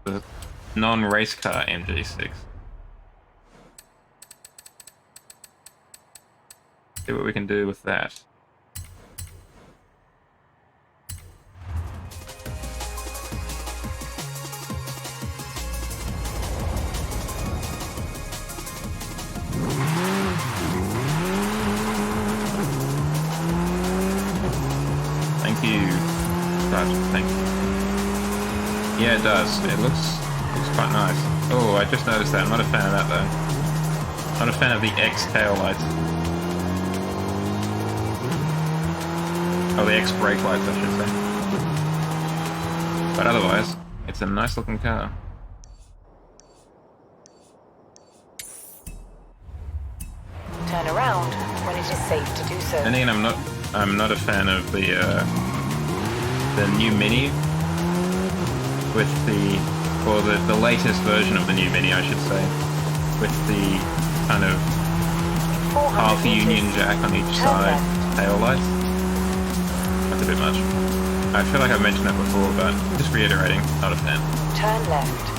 The non-race car MG6. See what we can do with that. Thank you, Sergeant. Thank you. Yeah, it does. It looks quite nice. Oh, I just noticed that. I'm not a fan of that, though. Not a fan of the X tail lights. Oh, the X brake lights, I should say. But otherwise, it's a nice looking car. Turn around when it is safe to do so. And again, I'm not a fan of the new Mini with the latest version of the new Mini, I should say, with the kind of half Union Jack on each side tail lights. That's a bit much. I feel like I've mentioned that before, but just reiterating, not a fan. Turn left.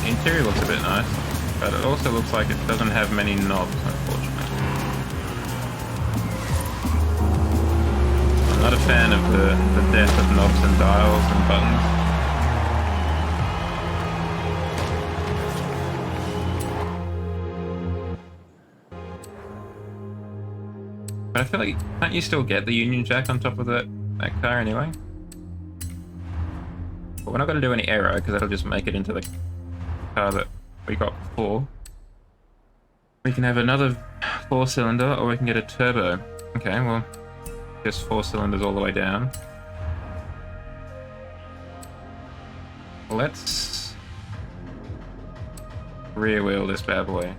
The interior looks a bit nice, but it also looks like it doesn't have many knobs, unfortunately. I'm not a fan of the depth of knobs and dials and buttons. But I feel like, can't you still get the Union Jack on top of that car anyway? But we're not going to do any aero, because that'll just make it into the car that we got before. We can have another 4-cylinder, or we can get a turbo. Okay, well, just 4 cylinders all the way down. Let's rear wheel this bad boy.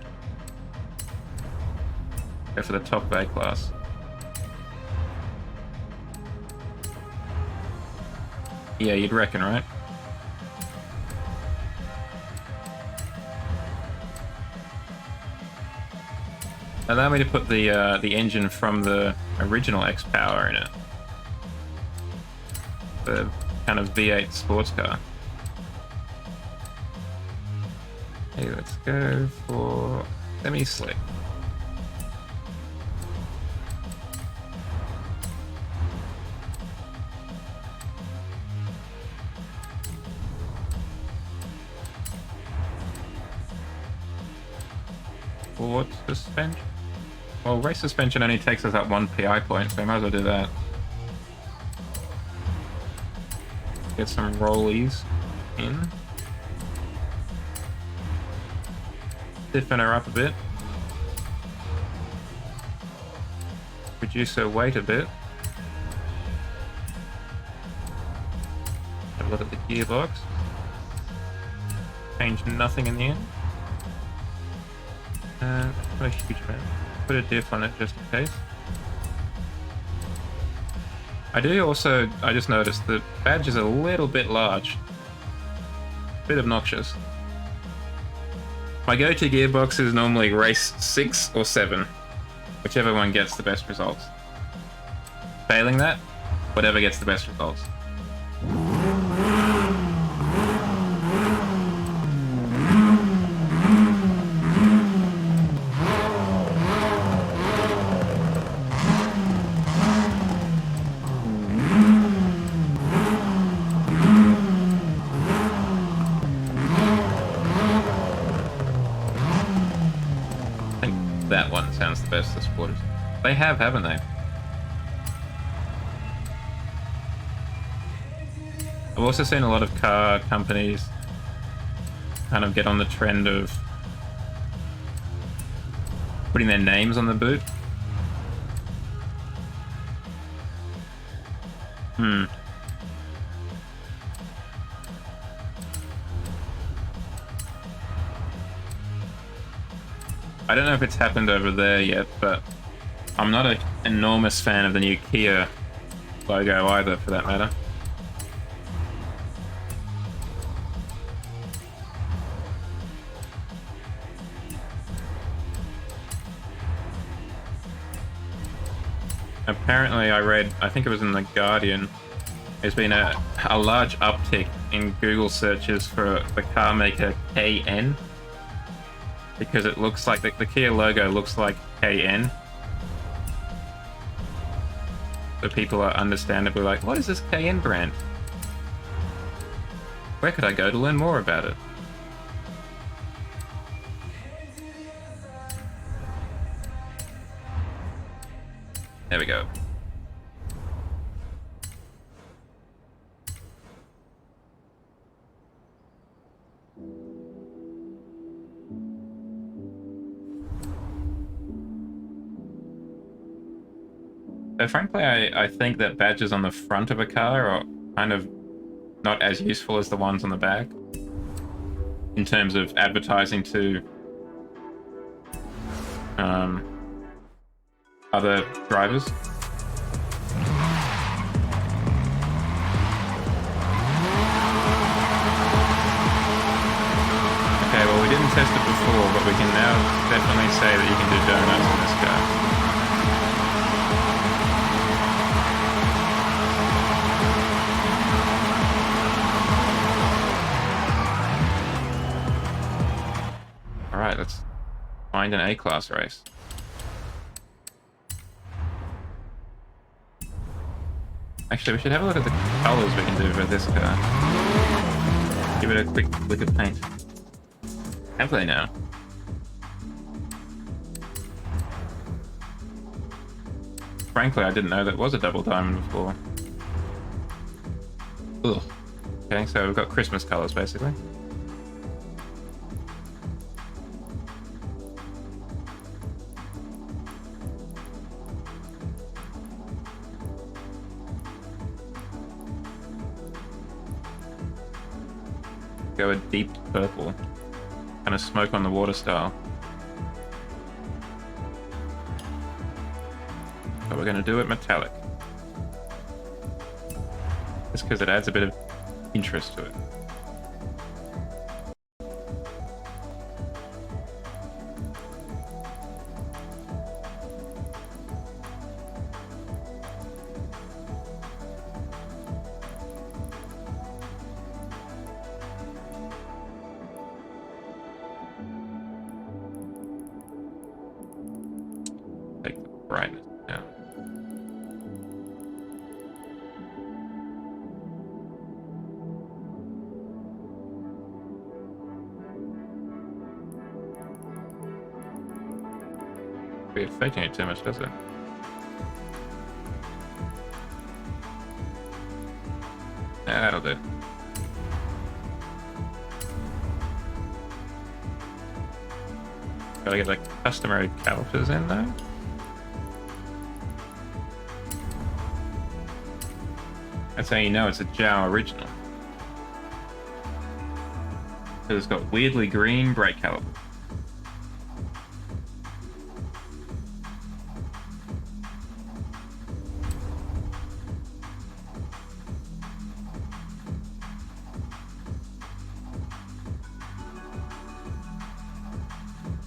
Go for the top of A class. Yeah, you'd reckon, right? Allow me to put the engine from the original X-Power in it. The kind of V8 sports car. Hey, let's go for semi-slick. Forward suspension? Well, race suspension only takes us up 1 PI point, so I might as well do that. Get some rollies in. Stiffen her up a bit. Reduce her weight a bit. Have a look at the gearbox. changed nothing in the end. Not a huge amount. Put a diff on it just in case. I just noticed the badge is a little bit large. Bit obnoxious. My go-to gearbox is normally race 6 or 7. Whichever one gets the best results. Failing that, whatever gets the best results. That one sounds the best, the Sporters. They have, haven't they? I've also seen a lot of car companies kind of get on the trend of putting their names on the boot. I don't know if it's happened over there yet, but I'm not an enormous fan of the new Kia logo either, for that matter. Apparently, I read, I think it was in The Guardian, there's been a large uptick in Google searches for the car maker KN. Because it looks like the Kia logo looks like KN. So people are understandably like, what is this KN brand? Where could I go to learn more about it? There we go. So frankly, I think that badges on the front of a car are kind of not as useful as the ones on the back in terms of advertising to other drivers. Okay, well we didn't test it before, but we can now definitely say that you can do donuts in this car. Alright, let's find an A-class race. Actually, we should have a look at the colors we can do for this car. Give it a quick lick of paint. Have they now? Frankly, I didn't know that was a double diamond before. Ugh. Okay, so we've got Christmas colors, basically. Go a deep purple, kind of smoke on the water style. But we're going to do it metallic, just because it adds a bit of interest to it. Take the brightness down. Be affecting it too much, does it? Yeah, that'll do. Gotta get the customary calipers in though. That's how you know it's a Jow original. Because it's got weirdly green brake calipers.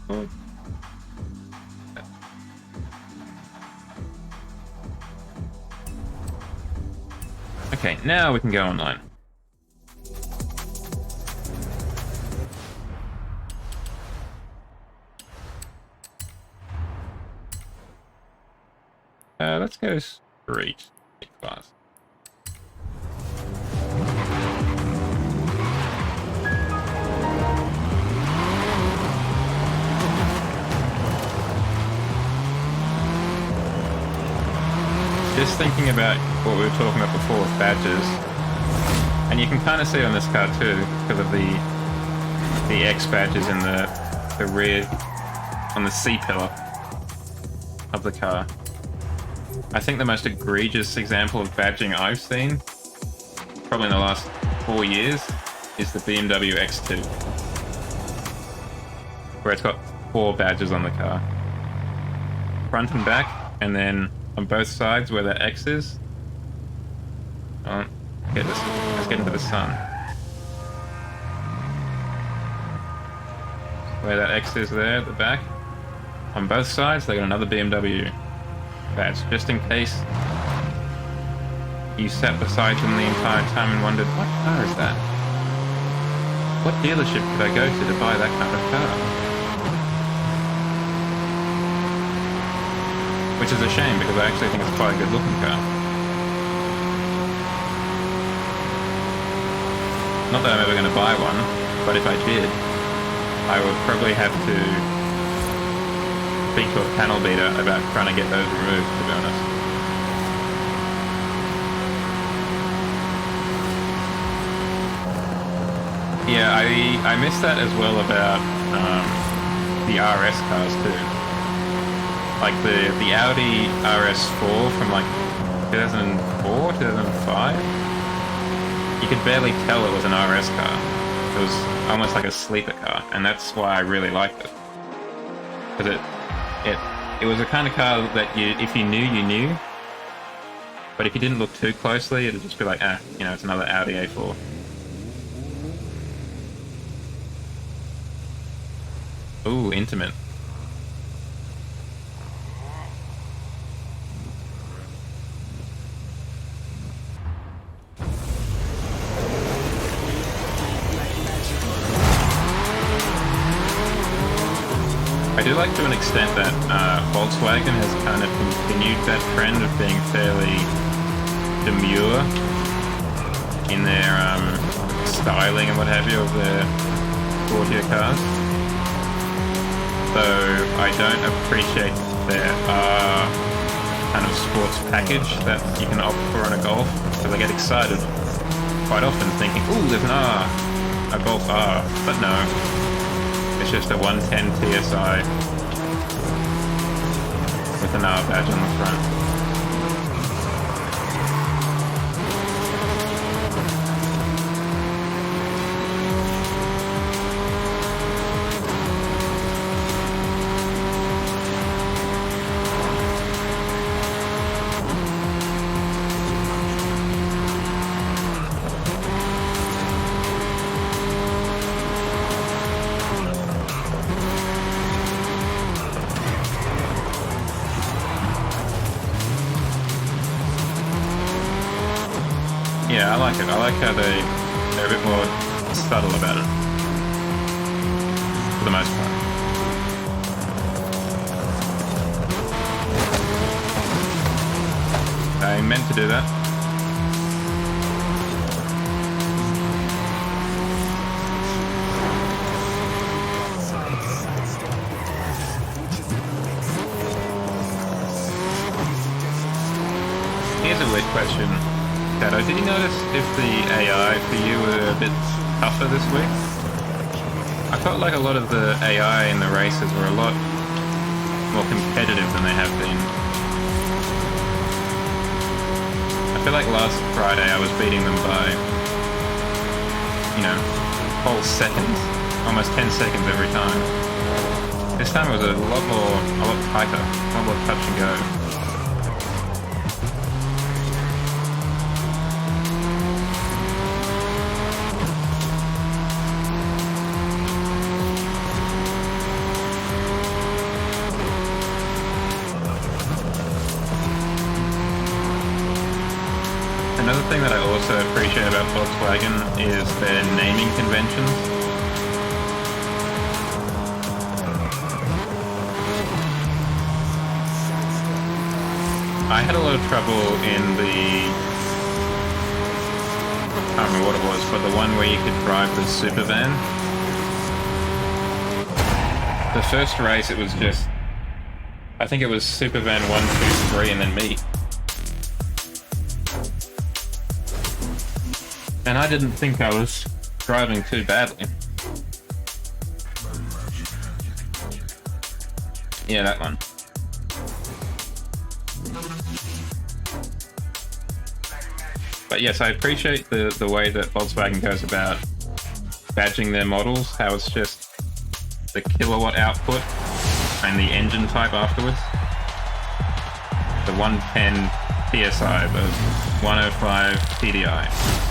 Oh. Okay, now we can go online. Let's go straight. Fast. Just thinking about what we were talking about before with badges, and you can kind of see it on this car too, because of the X badges in the rear, on the C pillar of the car. I think the most egregious example of badging I've seen, probably in the last 4 years, is the BMW X2, where it's got 4 badges on the car. Front and back, and then on both sides where that X is. Oh, let's get into the sun. Where that X is there at the back. On both sides, they got another BMW badge, just in case you sat beside them the entire time and wondered, what car is that? What dealership could I go to buy that kind of car? Which is a shame, because I actually think it's quite a good looking car. Not that I'm ever going to buy one, but if I did, I would probably have to speak to a panel beater about trying to get those removed, to be honest. Yeah, I missed that as well about the RS cars too. Like the Audi RS4 from like 2004, 2005, you could barely tell it was an RS car. It was almost like a sleeper car, and that's why I really liked it. Because it was a kind of car that if you knew, you knew. But if you didn't look too closely, it'd just be like, it's another Audi A4. Ooh, intimate. I do like to an extent that Volkswagen has kind of continued that trend of being fairly demure in their styling and what have you of their sportier cars. Though I don't appreciate their kind of sports package that you can opt for on a Golf, because I get excited quite often thinking, ooh, there's an R, a Golf R, but no. It's just a 110 TSI with an R badge on the front. Yeah, I like it. I like how they're a bit more subtle about it. For the most part. I meant to do that. Here's a weird question. Shadow, did you notice if the AI for you were a bit tougher this week? I felt like a lot of the AI in the races were a lot more competitive than they have been. I feel like last Friday I was beating them by, whole seconds, almost 10 seconds every time. This time it was a lot tighter, a lot more touch and go. Another thing that I also appreciate about Volkswagen is their naming conventions. I had a lot of trouble in the... I can't remember what it was, but the one where you could drive the super van. The first race it was just... I think it was super van 1, 2, 3 and then me. And I didn't think I was driving too badly. Yeah, that one. But yes, I appreciate the way that Volkswagen goes about badging their models, how it's just the kilowatt output and the engine type afterwards. The 110 PSI, the 105 TDI.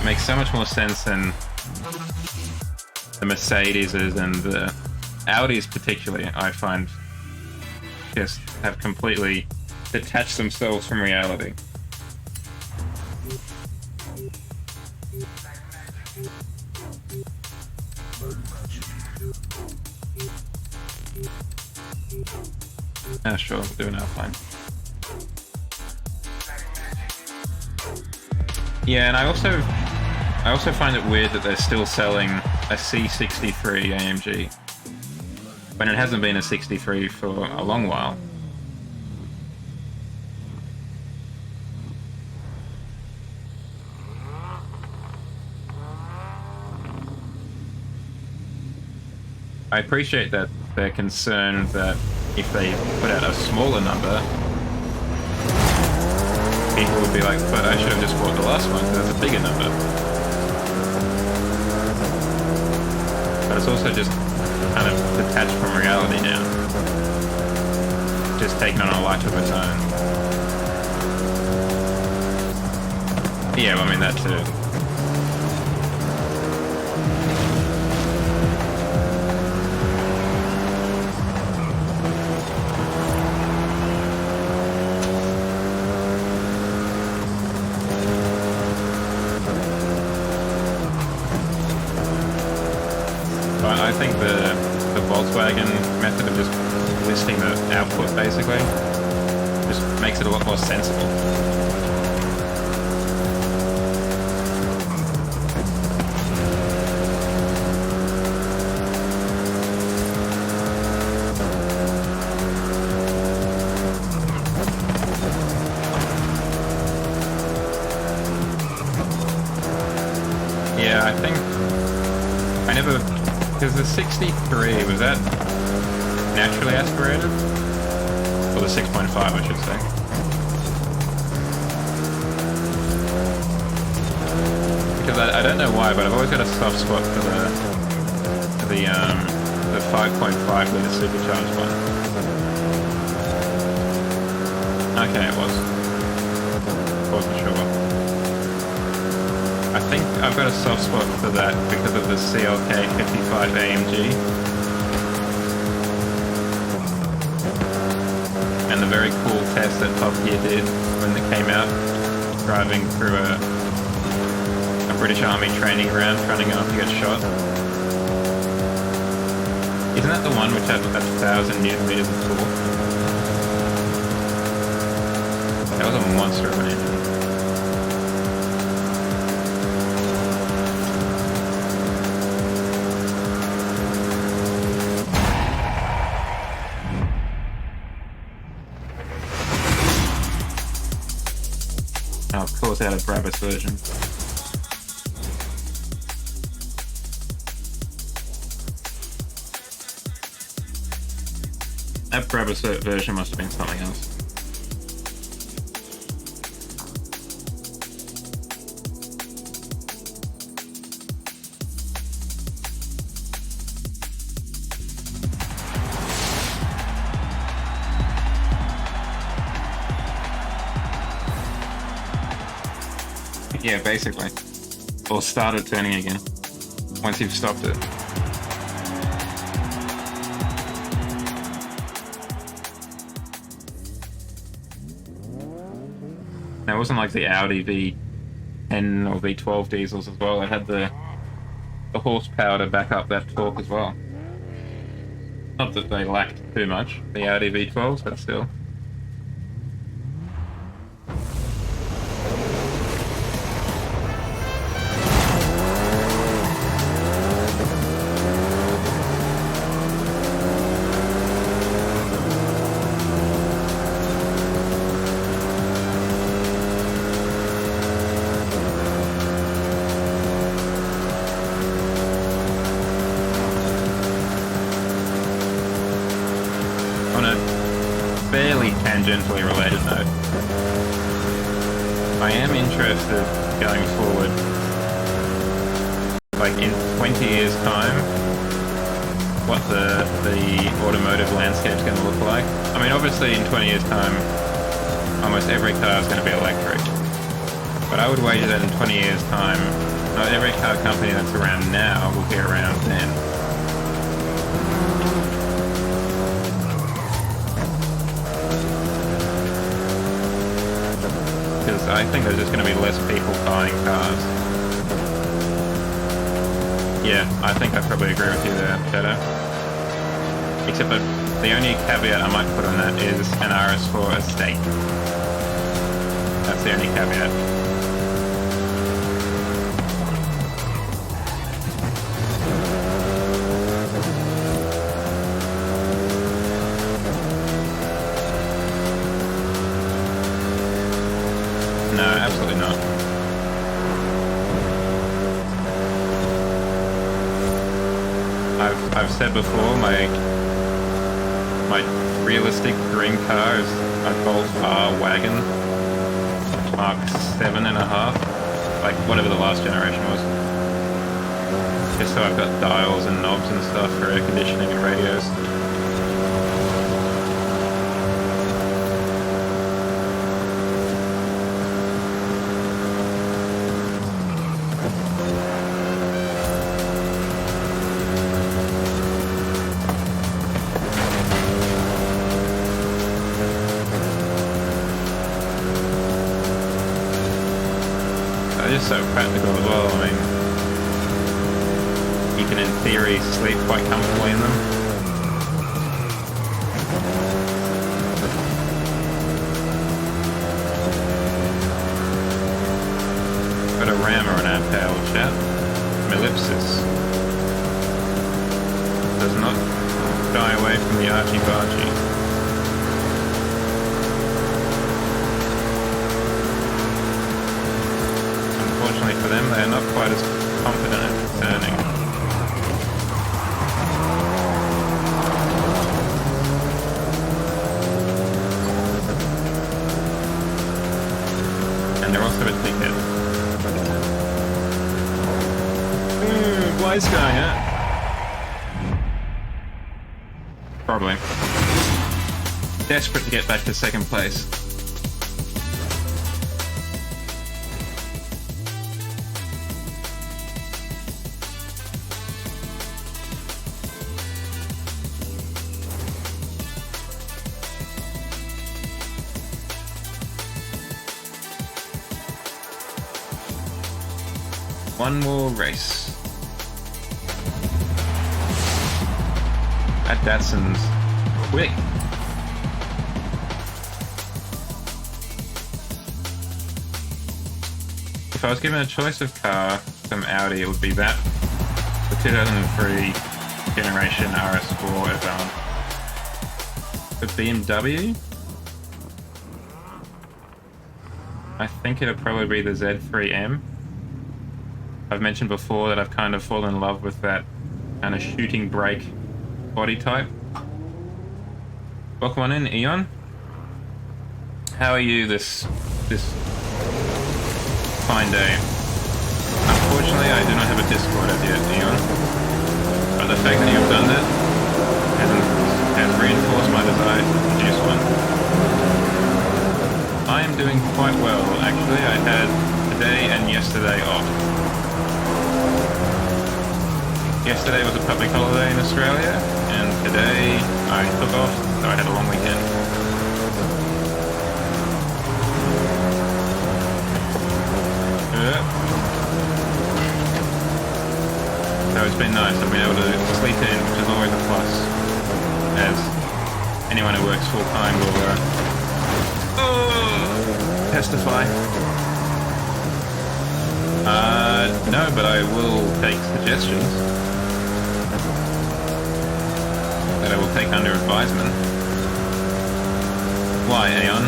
It makes so much more sense than the Mercedeses and the Audis particularly, I find, just have completely detached themselves from reality. Ah, sure, we'll do an Alpine. Yeah, and I also find it weird that they're still selling a C63 AMG when it hasn't been a 63 for a long while. I appreciate that they're concerned that if they put out a smaller number, people would be like, but I should have just bought the last one because it's a bigger number. But it's also just kind of detached from reality now. Just taking on a life of its own. Yeah, well, I mean that too. I think the Volkswagen method of just listing the output basically just makes it a lot more sensible. Yeah, I think I never... Because the 63, was that naturally aspirated? Or the 6.5, I should say. Because I don't know why, but I've always got a soft spot for the 5.5 litre supercharged one. Okay, it was. Wasn't sure. I think I've got a soft spot for that because of the CLK 55 AMG. And the very cool test that Top Gear did when they came out, driving through a British Army training ground, running after you get shot. Isn't that the one which had 1,000 Newton meters of torque? That was a monster of an engine. Oh, of course, out of Brabus version. That Brabus version must have been something else. Yeah, basically. Or started turning again. Once you've stopped it. Now, it wasn't like the Audi V10 or V12 diesels as well. It had the horsepower to back up that torque as well. Not that they lacked too much, the Audi V12s, but still. On a fairly tangentially related note, I am interested going forward, like in 20 years' time, what the automotive landscape's going to look like. I mean, obviously in 20 years' time, almost every car is going to be electric. But I would wager that in 20 years' time, not every car company that's around now will be around then. Because I think there's just going to be less people buying cars. Yeah, I think I probably agree with you there, Shadow. Except that the only caveat I might put on that is an RS4 estate. That's the only caveat. No, absolutely not. I've said before, my realistic dream car is a Golf R wagon, Mark 7.5, like whatever the last generation was. Just so I've got dials and knobs and stuff for air conditioning and radios. Just so practical as well. I mean, you can in theory sleep quite comfortably in them. Got a ram or an abtail, chat. Ellipsis does not shy away from the archie-barchie. Unfortunately for them, they are not quite as confident at turning. And they're also a dickhead. Blaze guy, huh? Probably. Desperate to get back to second place. One more race. That Datsun's quick. If I was given a choice of car from Audi, it would be that, the 2003 generation RS4 F1. The BMW? I think it'll probably be the Z3M. I've mentioned before that I've kind of fallen in love with that kind of shooting brake body type. Welcome on in, Eon. How are you this fine day? Unfortunately, I do not have a Discord as yet, Eon. But the fact that you've done that has reinforced my desire to produce one. I am doing quite well, actually. I had today and yesterday off. Yesterday was a public holiday in Australia, and today I took off, so I had a long weekend. So it's been nice. I've been able to sleep in, which is always a plus, as anyone who works full-time will testify. No, but I will take suggestions that I will take under advisement. Why, Aeon?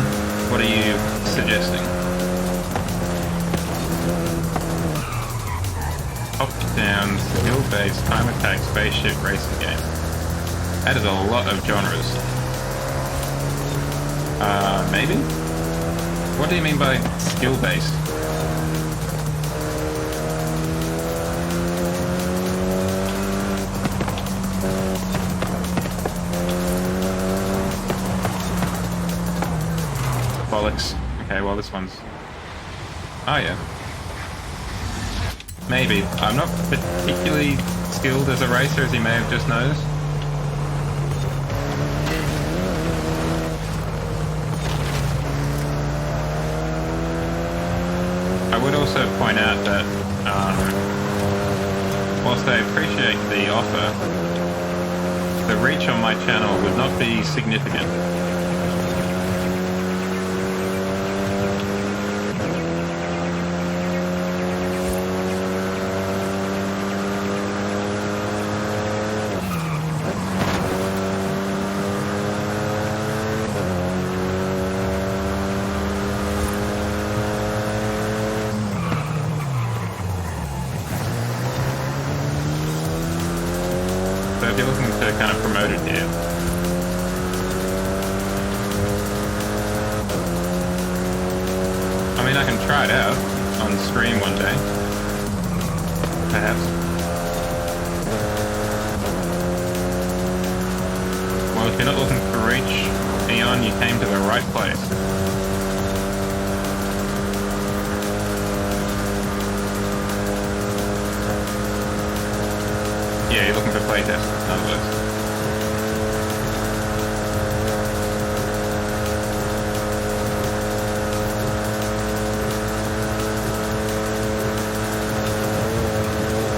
What are you suggesting? Top-down, skill-based, time attack, spaceship racing game. That is a lot of genres. Maybe? What do you mean by skill-based? Bollocks. Okay, well this one's... Oh yeah. Maybe. I'm not particularly skilled as a racer, as you may have just noticed. I would also point out that, whilst I appreciate the offer, the reach on my channel would not be significant. So if you're looking to kind of promote it here, I mean, I can try it out on stream one day, perhaps. Well, if you're not looking for reach, Eon, you came to the right place. Yeah, you're looking for playtests, in other words.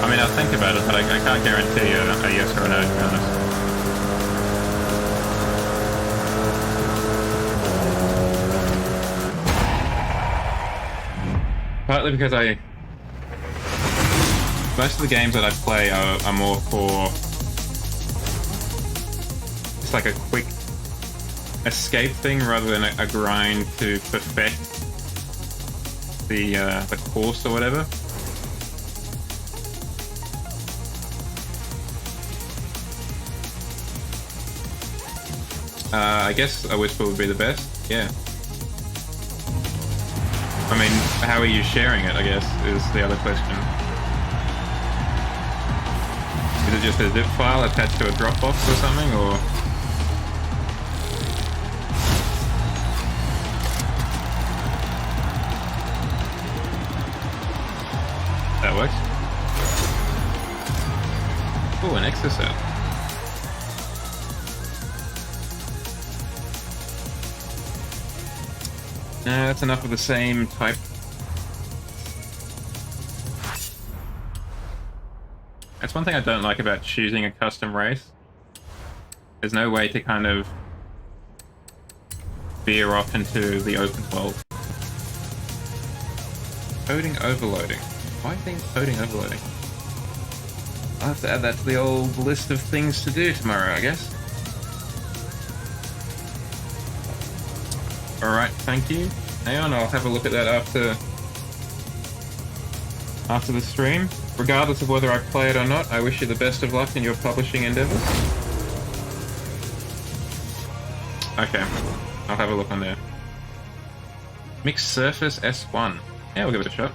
I mean, I'll think about it, but I can't guarantee a yes or a no, to be honest. Partly because most of the games that I play are more for just like a quick escape thing rather than a grind to perfect the course or whatever. I guess a whisper would be the best, yeah. I mean, how are you sharing it, I guess, is the other question. Is it just a zip file attached to a Dropbox or something, or...? That works. Oh, an exoset. No, that's enough of the same type. That's one thing I don't like about choosing a custom race. There's no way to kind of veer off into the open world. Coding overloading. Why are things coding overloading? I'll have to add that to the old list of things to do tomorrow, I guess. Alright, thank you. Aeon, I'll have a look at that after the stream. Regardless of whether I play it or not, I wish you the best of luck in your publishing endeavors. Okay, I'll have a look on there. Mixed Surface S1. Yeah, we'll give it a shot.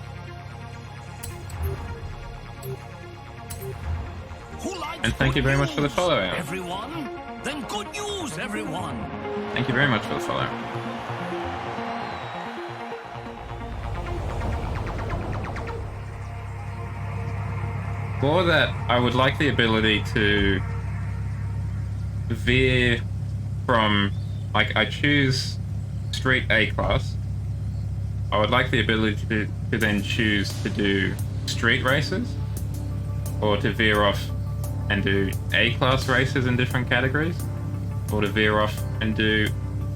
And thank you very much for the follow, Aeon. Everyone? Then good news, everyone. Thank you very much for the follow. For that, I would like the ability to veer from, like, I choose Street A class. I would like the ability to then choose to do street races, or to veer off and do A class races in different categories, or to veer off and do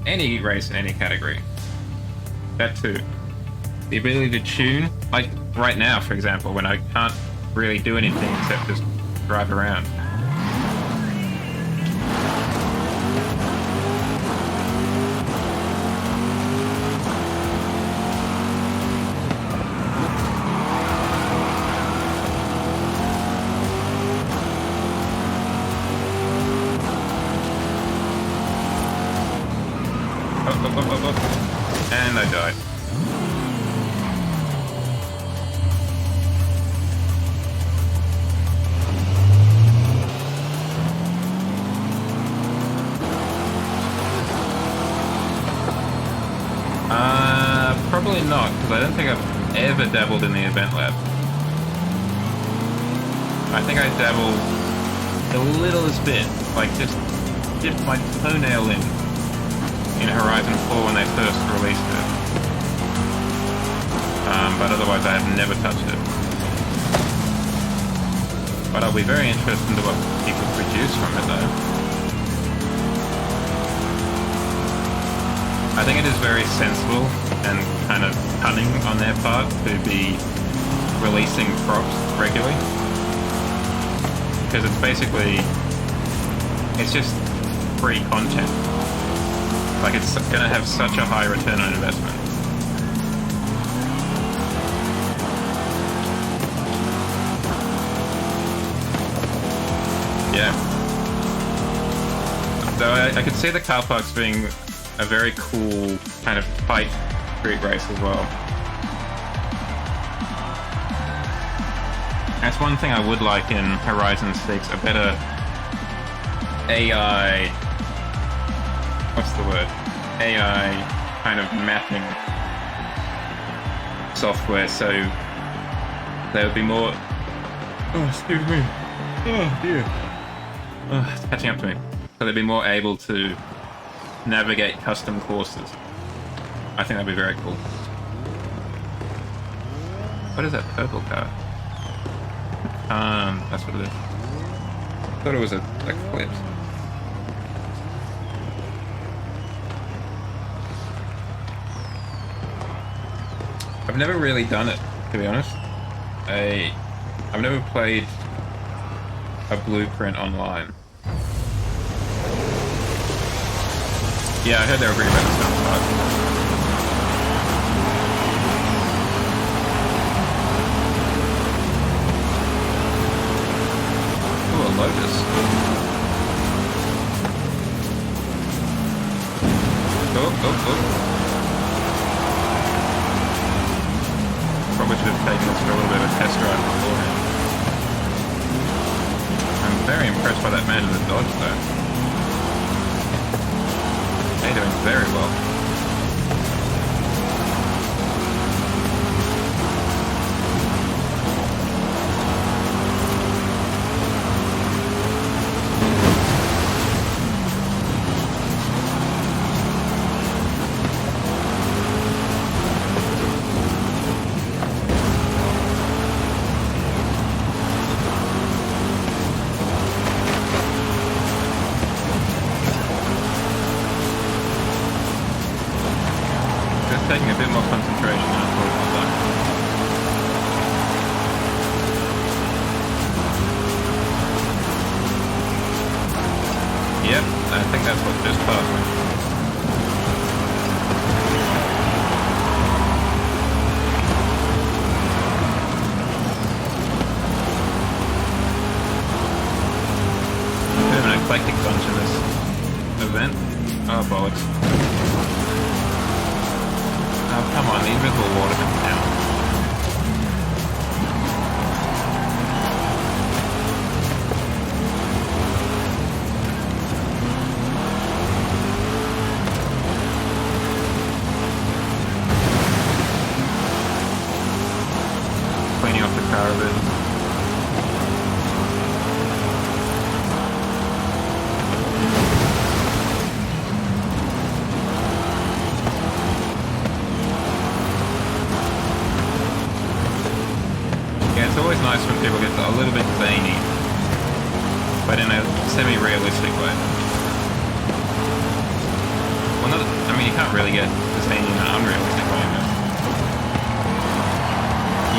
any race in any category. That too. The ability to tune, like right now, for example, when I can't really do anything except just drive around. And I died. Probably not, because I don't think I've ever dabbled in the event lab. I think I dabbled the littlest bit, like just dipped my toenail in Horizon 4 when they first released it. But otherwise I have never touched it. But I'll be very interested in what people produce from it though. I think it is very sensible and kind of cunning on their part to be releasing props regularly. Because it's basically, it's just free content. Like, it's gonna have such a high return on investment. Yeah. Though I could see the car parks being a very cool kind of tight street race as well. That's one thing I would like in Horizon 6, a better AI... what's the word? AI kind of mapping software, so there would be more... Oh, excuse me. Oh, dear. Oh, it's catching up to me. So they'd be more able to navigate custom courses. I think that'd be very cool. What is that purple car? That's what it is. I thought it was a Eclipse. I've never really done it, to be honest. I've never played a Blueprint online. Yeah, I heard they were bringing back the sound part. Ooh, a Lotus. Oh. Probably should have taken this for a little bit of a test drive beforehand. I'm very impressed by that man in the Dodge, though. They're doing very well. Taking a bit more concentration than I thought it was. Yep, I think that's what just passed me. Bit of an eclectic bunch in this event. Oh, bollocks. Oh, come on, the invisible water can count. Cleaning off the car a bit. It's always nice when people get a little bit zany, but in a semi-realistic way. Well, not, I mean, you can't really get zany in an unrealistic way, but...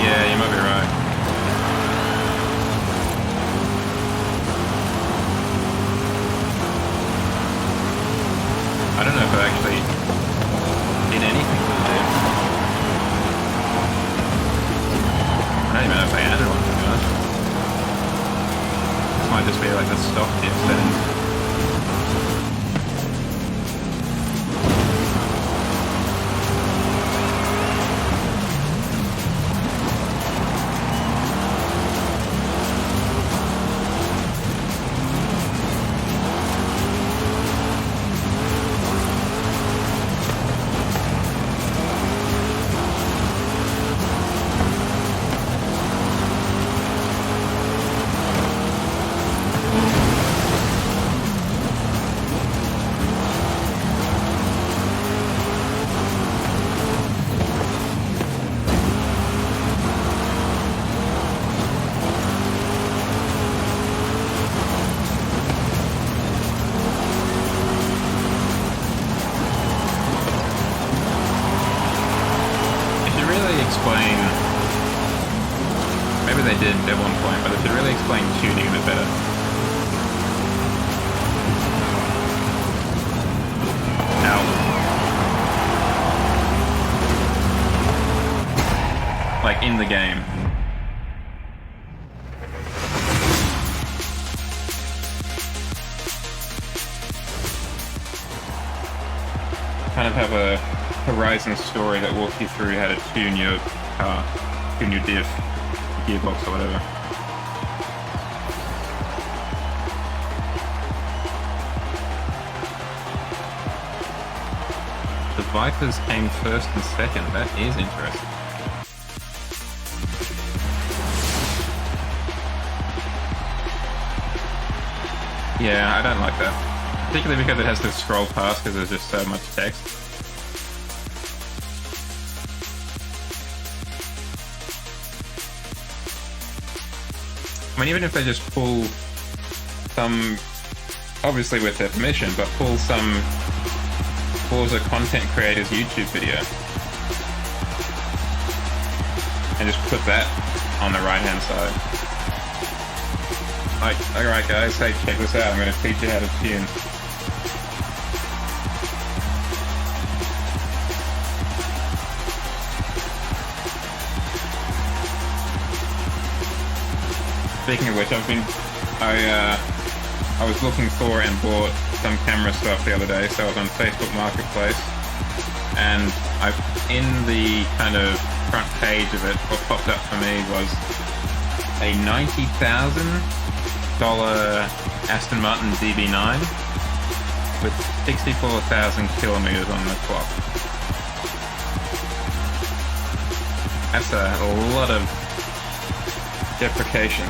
Yeah, you might be right. I don't know if I actually did anything to the diff. I don't even know if I added one, to be honest. This might just be like the stock diff settings. Maybe they did at one point, but they should really explain tuning a bit better. Ow. Like in the game. Kind of have a Horizon story that walks you through how to tune your car, tune your diff, gearbox or whatever. The Vipers came first and second. That is interesting. Yeah, I don't like that. Particularly because it has to scroll past because there's just so much text. I mean, even if they just pull some, obviously with their permission, but pull some Forza content creator's YouTube video and just put that on the right hand side. Like, alright guys, hey, check this out, I'm going to teach you how to tune. Speaking of which, I was looking for and bought some camera stuff the other day, so I was on Facebook Marketplace, and in the kind of front page of it, what popped up for me was a $90,000 Aston Martin DB9 with 64,000 kilometers on the clock. That's a lot of deprecation.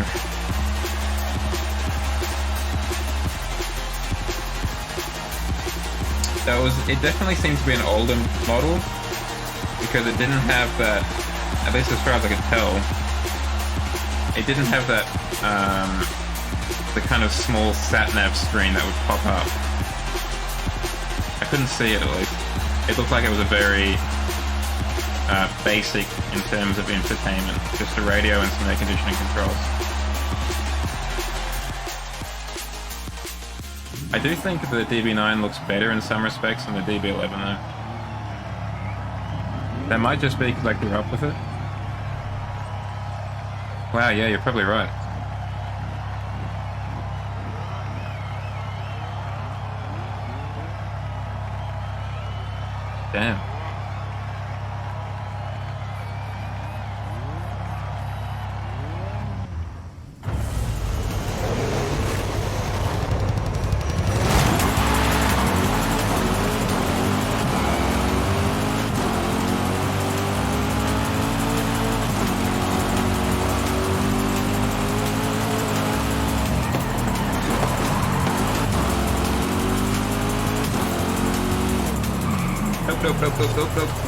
It definitely seemed to be an older model because it didn't have that, at least as far as I could tell, it didn't have that, the kind of small sat-nav screen that would pop up. I couldn't see it at least. It looked like it was a very basic in terms of entertainment, just a radio and some air conditioning controls. I do think the DB9 looks better in some respects than the DB11 though. That might just be because I grew up with it. Wow, yeah, you're probably right. Damn.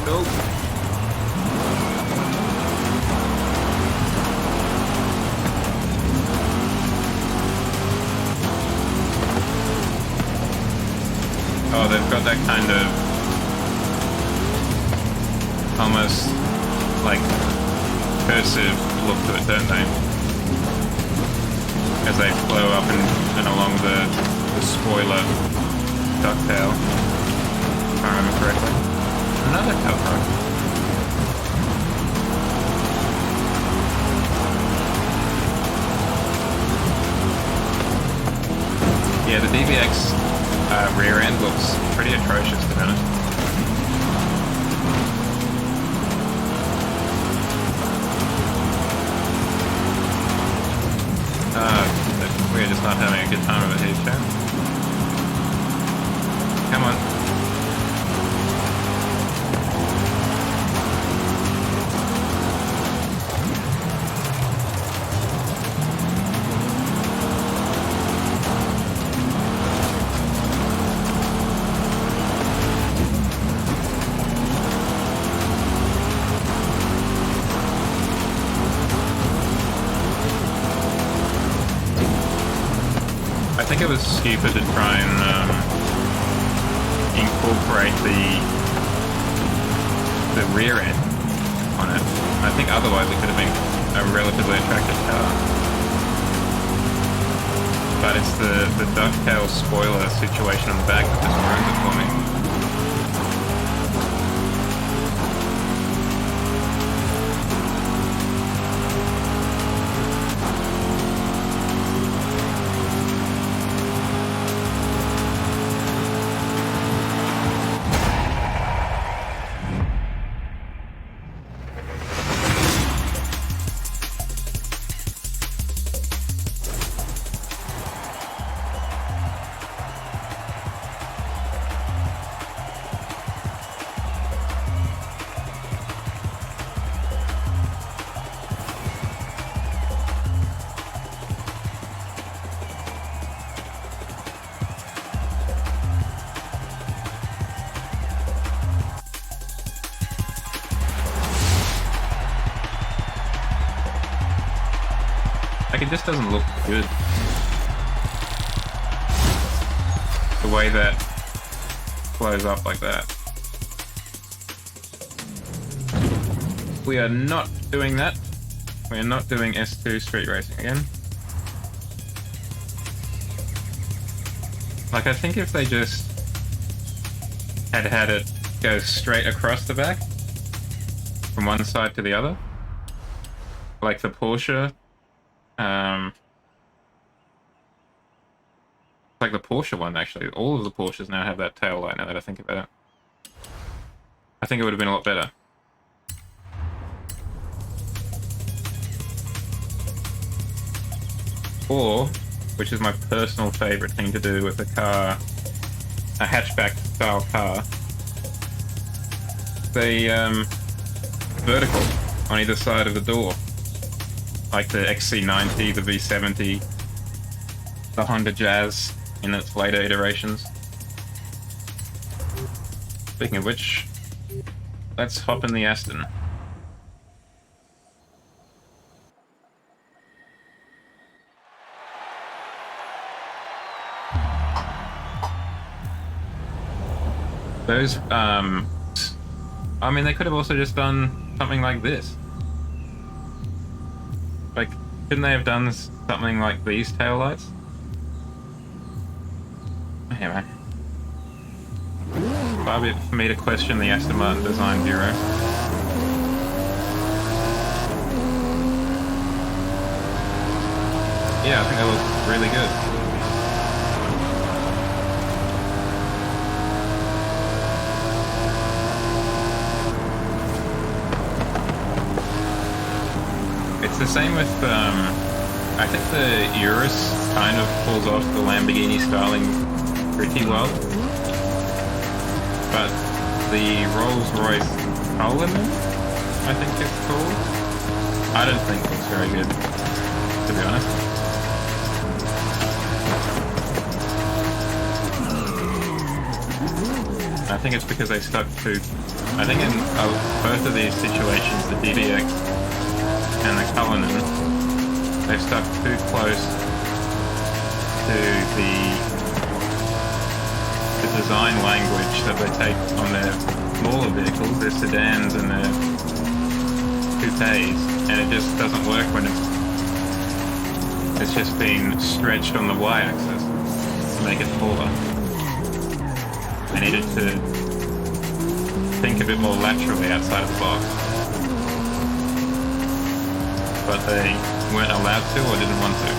Nope. they've got that kind of almost like cursive look to it, don't they? As they flow up and along the spoiler ducktail, if I remember correctly. Another tough road. Yeah, the DBX rear end looks pretty atrocious, to be honest. We're just not having a good time of it here, chat. Come on. I think it was stupid to try and incorporate the rear end on it. I think otherwise it could have been a relatively attractive car. But it's the ducktail spoiler situation on the back that just ruins it for me. Like, it just doesn't look good. The way that flows up like that. We are not doing that. We are not doing S2 street racing again. Like, I think if they just had it go straight across the back from one side to the other, like the Porsche, like the Porsche one, actually. All of the Porsches now have that tail light, now that I think about it. I think it would have been a lot better. Or, which is my personal favorite thing to do with a car, a hatchback style car, the vertical on either side of the door. Like the XC90, the V70, the Honda Jazz in its later iterations. Speaking of which, let's hop in the Aston. Those, I mean, they could have also just done something like this. Like, couldn't they have done something like these taillights? Anyway. Far be it for me to question the Aston Martin Design Bureau. Yeah, I think they look really good. It's the same with, I think the Urus kind of pulls off the Lamborghini styling pretty well. But the Rolls-Royce Cullinan, I think it's called, I don't think looks very good, to be honest. I think it's because they stuck to, I think in both of these situations, the DBX and the Cullinan, they've stuck too close to the the design language that they take on their smaller vehicles, their sedans and their coupes, and it just doesn't work when it's just been stretched on the y-axis to make it taller. I needed to think a bit more laterally outside of the box, but they weren't allowed to or didn't want to.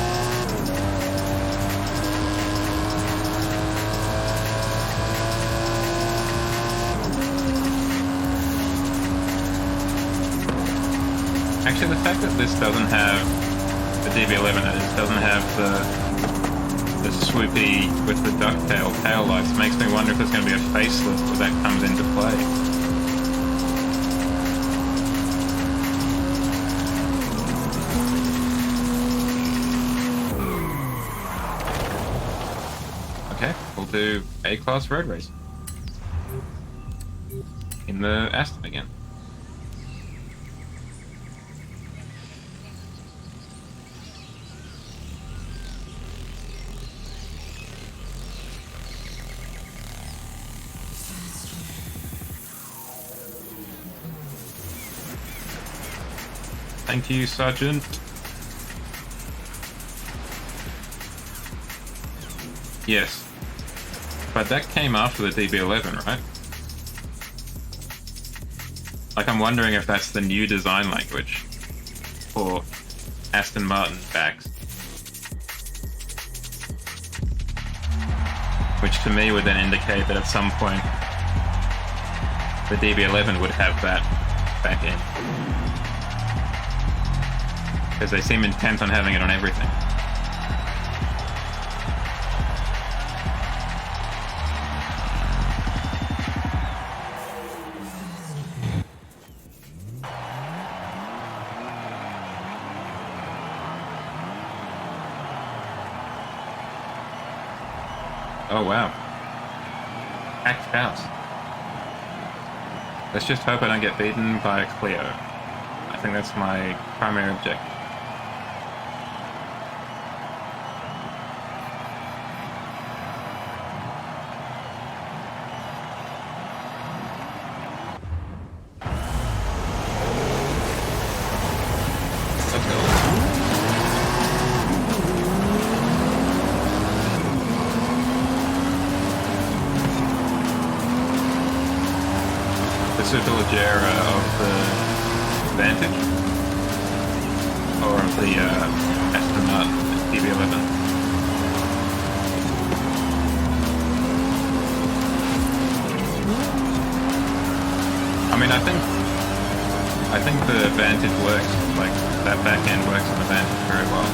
Actually, the fact that this doesn't have the DB11, it doesn't have the swoopy with the ducktail tail lights, makes me wonder if there's going to be a facelift where that comes into play. Okay, we'll do A-Class road race in the Aston again. Thank you, Sergeant. Yes. But that came after the DB11, right? Like, I'm wondering if that's the new design language for Aston Martin backs. Which to me would then indicate that at some point the DB11 would have that back end. Because they seem intent on having it on everything. Oh wow. Packed house. Let's just hope I don't get beaten by a Clio. I think that's my primary objective. Superleggera of the Vantage, or of the Aston Martin DB11. I mean, I think the Vantage works, like that back end works on the Vantage very well.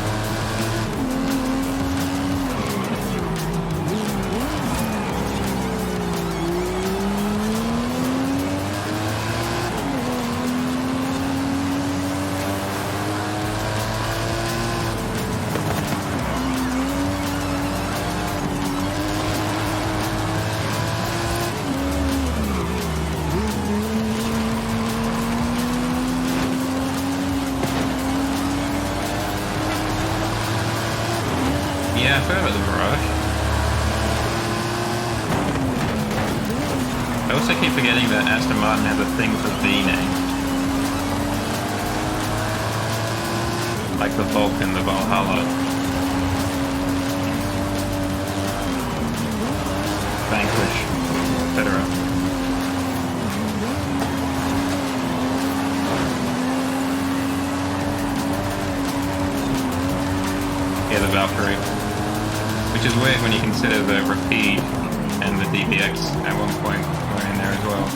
Yeah, I've heard about the Mirage. I also keep forgetting that Aston Martin has a thing for V-names. Like the Vulcan, the Valhalla. Vanquish, etc. Yeah, the Valkyrie. Which is weird when you consider the Rapide and the DBX at one point were in there as well.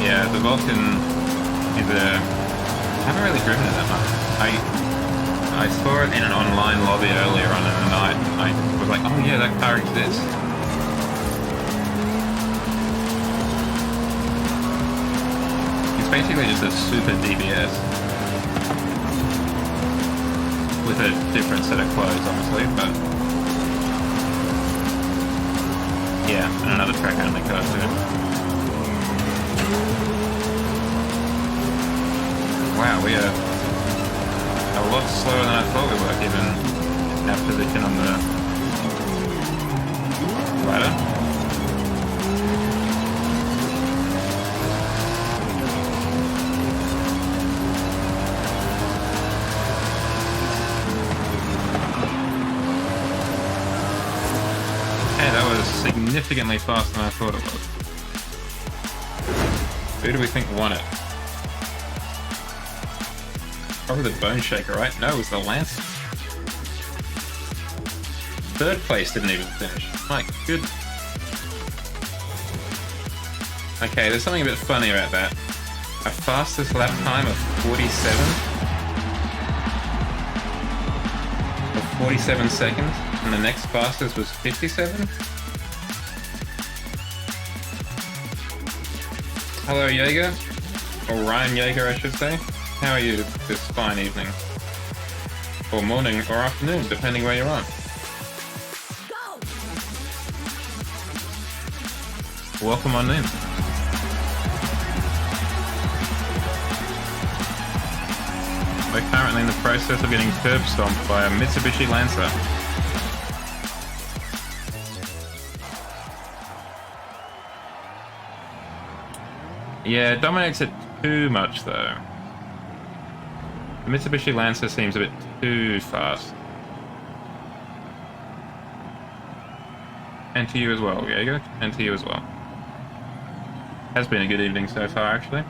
Yeah, the Vulcan is I haven't really driven it that much. I saw it in an online lobby earlier on in the night. I was like, oh yeah, that car exists. It's basically just a super DBS. with a different set of clothes, obviously, but yeah, and another track-only car too. Wow, we are a lot slower than I thought we were, given our position on the ladder. Hey, that was significantly faster than I thought it was. Who do we think won it? Probably the Bone Shaker, right? No, it was the Lancer. Third place didn't even finish. My goodness. Okay, there's something a bit funny about that. A fastest lap time of 47? Of 47 seconds, and the next fastest was 57? Hello, Jaeger. Or Ryan Jaeger, I should say. How are you this fine evening? Or morning, or afternoon, depending where you're on. Welcome on in. We're currently in the process of getting curb stomped by a Mitsubishi Lancer. Yeah, it dominates it too much though. The Mitsubishi Lancer seems a bit too fast. And to you as well, Jaeger. And to you as well. Has been a good evening so far, actually.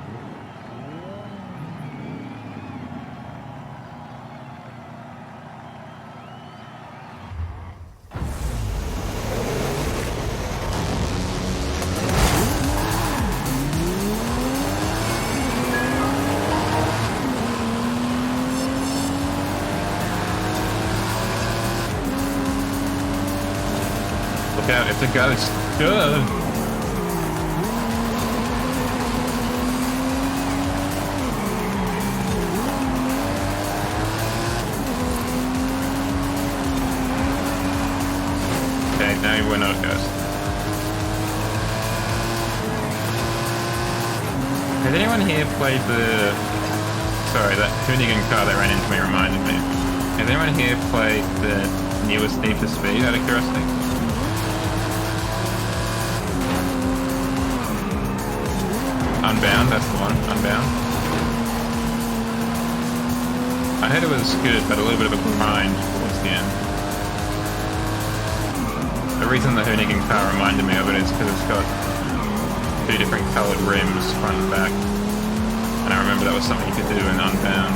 Look out, it's a ghost. Good. Okay, now we're not a ghost. Has anyone here played the... Sorry, that Hoonigan car that ran into me reminded me. Has anyone here played the newest Need for Speed out of curiosity? Unbound, that's the one. Unbound. I heard it was good, but a little bit of a grind towards the end. The reason the Hoonigan car reminded me of it is because it's got two different coloured rims, front and back. And I remember that was something you could do in Unbound.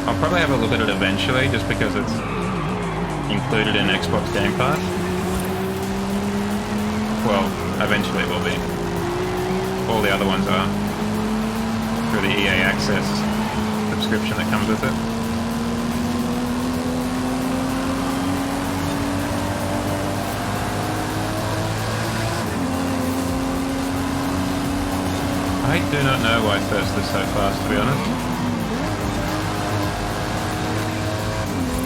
I'll probably have a look at it eventually, just because it's included in Xbox Game Pass. Well, eventually it will be. All the other ones are. Through the EA Access subscription that comes with it. I do not know why first is so fast, to be honest.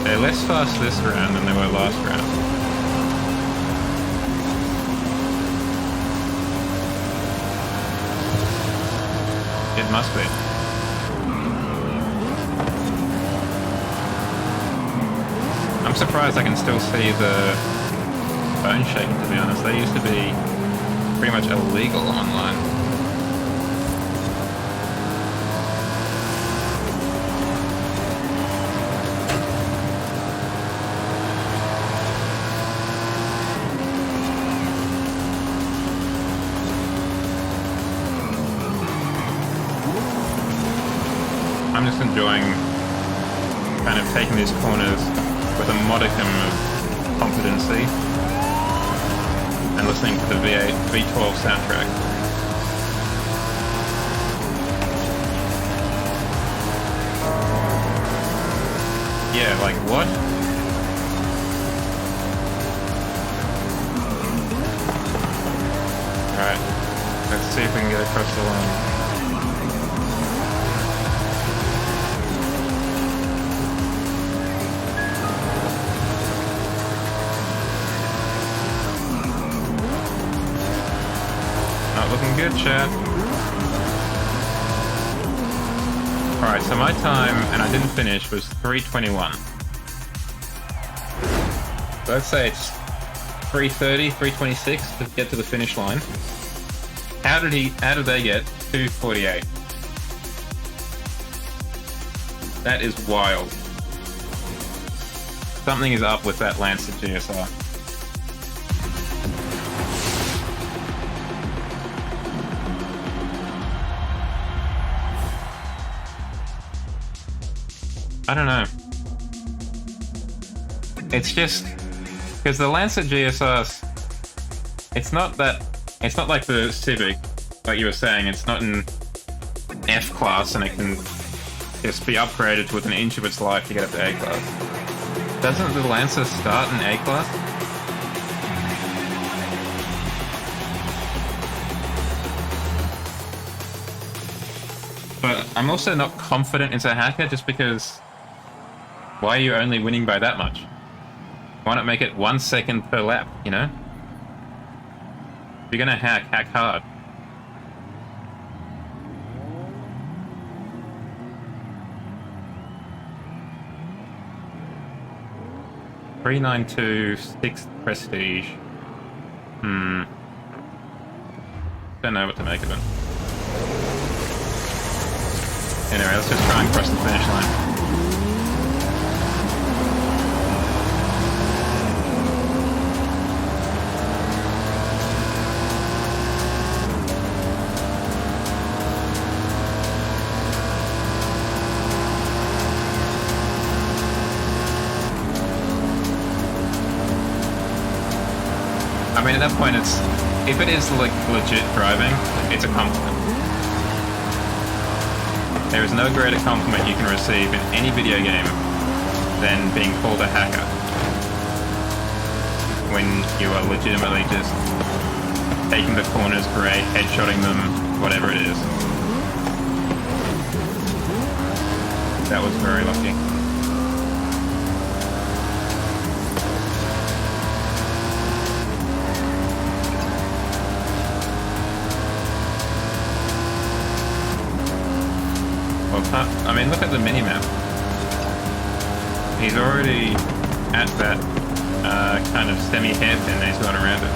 They're less fast this round than they were last round. It must be. I'm surprised I can still see the Bone Shaker, to be honest. They used to be pretty much illegal online. I'm just enjoying kind of taking these corners with a modicum of competency and listening to the V12 soundtrack. Yeah, like what? Alright, let's see if we can get across the line. Not looking good, chat. Alright, so my time, and I didn't finish, was 3:21. So let's say it's 3:30, 3:26 to get to the finish line. How did they get 2:48? That is wild. Something is up with that Lancer GSR. I don't know. It's just because the Lancer GSRs, it's not like the Civic, like you were saying. It's not in F class and it can just be upgraded with an inch of its life to get up to A class. Doesn't the Lancer start in A class? But I'm also not confident it's a hacker just because why are you only winning by that much? Why not make it 1 second per lap, you know? If you're gonna hack hard. $392 6th prestige. Don't know what to make of it. Anyway, let's just try and cross the finish line. I mean, at that point, if it is like legit driving, it's a compliment. There is no greater compliment you can receive in any video game than being called a hacker. When you are legitimately just taking the corners great, headshotting them, whatever it is. That was very lucky. I mean, look at the minimap. He's already at that kind of semi-hairpin and he's gone around it.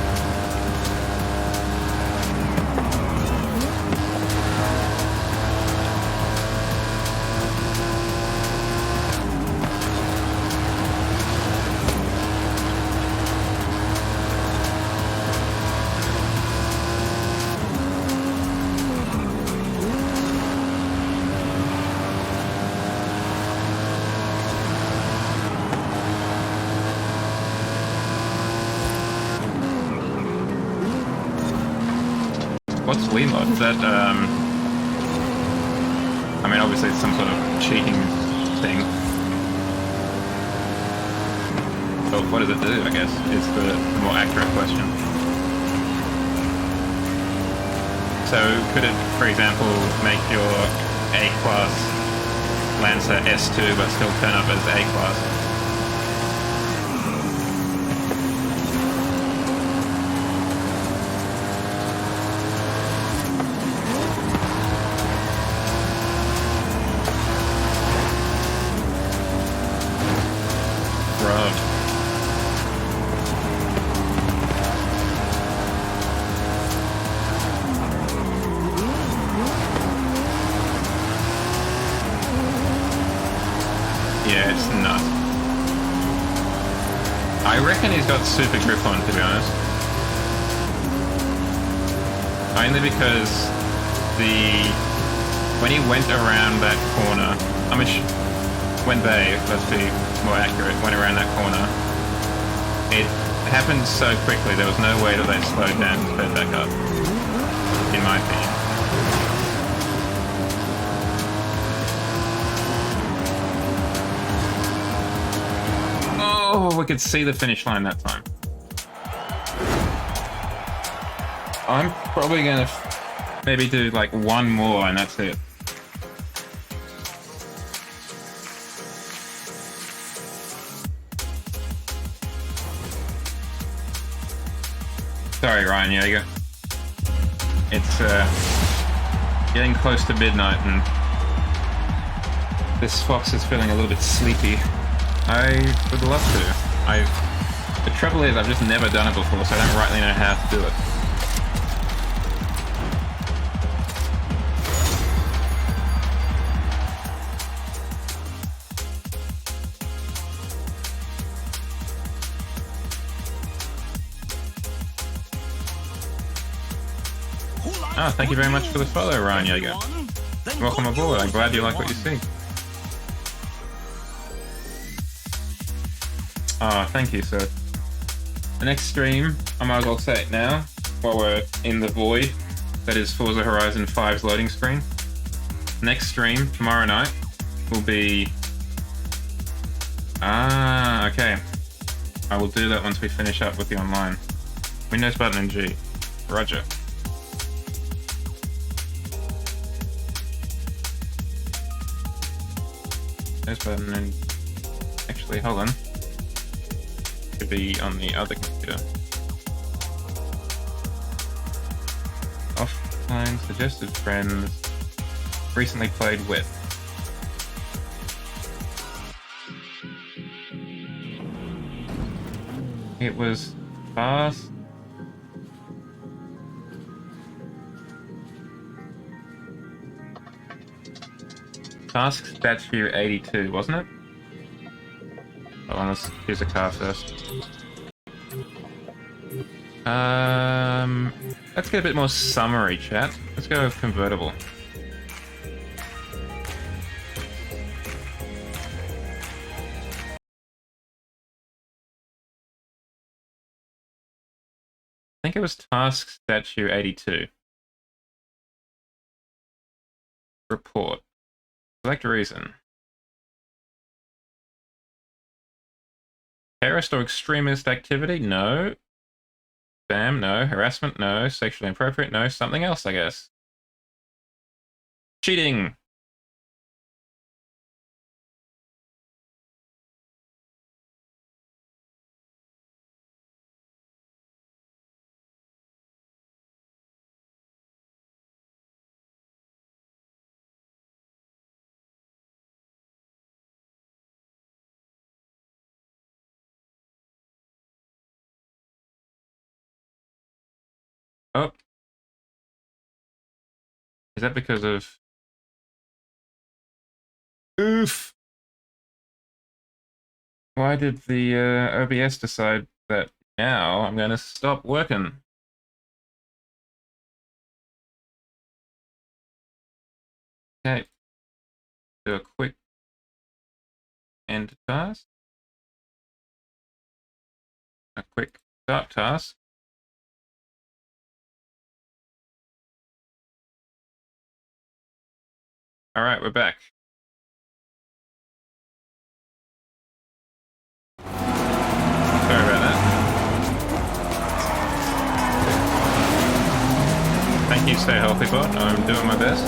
What's Weemod? Is that, I mean, obviously it's some sort of cheating thing. But what does it do, I guess, is the more accurate question. So, could it, for example, make your A-class Lancer S2 but still turn up as A-class? Yeah, it's nuts. I reckon he's got super grip on, to be honest. Only because when he went around that corner, I mean, when they, let's be more accurate, went around that corner, it happened so quickly, there was no way that they slowed down and sped back up, in my opinion. we could see the finish line that time. I'm probably gonna maybe do like one more and that's it. Sorry, Ryan Yeager. It's getting close to midnight and this fox is feeling a little bit sleepy. I would love to. The trouble is I've just never done it before, so I don't rightly know how to do it. Oh, thank you very much for the follow, Ryan Yeager. Welcome aboard. I'm glad you like what you see. Oh, thank you, sir. The next stream, I might as well say it now, while we're in the void, that is Forza Horizon 5's loading screen. Next stream, tomorrow night, will be... Ah, okay. I will do that once we finish up with the online. Windows button and G. Roger. Windows button and... Actually, hold on. Should be on the other computer. Offline suggested friends. Recently played with. It was fast. Task statue 82, wasn't it? Hold on, let's choose a car first. Let's get a bit more summary, chat. Let's go with convertible. I think it was task statue 82. Report. Select reason. Terrorist or extremist activity? No. Spam? No. Harassment? No. Sexually inappropriate? No. Something else, I guess. Cheating! Oh. Is that because of... Oof! Why did the OBS decide that now I'm going to stop working? Okay. Do a quick end task. A quick start task. All right, we're back. Sorry about that. Thank you, stay healthy, bot. I'm doing my best.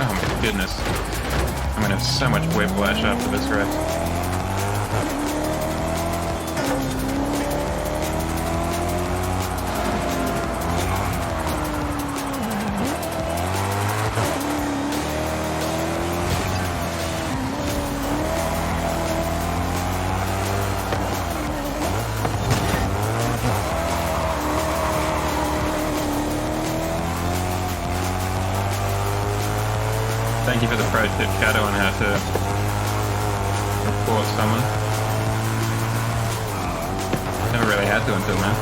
Oh my goodness. I'm gonna have so much whiplash after this race. Thank you for the pro tip, Shadow, on how to report someone. Never really had to until now.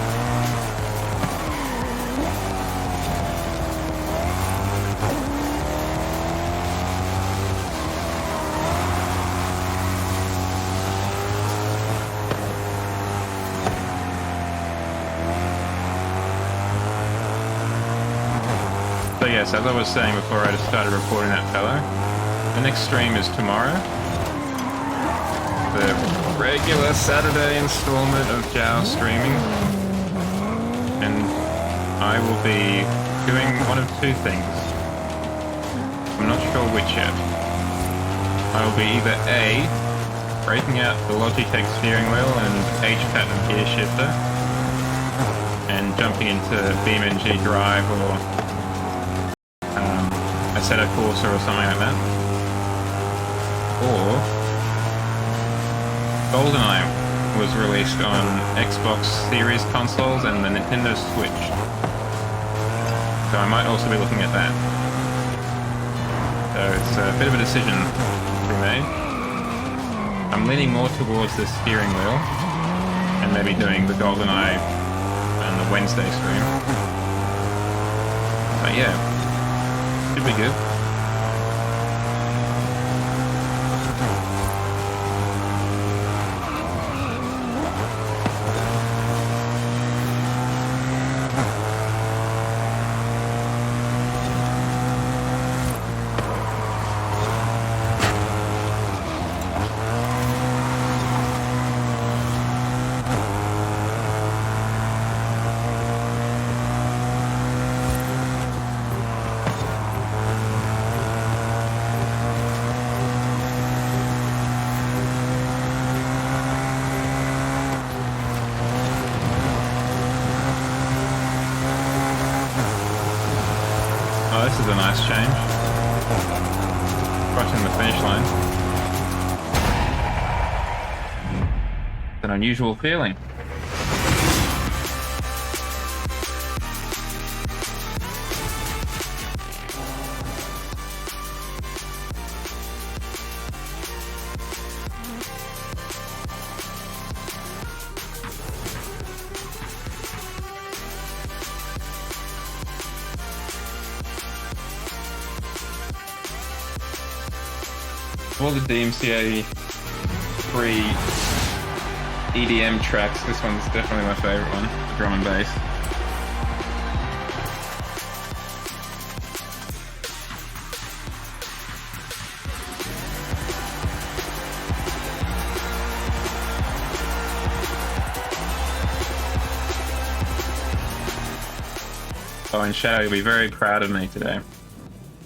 So yes, as I was saying before I just started reporting that fellow, The next stream is tomorrow. The regular Saturday installment of Jow streaming. And I will be doing one of two things. I'm not sure which yet. I will be either A, breaking out the Logitech steering wheel and H-pattern gear shifter, and jumping into PNG Drive or a Assetto Corsa or something like that. Or GoldenEye was released on Xbox Series consoles and the Nintendo Switch. So I might also be looking at that. So it's a bit of a decision to be made. I'm leaning more towards the steering wheel and maybe doing the GoldenEye on the Wednesday stream. But yeah, should be good. Oh, this is a nice change. Crossing the finish line. It's an unusual feeling. Of all the DMCA free EDM tracks, this one's definitely my favourite one, drum and bass. Oh, and Shadow, you'll be very proud of me today.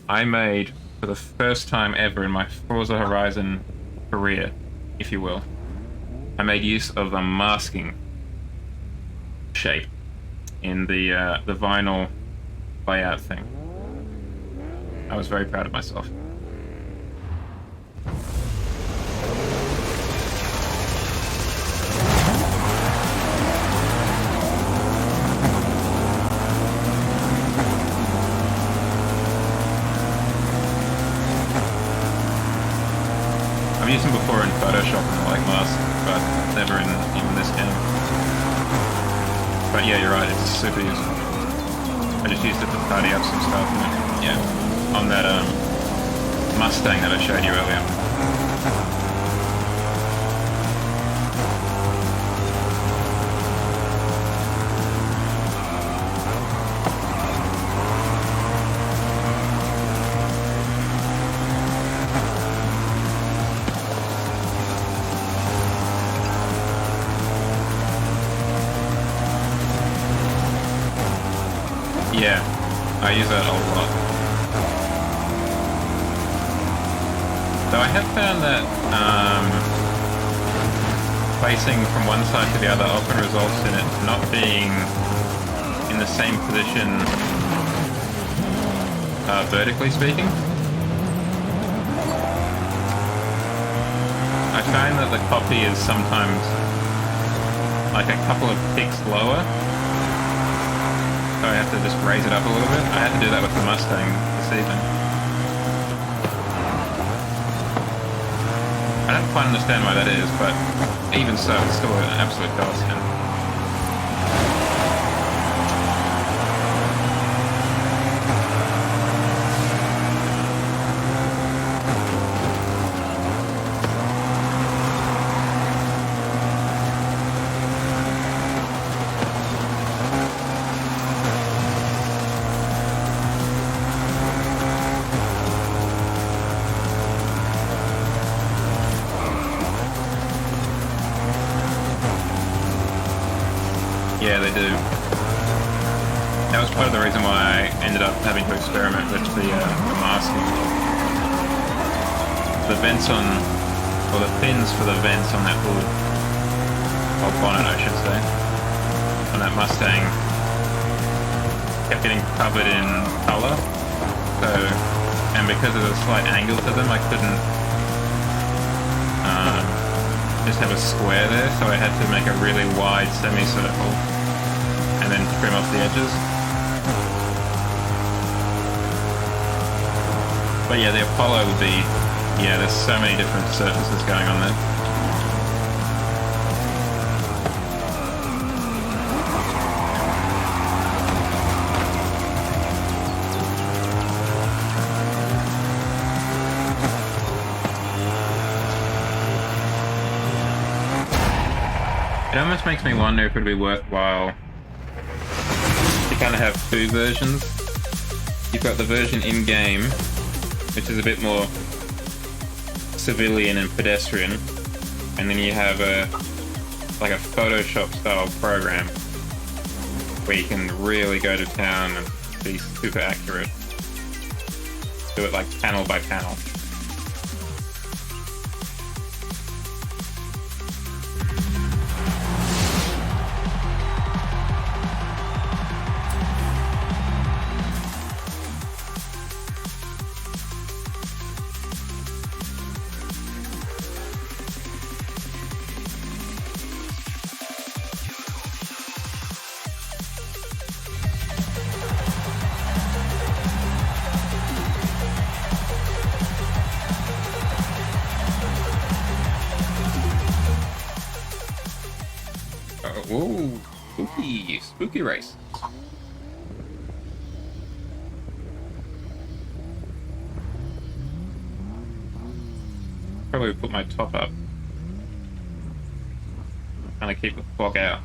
I made, for the first time ever in my Forza Horizon career, if you will, I made use of the masking shape in the vinyl layout thing. I was very proud of myself. I've used them before in Photoshop and like masks, but never in even this game. But yeah, you're right, it's super useful. I just used it to tidy up some stuff and yeah, on that Mustang that I showed you earlier. Yeah, I use that a lot. Though I have found that placing from one side to the other often results in it not being in the same position vertically speaking. I find that the copy is sometimes like a couple of ticks lower. So I have to just raise it up a little bit. I had to do that with the Mustang this evening. I don't quite understand why that is, but even so, it's still an absolute godsend. Yeah, they do. That was part of the reason why I ended up having to experiment with the masking. The vents on, or the fins for the vents on that hood, or bonnet I should say, on that Mustang, kept getting covered in colour. So, and because of the slight angle to them, I couldn't just have a square there, so I had to make a really wide semicircle and then trim off the edges. But yeah, the Apollo would be, yeah, there's so many different surfaces going on there. It almost makes me wonder if it would be worthwhile to kind of have two versions. You've got the version in-game, which is a bit more civilian and pedestrian, and then you have like a Photoshop style program where you can really go to town and be super accurate. Do it like panel by panel. Ooh, spooky race. Probably put my top up. Kind of keep the fog out.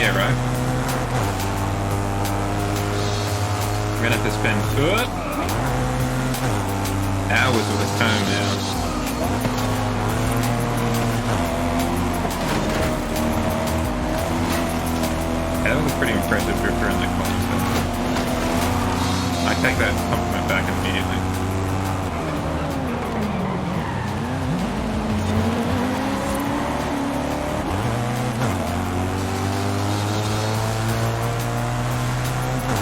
Yeah, right. I'm gonna have to spend hours with a comb now. Yeah, that was a pretty impressive drifter in the corner. I take that compliment back immediately.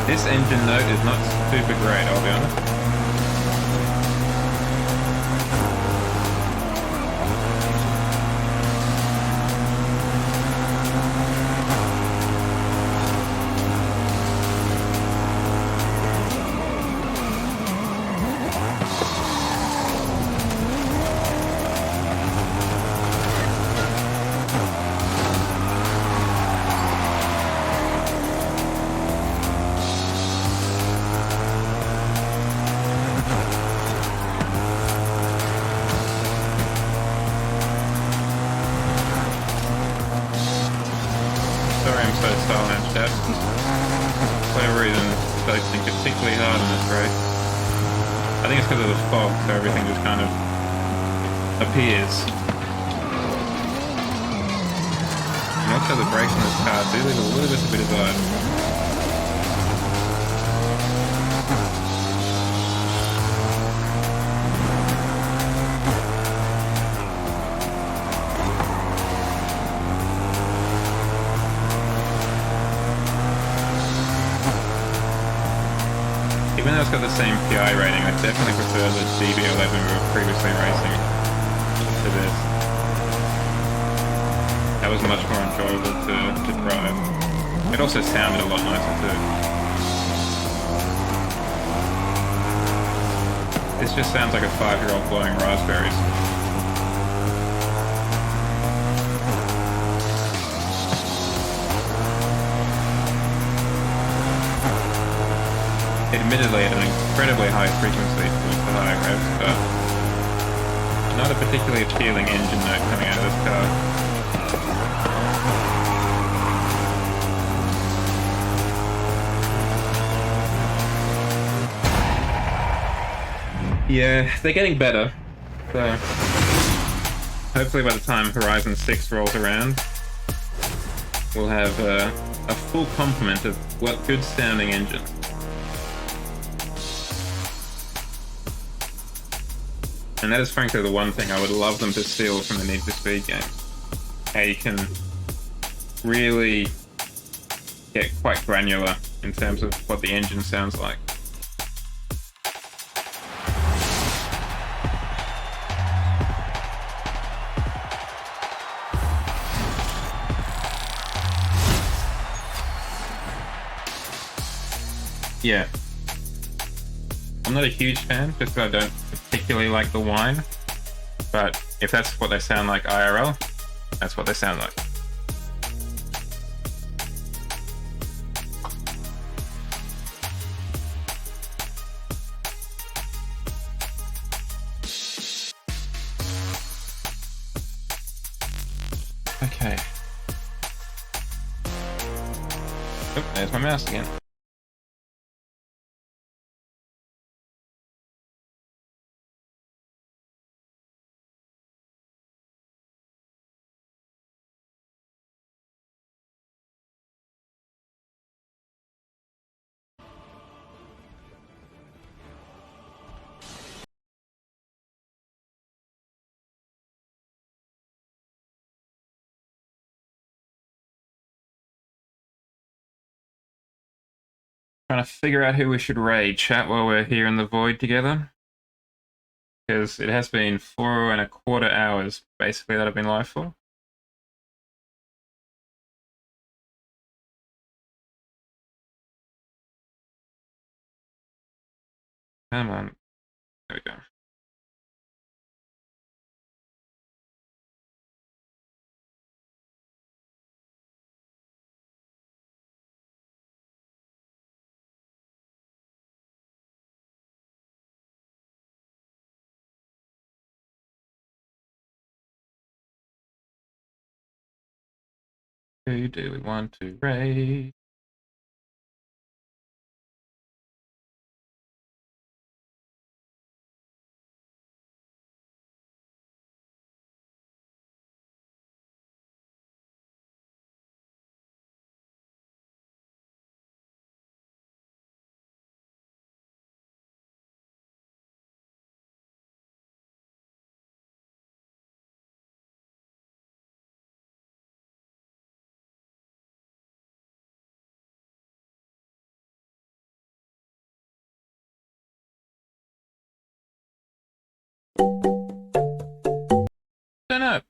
This engine note is not super great, I'll be honest. Particularly hard in this race. I think it's because of the fog, so everything just kind of appears. And also the brakes on this car do leave a little bit of a bit of vibe. Even though it's got the same PI rating, I definitely prefer the DB11 we were previously racing to this. That was much more enjoyable to drive. It also sounded a lot nicer too. This just sounds like a 5-year-old blowing raspberries. Admittedly at an incredibly high frequency with the high revs, but Not a particularly appealing engine note coming out of this car. Yeah, they're getting better. So hopefully by the time Horizon 6 rolls around, we'll have a full complement of good sounding engines. And that is frankly the one thing I would love them to steal from the Need for Speed games. How you can really get quite granular in terms of what the engine sounds like. Yeah. I'm not a huge fan, just because I don't particularly like the whine. But if that's what they sound like IRL, that's what they sound like. Okay. Oh, there's my mouse again. Trying to figure out who we should raid chat while we're here in the void together. Because it has been 4.25 hours, basically, that I've been live for. Come on. There we go. Who do we want to raid? Don't know.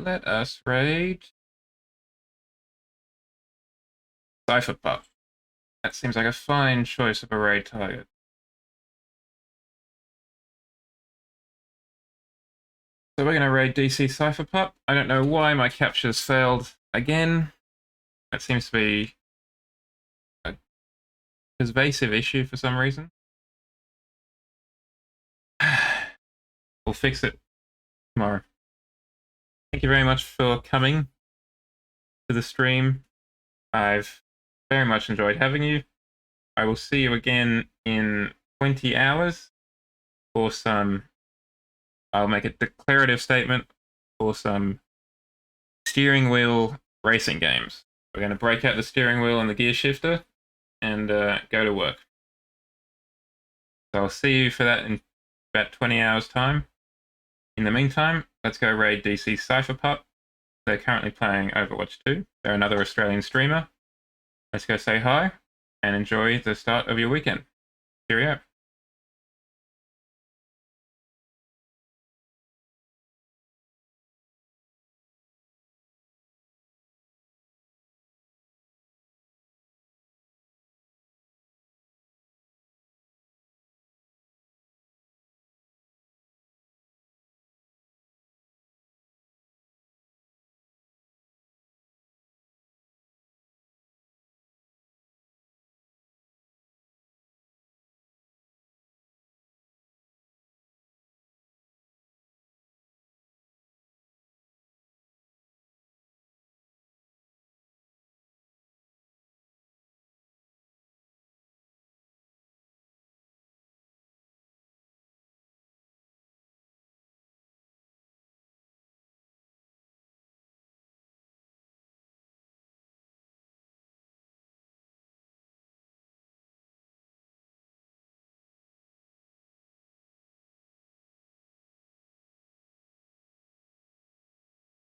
Let us raid Cypher Pup. That seems like a fine choice of a raid target. So we're going to raid DC Cypher Pup. I don't know why my captures failed again. That seems to be a pervasive issue for some reason. We'll fix it tomorrow. Thank you very much for coming to the stream. I've very much enjoyed having you. I will see you again in 20 hours for some... I'll make a declarative statement for some steering wheel racing games. We're going to break out the steering wheel and the gear shifter and go to work. So I'll see you for that in about 20 hours time. In the meantime, let's go raid DC Cypher Pup. They're currently playing Overwatch 2. They're another Australian streamer. Let's go say hi and enjoy the start of your weekend. Cheerio.